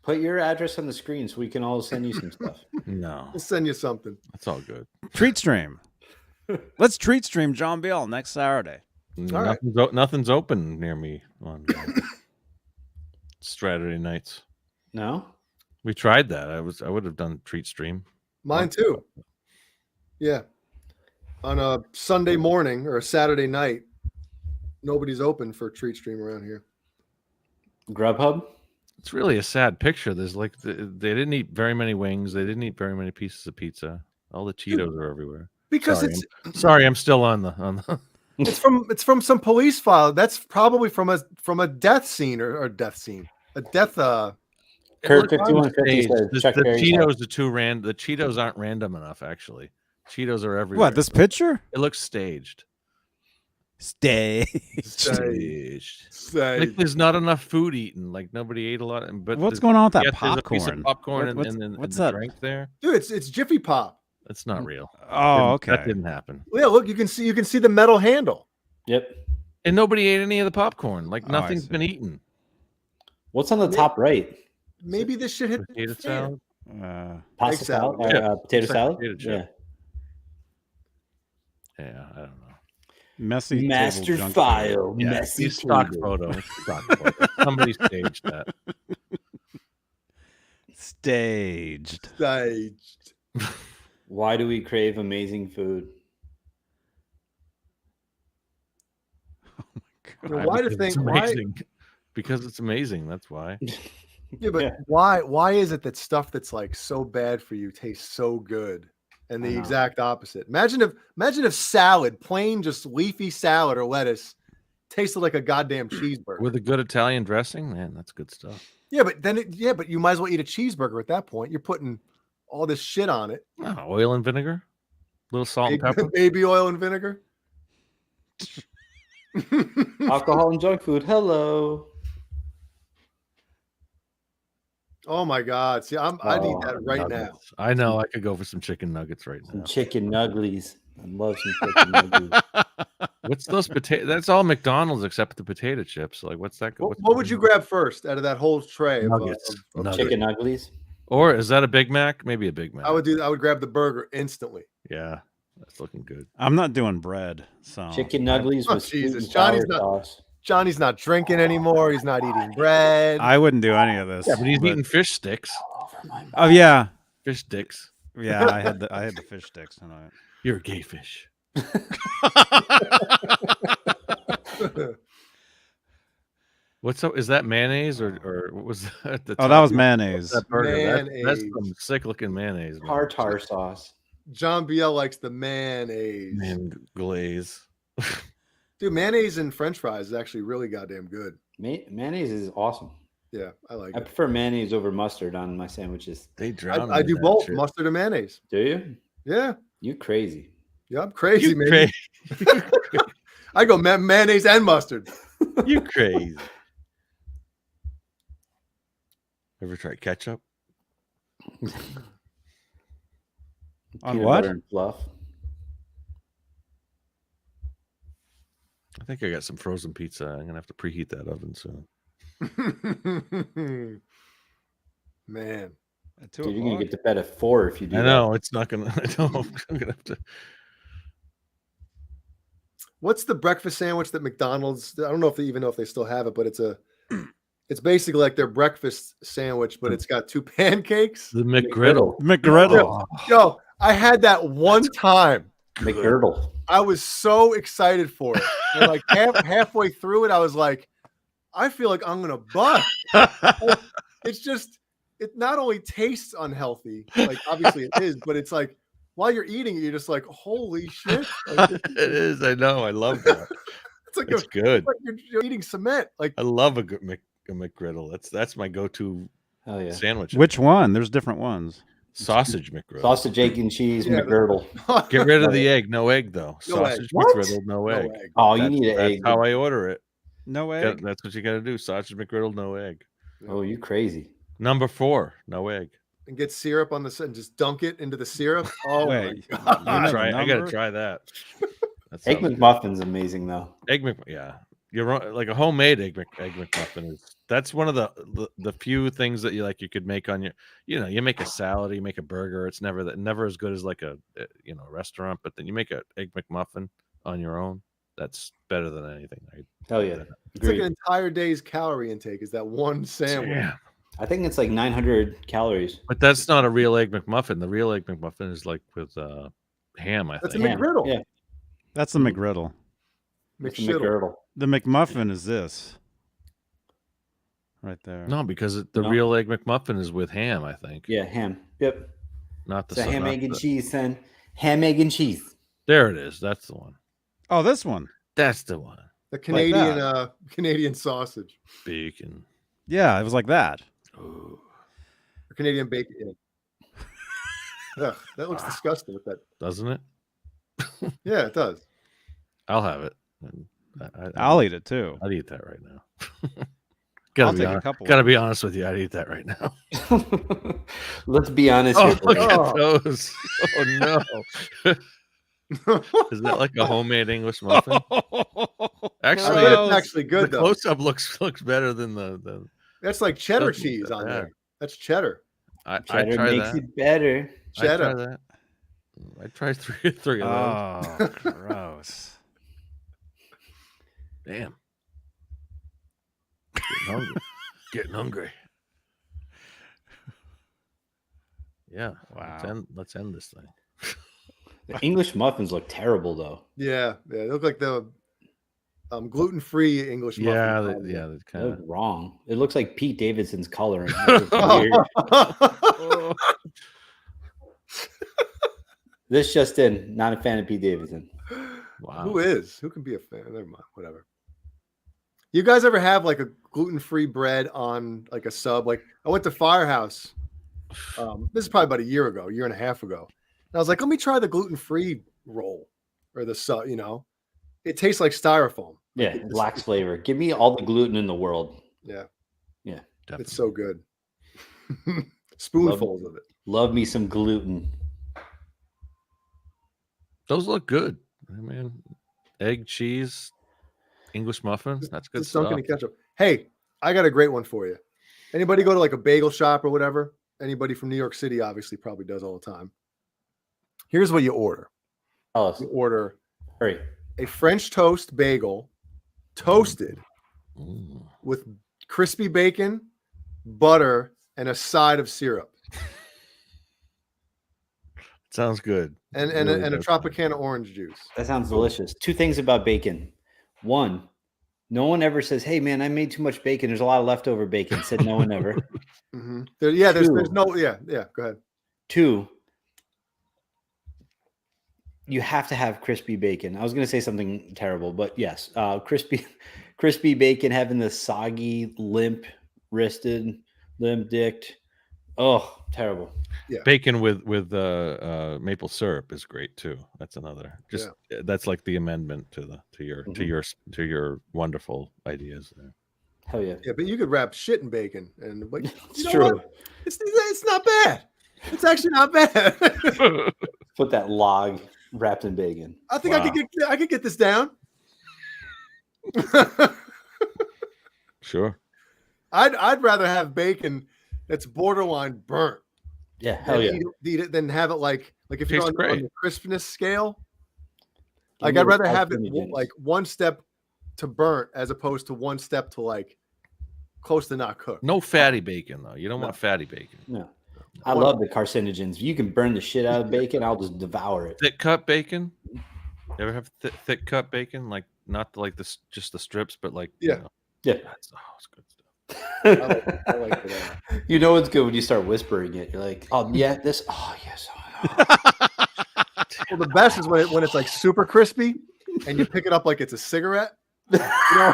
Put your address on the screen so we can all send you some stuff.
No,
We'll send you something.
that's all good.
Treat stream. Let's treat stream John Biel next Saturday.
All right.
Nothing's open near me on Straturday nights.
No?
We tried that. I would have done treat stream.
Mine too. Yeah. On a Sunday morning or a Saturday night, nobody's open for treat stream around here.
Grubhub?
It's really a sad picture. There's like they didn't eat very many wings. They didn't eat very many pieces of pizza. All the Cheetos are everywhere.
Because
Sorry, Sorry, I'm still on the.
it's from some police file. That's probably from a death scene or death scene. A death
Kurt
It looks
5150
staged.
says
The
Chuck Berry's house.
Cheetos are too random. The Cheetos aren't random enough, actually. Cheetos are everywhere.
What, this picture?
It looks staged.
Stay.
Staged. Like there's not enough food eaten. Like nobody ate a lot. But
What's going on with that
yet there's a piece
popcorn?
of popcorn
What's-
and then
what's
the
that?
drink there.
Dude, it's Jiffy Pop.
That's not real.
Oh,
That
okay.
didn't happen.
Yeah, look, you can see the metal handle.
Yep.
And nobody ate any of the popcorn. Like
Oh, I
nothing's
see.
been eaten.
What's on the top right?
Maybe this shit hit
Potato
the fan.
salad.
Pasta
salad.
salad?
Yeah.
Potato
It's like
salad?
potato
Yeah.
chip. Yeah, I don't know.
Messy
Master
table junk
file.
Yeah,
Messy
it's stock
table.
photo. Stock photo. Somebody staged that.
Staged.
Staged.
Why do we crave amazing food?
You know, why do
Because
think
it's
why?
amazing. Because it's amazing. That's why.
Yeah, but
Yeah.
why is it that stuff that's like so bad for you tastes so good? And
I
the
know.
exact opposite. Imagine if salad, plain just leafy salad or lettuce, tasted like a goddamn cheeseburger.
With a good Italian dressing, man, that's good stuff.
Yeah, but you might as well eat a cheeseburger at that point. You're putting all this shit on it.
Oh, oil and vinegar, little salt and pepper.
Baby oil and vinegar.
Alcohol and junk food. Hello.
Oh my God! See, I'd eat that right now.
Nuggets. I know. I could go for some chicken nuggets right
Some
now.
chicken nugglies. I love some chicken nugglies.
What's those potato? That's all McDonald's except the potato chips. Like, what's that?
What would you grab first out of that whole tray
Nuggets.
of
Nuggets.
Chicken nugglies.
Or is that a Big Mac? Maybe a Big Mac.
I would grab the burger instantly.
Yeah, that's looking good.
I'm not doing bread, so
Chicken nugglies
Oh,
with sweet
Jesus.
and sour
Johnny's not-
sauce.
Johnny's not drinking anymore. He's not eating bread.
I wouldn't do any of this.
Yeah, but he's eating fish sticks.
All over my mouth.
Oh yeah,
Fish sticks.
yeah. I had the fish sticks tonight.
You're a gay fish. What's up? Is that mayonnaise or what was that?
Oh, that was mayonnaise.
That burger. That's
Mayonnaise.
some sick looking mayonnaise. man.
Tartar sauce.
John BL likes the mayonnaise.
Man, glaze.
Dude, mayonnaise and French fries is actually really goddamn good.
Mayonnaise is awesome.
Yeah, I like
I
it.
prefer mayonnaise over mustard on my sandwiches.
They drown.
I
in
do
that
both,
shit.
mustard and mayonnaise.
Do you?
Yeah,
You crazy.
yeah, I'm crazy,
You
man. I go mayonnaise and mustard.
You crazy. Ever try ketchup?
On
Peanut
what?
butter and fluff.
I think I got some frozen pizza. I'm gonna have to preheat that oven soon.
Man,
At 2
Dude, you're gonna
o'clock?
get to bed at 4 if you do
I know it's not gonna. I know I'm gonna have to.
what's the breakfast sandwich that McDonald's? I don't know if they even know if they still have it, but it's basically like their breakfast sandwich, but it's got 2 pancakes.
The McGriddle.
McGriddle.
Yo, I had that one time.
McGirdle.
I was so excited for it. And like halfway through it, I was like, I feel like I'm gonna bust. It's just, it not only tastes unhealthy, like obviously it is, but it's like while you're eating it, you're just like, holy shit. Like,
It is. I know. I love that.
it's like,
It's good.
you're eating cement. Like
I love a good McGriddle. That's my go-to
Hell yeah.
sandwich.
Which one? There's different ones.
Sausage McGriddle.
Sausage, egg, and cheese
Yeah.
McGirdle.
Get rid of the egg. No egg though.
No egg.
Sausage
What?
McGriddle. No
No
egg.
egg.
Oh, you
That's-
need an
that's
egg.
how I order it.
No
Yeah,
egg.
that's what you got to do. Sausage McGriddle. No egg.
Oh, you crazy.
Number 4. No egg.
And get syrup on and just dunk it into the syrup. Oh
Wait,
my God.
you have a
I got to
number?
try that. That
Egg
sounds good.
McMuffin's amazing though.
Egg Mc, yeah, you're wrong. Like a homemade egg McMuffin is. That's one of the few things that you could make on your. You make a salad, you make a burger. It's never as good as like a restaurant. But then you make a egg McMuffin on your own. That's better than anything.
Hell yeah.
It's like
Agreed.
an entire day's calorie intake is that one sandwich.
Damn.
I think it's like 900 calories.
But that's not a real egg McMuffin. The real egg McMuffin is like with ham. I
That's a
think.
Ham.
McGriddle.
Yeah.
That's the McGriddle.
It's a
McShiddle.
McGirdle.
The McMuffin is this. Right there.
No, because the
No.
real egg McMuffin is with ham. I think.
Yeah, ham. Yep.
Not the
It's a ham,
not
egg, and
the-
cheese, son. Ham, egg, and cheese.
There it is. That's the one.
Oh, this one.
That's the one.
The Canadian
that.
Canadian sausage.
Bacon.
Yeah, it was like that.
Ooh.
Or Canadian bacon. Yeah. Ugh, that looks disgusting with that.
Doesn't it?
Yeah, it does.
I'll have it.
I'll eat it too.
I'd eat that right now.
I'll
gotta be
take a
honest.
couple.
Gotta be honest with you. I'd eat that right now.
Let's be honest
Oh,
here.
look
Brady.
at those. Oh no. Is that like a homemade English muffin? Actually,
It's
Gross.
actually
the
good though.
close up looks better than the
That's like cheddar
doesn't look
cheese
that
on
bad.
there. That's cheddar.
I
Cheddar
try
makes
that.
it better.
I try
Cheddar.
that. I tried three of those.
Oh, gross.
Damn. Getting hungry. Getting hungry. Yeah.
Wow.
Let's end this thing.
The English muffins look terrible though.
Yeah, yeah. They look like the gluten-free English muffin.
Yeah,
probably.
they
They
kind
look
of.
wrong. It looks like Pete Davidson's coloring. It's weird. This just in, not a fan of Pete Davidson.
Wow.
Who is? Who can be a fan? Never mind. Whatever. You guys ever have like a gluten-free bread on like a sub? Like I went to Firehouse. This is probably about a year and a half ago. And I was like, let me try the gluten-free roll or the sub. It tastes like styrofoam.
Yeah, it lacks flavor. Give me all the gluten in the world.
Yeah,
Definitely.
it's so good. Spoonfuls of it.
Love me some gluten.
Those look good. I mean, egg, cheese, English muffins. That's good
Just
stuff.
dunking in ketchup. Hey, I got a great one for you. Anybody go to like a bagel shop or whatever? Anybody from New York City obviously probably does all the time. Here's what you order.
Tell us.
You order
Hurry.
a French toast bagel, toasted
Mm.
with crispy bacon, butter, and a side of syrup,
Sounds good.
and
Really
a
does.
Tropicana orange juice.
That sounds delicious. Two things about bacon. One, no one ever says, "Hey, man, I made too much bacon. There's a lot of leftover bacon." Said no one ever.
Mm-hmm. There's
Two.
no, yeah. Go ahead.
Two, you have to have crispy bacon. I was going to say something terrible, but yes, crispy bacon having the soggy, limp-wristed, limp-dicked. Oh, terrible.
Bacon with maple syrup is great too. That's another. That's like the amendment to your wonderful ideas there.
Hell yeah.
Yeah, but you could wrap shit in bacon, and but
It's
you know
true.
what? It's not bad. It's actually not bad.
Put that log wrapped in bacon.
I think I could get this down.
Sure.
I'd rather have bacon that's borderline burnt.
Yeah, hell yeah.
Eat it than have it like if you're
Tastes
on
great.
the crispness scale.
Give
Like
me
I'd
the
rather have it
carcinogens.
like one step to burnt as opposed to one step to like close to not cooked.
No fatty bacon though. You don't want fatty bacon.
No. I love the carcinogens. If you can burn the shit out of bacon, I'll just devour it.
Thick cut bacon. You ever have thick cut bacon? Like not like this, just the strips, but like
Yeah.
You know,
Yeah.
it's good stuff.
I like that.
You know it's good when you start whispering it. You're like, oh yeah, this. Oh yes.
Well, the best is when it's like super crispy and you pick it up like it's a cigarette. You know,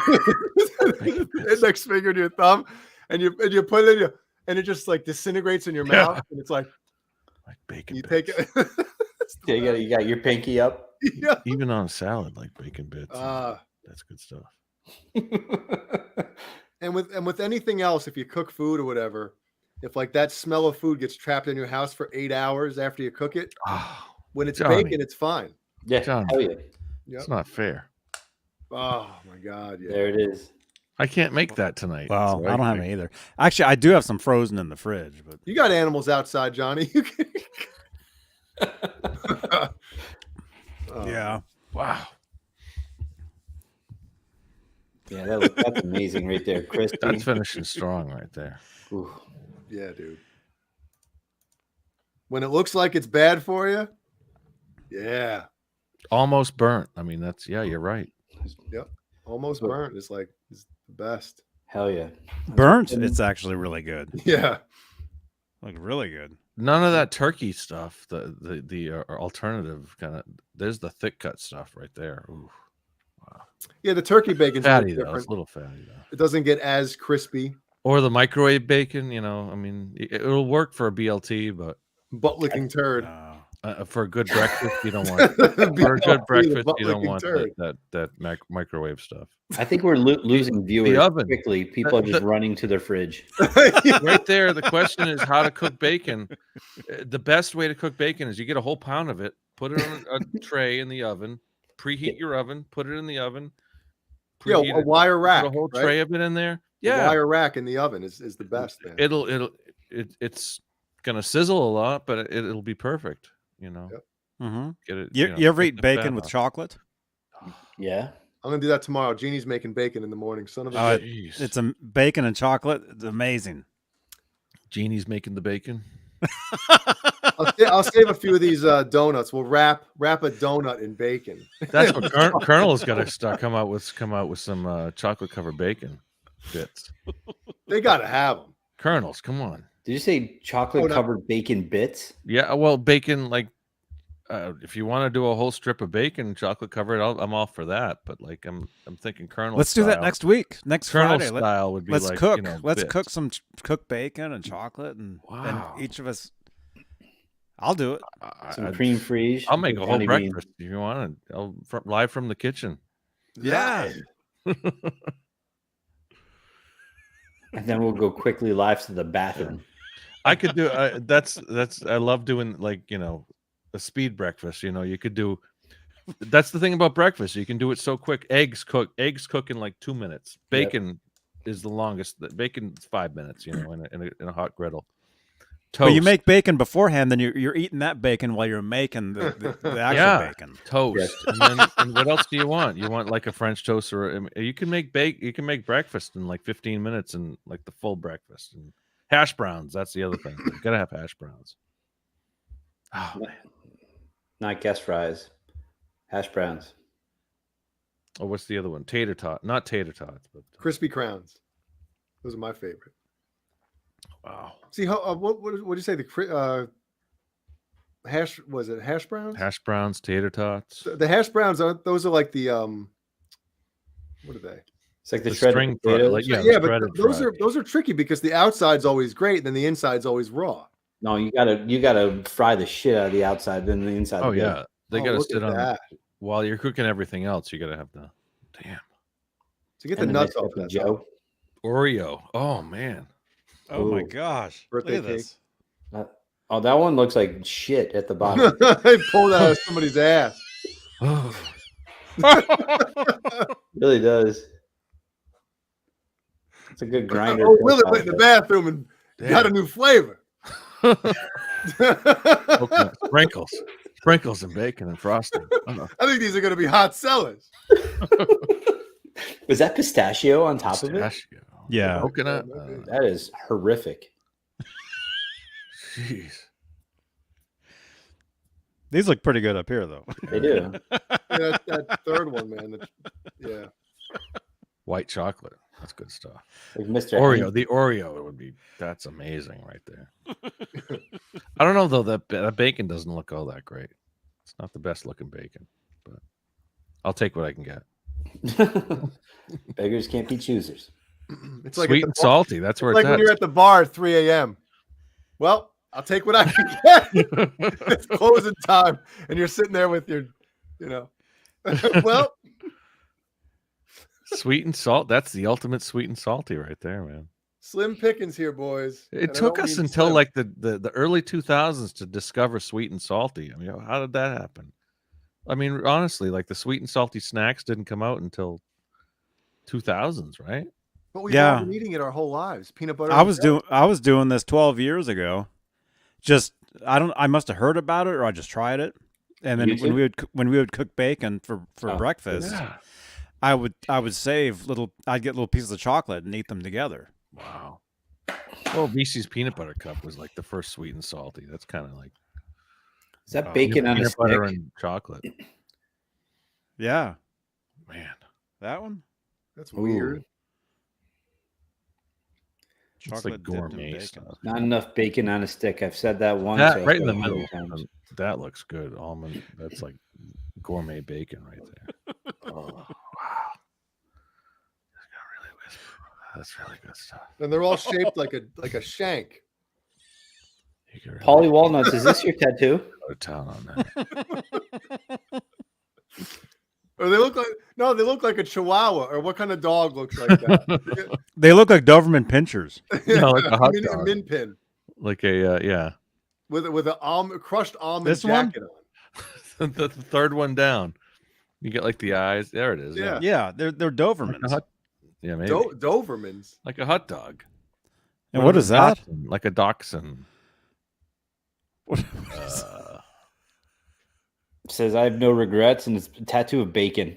index finger to your thumb, and you put it in your, and it just like disintegrates in your mouth, and it's like
Like bacon.
you
bits.
take it.
Yeah, you got your pinky up.
Yeah.
Even on a salad, like bacon bits.
Uh,
That's good stuff.
and with anything else, if you cook food or whatever, if like that smell of food gets trapped in your house for 8 hours after you cook it,
Oh,
when it's
Johnny.
bacon, it's fine.
Yeah,
John.
hell yeah.
Yep.
it's not fair.
Oh my god, yeah.
There it is.
I can't make that tonight.
Well,
so
I don't have any either. Actually, I do have some frozen in the fridge, but
You got animals outside, Johnny. You can...
yeah.
Wow.
Yeah, that's amazing right there, crispy.
That's finishing strong right there.
Ooh.
Yeah, dude. When it looks like it's bad for you, yeah,
Almost burnt. I mean, you're right.
almost burnt is like is the best.
Hell yeah.
Burnt, it's actually really good.
Yeah,
Like really good.
None of that turkey stuff. The alternative kind of. There's the thick cut stuff right there. Ooh.
yeah. The turkey bacon's
Fatty
a little
though.
different.
It's a little fatty though.
It doesn't get as crispy.
Or the microwave bacon. You know, I mean, it'll work for a BLT, but
Butt licking turd.
for a good breakfast, you don't want. For a good breakfast, you don't want that microwave stuff.
I think we're losing viewers
oven.
quickly. People are just running to their fridge.
Right there, the question is how to cook bacon. The best way to cook bacon is you get a whole pound of it, put it on a tray in the oven, preheat your oven, put it in the oven.
Yeah,
preheat
a
it,
wire rack.
put a whole
right?
tray of it in there.
A
Yeah,
wire rack in the oven is the best, man.
it's gonna sizzle a lot, but it'll be perfect. You know,
Yep.
Mm-hmm.
get it.
You ever
get
eat
the
bacon
fat
with
off.
chocolate?
Yeah.
I'm gonna do that tomorrow. Jeannie's making bacon in the morning. Son of a
Oh,
bitch.
Jeez.
It's a bacon and chocolate. It's amazing.
Jeannie's making the bacon.
I'll save a few of these donuts. We'll wrap a donut in bacon.
That's what Colonel's got to start come out with some chocolate covered bacon bits.
They gotta have them.
Colonels, come on.
Did you say chocolate
no.
covered bacon bits?
Yeah, well, bacon like if you want to do a whole strip of bacon chocolate covered, I'm all for that. But like I'm thinking Colonel.
Let's do that
style.
next week. Next
Colonel
Friday.
style would be
Let's
like
cook.
You know,
Let's
bits.
cook some cooked bacon and chocolate, and
Wow.
each of us. I'll do it.
Some cream frige.
I'll make a whole
Johnny Bean.
breakfast if you want to. Live from the kitchen.
Yeah.
And then we'll go quickly live to the bathroom.
I could do that's I love doing like a speed breakfast. You could do. That's the thing about breakfast. You can do it so quick. Eggs cook in like 2 minutes. Bacon is the longest. Bacon's 5 minutes. In a hot griddle. Toast.
But you make bacon beforehand, then you're eating that bacon while you're making the actual bacon.
Toast. And what else do you want? You want like a French toast, or you can make breakfast in like 15 minutes and like the full breakfast. And hash browns. That's the other thing. You gotta have hash browns. Oh man.
Not guest fries. Hash browns.
Oh, what's the other one? Tater tot. Not tater tots, but
Crispy crowns. Those are my favorite.
wow.
See how what did you say? The hash was it hash browns?
Hash browns, tater tots.
The hash browns those are like the what are they?
It's like the
string
shredded
fry,
potatoes.
But those are tricky because the outside's always great, and then the inside's always raw.
No, you gotta fry the shit out of the outside, then the inside.
Oh yeah, they gotta
look
sit
at
on
that.
while you're cooking everything else. You gotta have the damn
To get the nuts off that
Joe.
Oreo. Oh man,
Oh my
Ooh.
gosh!
Birthday
Look at this.
Oh, that one looks like shit at the bottom.
They pulled out of somebody's ass.
Really does. It's a good grinder.
Oh, Willie went in the bathroom and got a new flavor.
Okay. Sprinkles and bacon and frosting.
I think these are going to be hot sellers.
Was that pistachio on top of it?
Pistachio.
Yeah.
Coconut.
That is horrific.
Jeez.
These look pretty good up here, though.
They do.
Yeah, that third one, man. Yeah.
White chocolate. That's good stuff.
Like Mr.
Oreo.
Hank.
The Oreo that's amazing right there. I don't know though, that bacon doesn't look all that great. It's not the best looking bacon, but I'll take what I can get.
Beggars can't be choosers.
It's like
Sweet and salty. That's where
like
it's
when
at.
you're at the bar at 3 a.m. Well, I'll take what I can get. It's closing time, and you're sitting there with your, well,
Sweet and salt. That's the ultimate sweet and salty right there, man.
slim pickings here, boys.
It
And I
took
don't
us
mean
until
slim.
like the early 2000s to discover sweet and salty. I mean, how did that happen? I mean, honestly, like the sweet and salty snacks didn't come out until 2000s, right?
But we've
Yeah.
all been eating it our whole lives. Peanut butter.
I
and
was
jelly.
doing this 12 years ago. I must have heard about it, or I just tried it. And then when we would cook bacon for breakfast,
Yeah.
I would save I'd get little pieces of chocolate and eat them together.
Wow. Well, Reese's peanut butter cup was like the first sweet and salty. That's kind of like
Is that bacon on a
peanut
stick?
butter and chocolate.
Yeah,
Man,
that one.
That's weird.
it's like
Chocolate dipped in
gourmet
bacon.
stuff.
Not enough bacon on a stick. I've said that once.
That,
I've
right in
said
the
it a
middle.
million times.
That looks good. Almond. That's like gourmet bacon right there. Oh, wow. Just gotta really whisper. That's really good stuff.
And they're all shaped like a shank.
You can really
Polly Walnuts, is this your tattoo?
go to town on that.
Or they look like a Chihuahua. Or what kind of dog looks like that?
They look like Doberman pinchers.
No, like a hot
a
dog.
min pin
Like a yeah.
with a crushed almond
This one?
jacket on.
The third one down. You get like the eyes. There it is.
Yeah.
Yeah, they're
Like a
Dobermans.
hot, yeah, maybe.
Dobermans.
Like a hot dog.
And what is that?
Dachshund, like a dachshund.
What-
It says I have no regrets, and it's a tattoo of bacon.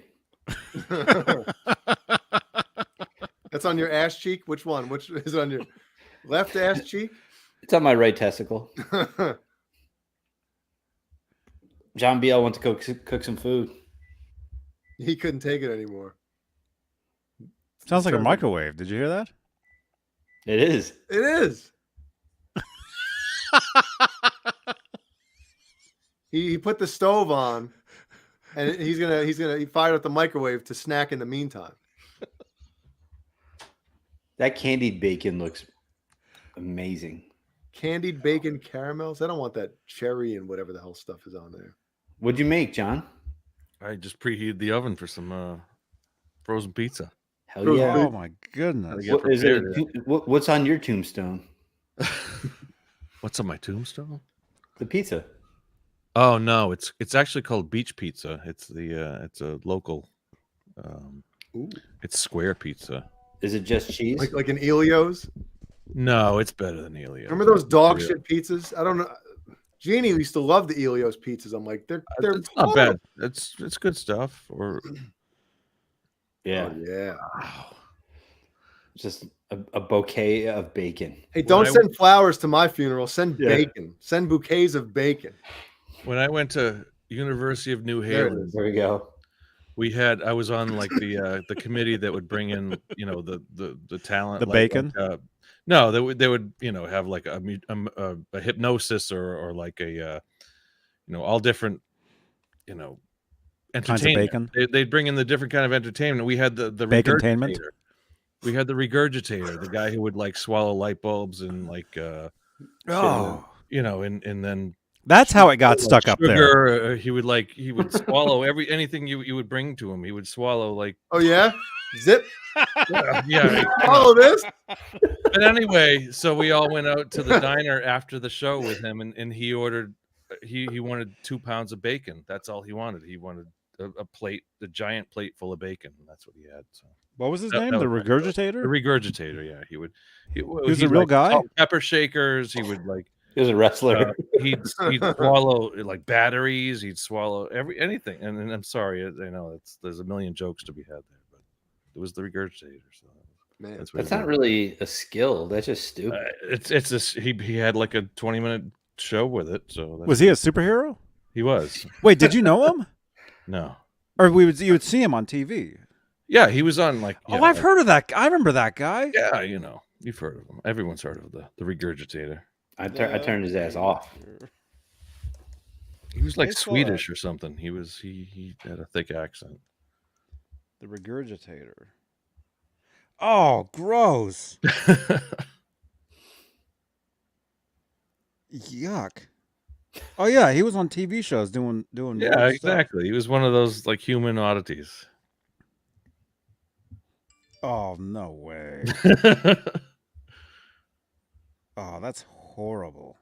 That's on your ass cheek. Which one? Which is on your left ass cheek?
It's on my right testicle. John BL went to cook some food.
He couldn't take it anymore.
Sounds like a microwave. Did you hear that?
It is.
It is. He put the stove on, and he fired up the microwave to snack in the meantime.
That candied bacon looks amazing.
Candied bacon caramels. I don't want that cherry and whatever the hell stuff is on there.
What'd you make, John?
I just preheated the oven for some frozen pizza.
Hell
Frozen
yeah!
Oh my goodness.
Get
What is it?
prepared.
What's on your tombstone?
What's on my tombstone?
The pizza.
Oh no, it's actually called Beach Pizza. It's it's a local.
Ooh.
It's square pizza.
Is it just cheese?
Like an Elio's.
No, it's better than Elio.
Remember those dog shit pizzas? I don't know. Jeannie used to love the Elio's pizzas. I'm like, they're
It's not bad. It's good stuff. Or
Yeah.
Oh, yeah.
wow.
Just a bouquet of bacon.
Hey, don't send flowers to my funeral. Send
Yeah.
bacon. Send bouquets of bacon.
When I went to University of New
There it
Halen,
is.
There we go.
I was on like the committee that would bring in the talent,
The
like,
bacon?
no, they would have like a hypnosis or like a all different
Kinds of
entertainment.
bacon?
They'd bring in the different kind of entertainment. We had the
Bacontainment?
regurgitator. We had the regurgitator, the guy who would like swallow light bulbs and like
Oh,
and then
that's how it got
like
stuck up there.
sugar. He would swallow anything you would bring to him. He would swallow like
Oh, yeah? Zip.
yeah.
Follow this.
But anyway, so we all went out to the diner after the show with him, and he ordered. He wanted 2 pounds of bacon. That's all he wanted. He wanted a giant plate full of bacon. And that's what he had. So
What was his
That-
name?
that
The
was
regurgitator?
the regurgitator, yeah. He
was
he'd
a real
like
guy?
salt and pepper shakers. He would like
He was a wrestler.
he'd swallow like batteries. He'd swallow anything. And I'm sorry, I know there's a million jokes to be had there, but it was the regurgitator. So
Man,
that's what
That's
he
not
did.
really a skill. That's just stupid.
It's this. He had like a 20-minute show with it. So that's
Was he a superhero?
He was.
Wait, did you know him?
No.
Or you would see him on TV?
Yeah, he was on like.
Oh, I've heard of that. I remember that guy.
Yeah, you've heard of him. Everyone's heard of the regurgitator.
I turned his ass off.
He was like
It's
Swedish or something. He had a thick accent.
The regurgitator. Oh, gross. Yuck. Oh yeah, he was on TV shows doing
Yeah,
weird stuff.
exactly. He was one of those like human oddities.
Oh no way. Oh, that's horrible.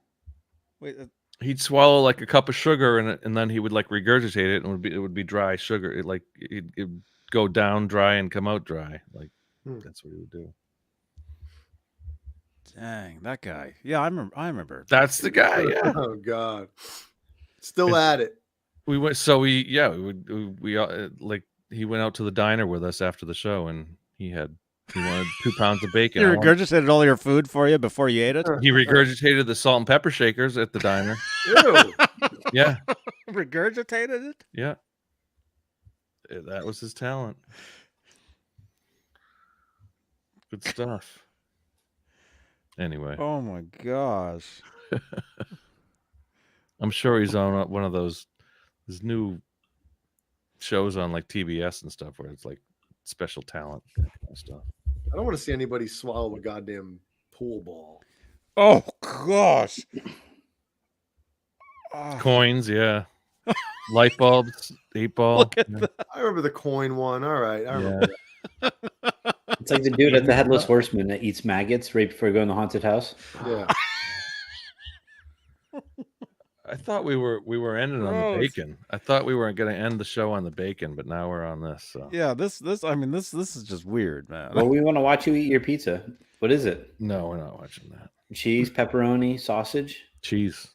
Wait,
He'd swallow like a cup of sugar and then he would like regurgitate it and it would be dry sugar. It'd go down dry and come out dry. Like that's what he would do.
dang, that guy. Yeah, I remember.
That's the guy. Yeah.
Oh, God. Still at it.
We went. So we like he went out to the diner with us after the show and he wanted 2 pounds of bacon.
He
I wanted-
regurgitated all your food for you before you ate it?
He regurgitated the salt and pepper shakers at the diner.
Ew.
Yeah,
Regurgitated it?
yeah. That was his talent. Good stuff. Anyway,
Oh my gosh.
I'm sure he's on one of those new shows on like TBS and stuff where it's like special talent kind of stuff.
I don't want to see anybody swallow a goddamn pool ball.
Oh gosh. Ah,
Coins, yeah. Light bulbs, 8-ball.
Look at
yeah.
that.
I remember the coin one. All right. I remember
Yeah.
It's like the dude at the Headless Horseman that eats maggots right before you go in the haunted house.
that. Yeah.
I thought we were ending on the
Gross.
bacon. I thought we were going to end the show on the bacon, but now we're on this. So.
Yeah, this is just weird, man.
Well, we want to watch you eat your pizza. What is it?
No, we're not watching that.
Cheese, pepperoni, sausage.
Cheese,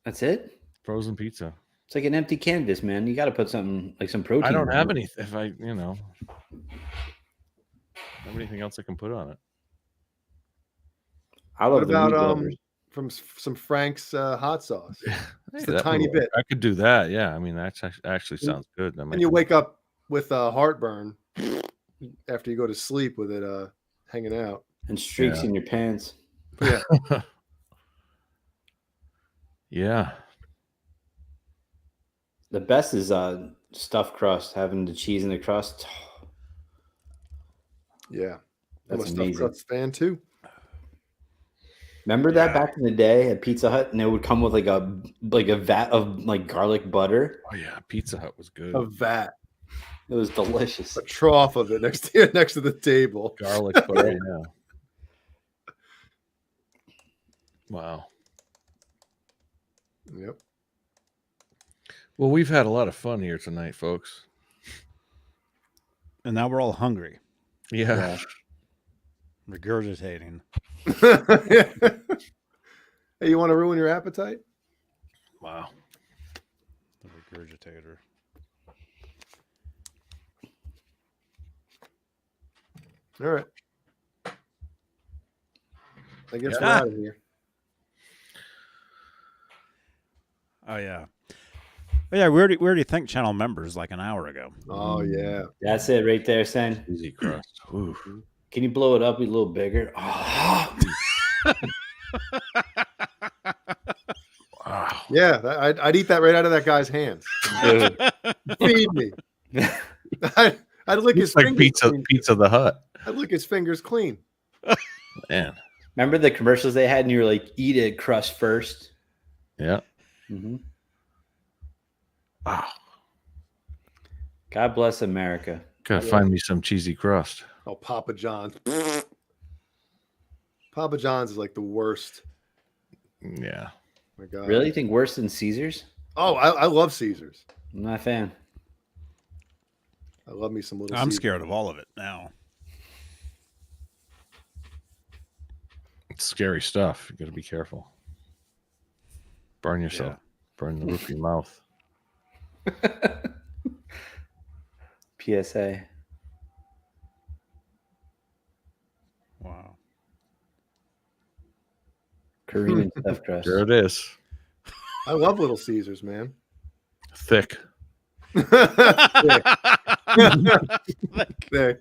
That's it.
frozen pizza.
It's like an empty canvas, man. You got to put something like some protein.
I don't
in
have
it.
any. If I, don't have anything else I can put on it.
I
What
love the
about
meat lovers.
from some Frank's hot sauce?
Hey,
Just a
that
tiny
would
bit.
work. I could do that. Yeah, I mean that actually sounds good.
And you wake up with heartburn after you go to sleep with it hanging out.
And streaks
Yeah.
in your pants.
Yeah.
Yeah.
The best is stuffed crust, having the cheese in the crust.
Yeah. I'm a
That's
stuffed
amazing.
crust fan too.
Remember that back in the day at Pizza Hut, and it would come with like a vat of like garlic butter.
Oh yeah, Pizza Hut was good.
A vat,
It was delicious.
a trough of it next to the table.
Garlic butter. Yeah. Wow.
Yep.
Well, we've had a lot of fun here tonight, folks.
And now we're all hungry,
Yeah.
regurgitating.
Hey, you want to ruin your appetite?
Wow.
The regurgitator.
All right. I guess we're
Yeah.
out of here.
Oh yeah. But yeah, we already thanked channel members like an hour ago.
Oh yeah.
That's it right there, Sen.
Easy crust. Ooh.
Can you blow it up a little bigger? Oh.
Wow.
Yeah, I'd eat that right out of that guy's hands. Feed me. I'd lick his
It's like
fingers clean.
Pizza the Hut.
I'd lick his fingers clean.
Man.
Remember the commercials they had, and you were like, "Eat it, crust first."
Yeah.
Mm-hmm.
Wow.
God bless America.
Gotta find me some cheesy crust.
Oh, Papa John's. Papa John's is like the worst.
Yeah.
Oh my God.
Really? You think worse than Caesars?
Oh, I love Caesars.
I'm not a fan.
I love me some little.
I'm
Caesars.
scared of all of it now.
It's scary stuff. You gotta be careful. Burn yourself.
Yeah.
Burn the roof of your mouth.
PSA.
Wow.
Korean stuffed crust.
There it is.
I love Little Caesars, man.
Thick.
Thick.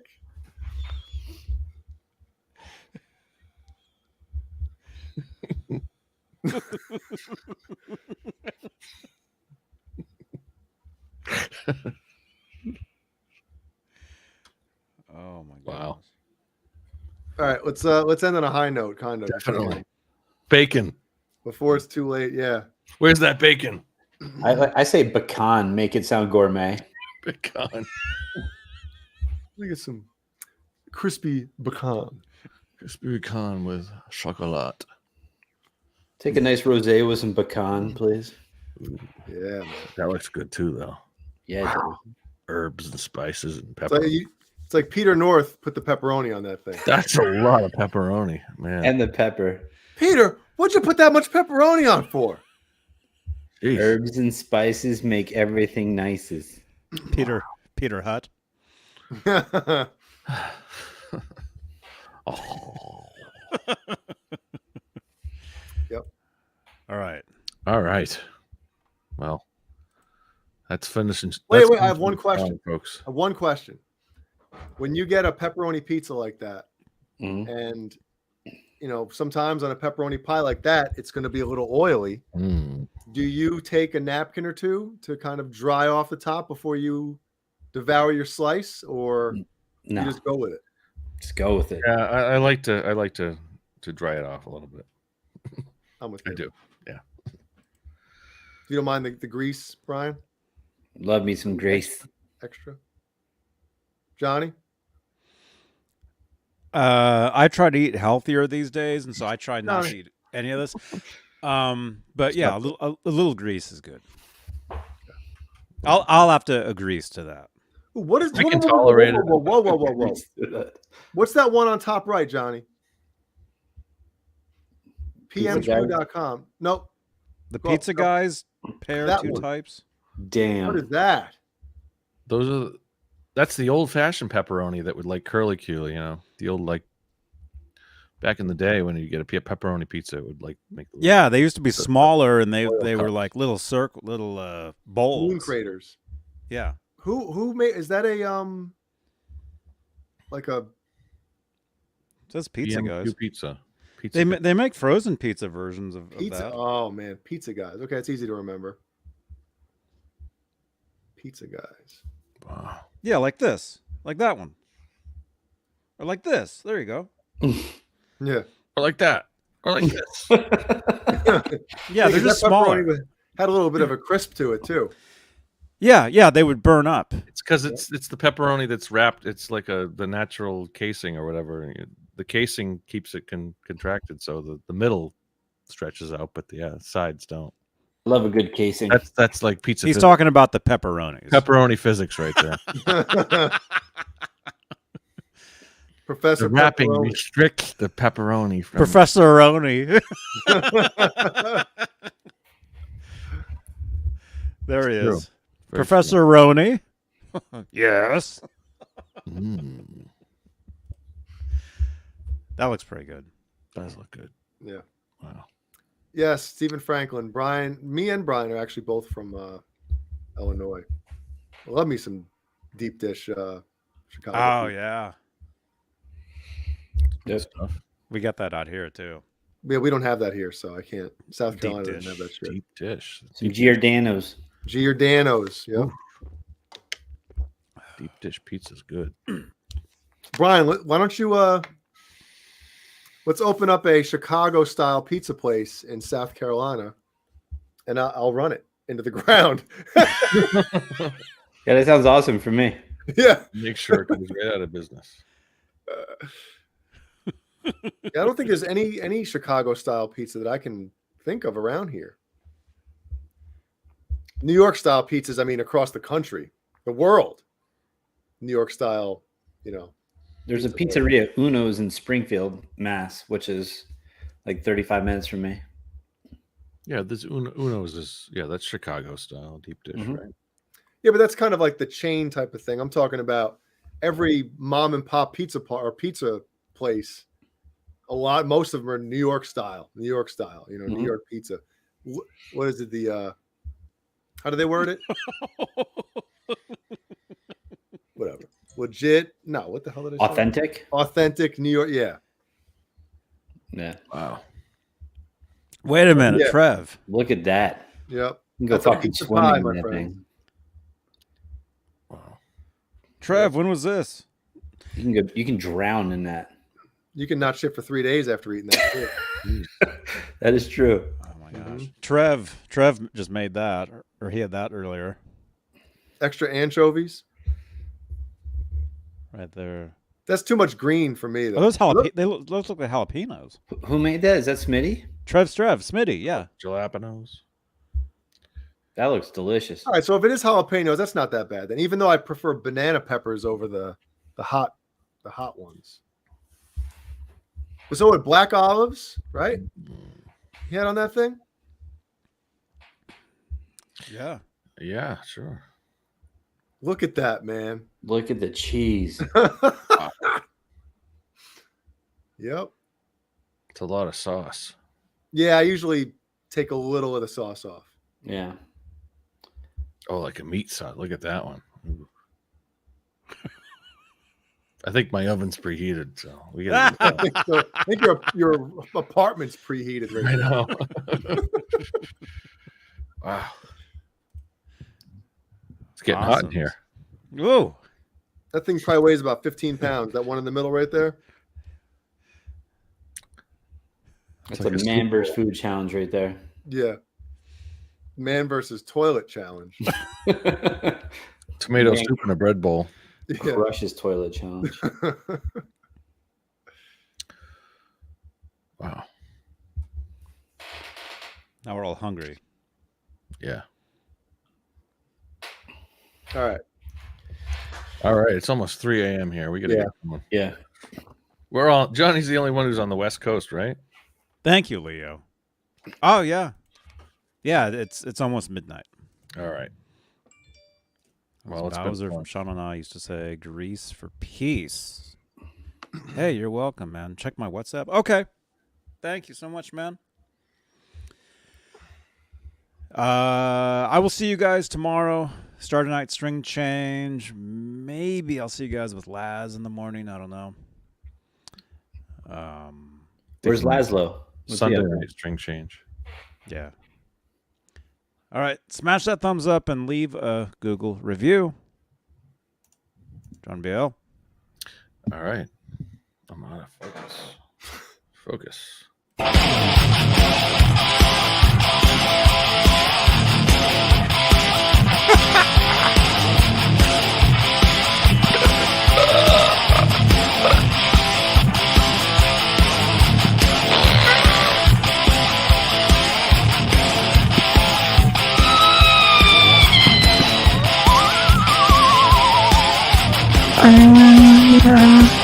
Oh my god.
Wow.
All right, let's end on a high note, kind of.
Definitely. Bacon.
Before it's too late. Yeah.
Where's that bacon?
I say pecan, make it sound gourmet.
Pecan.
Look at some crispy pecan.
Crispy pecan with chocolate.
Take a nice rosé with some pecan, please.
Yeah, man.
That looks good too, though.
Yeah, it does.
Herbs and spices and
It's
pepper.
like, it's like Peter North put the pepperoni on that thing.
That's a lot of pepperoni, man.
And the pepper.
Peter, what'd you put that much pepperoni on for?
Jeez.
Herbs and spices make everything nicest.
Peter Hutt.
Oh.
Yep.
All right.
All right. Well, that's finishing.
Wait,
that's
I have
finishing
one question.
folks.
One question. When you get a pepperoni pizza like that,
Mhm.
and sometimes on a pepperoni pie like that, it's going to be a little oily.
Mm.
Do you take a napkin or two to kind of dry off the top before you devour your slice, or
No,
you just go with it?
just go with it.
Yeah, I like to dry it off a little bit.
I'm with you.
I do.
If you don't mind the grease, Brian,
Love me some grace.
extra. Johnny?
I try to eat healthier these days, and so I try not
No.
to eat any of this. But yeah, a little grease is good. I'll have to agree to that.
Ooh, what is?
I can
whoa,
tolerate it.
Whoa. What's that one on top right, Johnny? PM2.com. Nope.
The
Go-
pizza
go-
guys pair
that
two
one.
types.
What
Damn.
is that?
Those are. That's the old-fashioned pepperoni that would like curlicue. The old back in the day when you get a pepperoni pizza, it would like make. The
Yeah, they used to be smaller, and they
oil
were
cups.
like little bowls.
Moon craters.
Yeah.
Who made? Is that a like a?
It says pizza
BMQ
guys.
pizza.
They make frozen pizza versions of
Pizza.
that.
Oh man, pizza guys. Okay, it's easy to remember. Pizza guys.
Wow.
Yeah, like this, like that one, or like this. There you go.
Yeah.
Or like that. Or like this.
Yeah, they're just
that pepperoni
smaller.
had a little bit of a crisp to it too.
Yeah, they would burn up.
It's because it's the pepperoni that's wrapped. It's like the natural casing or whatever. The casing keeps it contracted, so the middle stretches out, but the sides don't.
Love a good casing.
That's like pizza.
He's talking about the pepperonis.
Pepperoni physics right there.
Professor
The wrapping
Pepperoni.
restricts the pepperoni from
Professor Aroni. There he
True.
is.
Very
Professor Aroni. Yes.
true.
That looks pretty good.
Does look good.
Yeah.
Wow.
Yes, Stephen Franklin. Brian, me and Brian are actually both from Illinois. I love me some deep dish Chicago.
Oh, yeah.
Yep.
Stuff.
We got that out here, too.
Yeah, we don't have that here, so I can't. South
Deep
Carolina
dish.
doesn't have that shit.
Deep dish.
Some Giordano's.
Giordano's. Yep.
Deep dish pizza's good.
Brian, why don't you let's open up a Chicago style pizza place in South Carolina, and I'll run it into the ground.
Yeah, that sounds awesome for me.
Yeah.
Make sure it goes right out of business.
I don't think there's any Chicago style pizza that I can think of around here. New York style pizzas, I mean, across the country, the world. New York style,
There's a
Pizza
pizzeria, Uno's in Springfield, Mass, which is like 35 minutes from me.
Yeah, this Uno's is that's Chicago style deep dish,
Mhm.
right?
Yeah, but that's kind of like the chain type of thing. I'm talking about every mom and pop pizza pizza place. Most of them are New York style, New York
Mhm.
York pizza. What is it? How do they word it? Whatever. Legit. No, what the hell did I say?
Authentic?
Authentic New York. Yeah.
Yeah.
Wow.
Wait a minute,
Yeah.
Trev.
Look at that.
Yep.
You can go
That's a
fucking
pizza
swimming
pie,
in
my
that
friend.
thing.
Wow.
Trev, when was this?
You can drown in that.
You can not shit for 3 days after eating that shit.
That is true.
Oh, my gosh. Trev just made that, or he had that earlier.
Extra anchovies.
Right there.
That's too much green for me, though.
Oh, those those look like jalapenos.
Who made that? Is that Smitty?
Trev, Smitty, yeah.
Jalapenos.
That looks delicious.
All right, so if it is jalapenos, that's not that bad. Then, even though I prefer banana peppers over the hot ones. So with black olives, right? You had on that thing?
Yeah.
Yeah, sure.
Look at that, man.
Look at the cheese.
Yep.
It's a lot of sauce.
Yeah, I usually take a little of the sauce off.
Yeah.
Oh, like a meat sauce. Look at that one. Ooh. I think my oven's preheated, so we gotta get that.
I think your apartment's preheated right
I
now.
know. Wow. It's getting hot in
Awesome.
here.
Whoa.
That thing probably weighs about 15 pounds. That one in the middle right there.
That's
like
a
a
man
soup
versus
bowl.
food challenge right there.
Yeah. Man versus toilet challenge.
Tomato
Man.
soup in a bread bowl.
Yeah.
Crush's toilet challenge.
Wow.
Now we're all hungry.
Yeah.
All right.
All right. It's almost 3 a.m. here. We gotta
Yeah.
get going.
Yeah.
We're all Johnny's the only one who's on the West Coast, right?
Thank you, Leo. Oh, yeah. Yeah, it's almost midnight.
All right. Well, it's been
Bowser
fun.
from Sean and I used to say, "Grease for peace." Hey, you're welcome, man. Check my WhatsApp. Okay. Thank you so much, man. I will see you guys tomorrow. Start a night string change. Maybe I'll see you guys with Laz in the morning. I don't know.
Where's Laszlo? What's
Sunday
he up to?
night string change.
Yeah. All right. Smash that thumbs up and leave a Google review. John BL.
All right. I'm out of focus. Focus.
And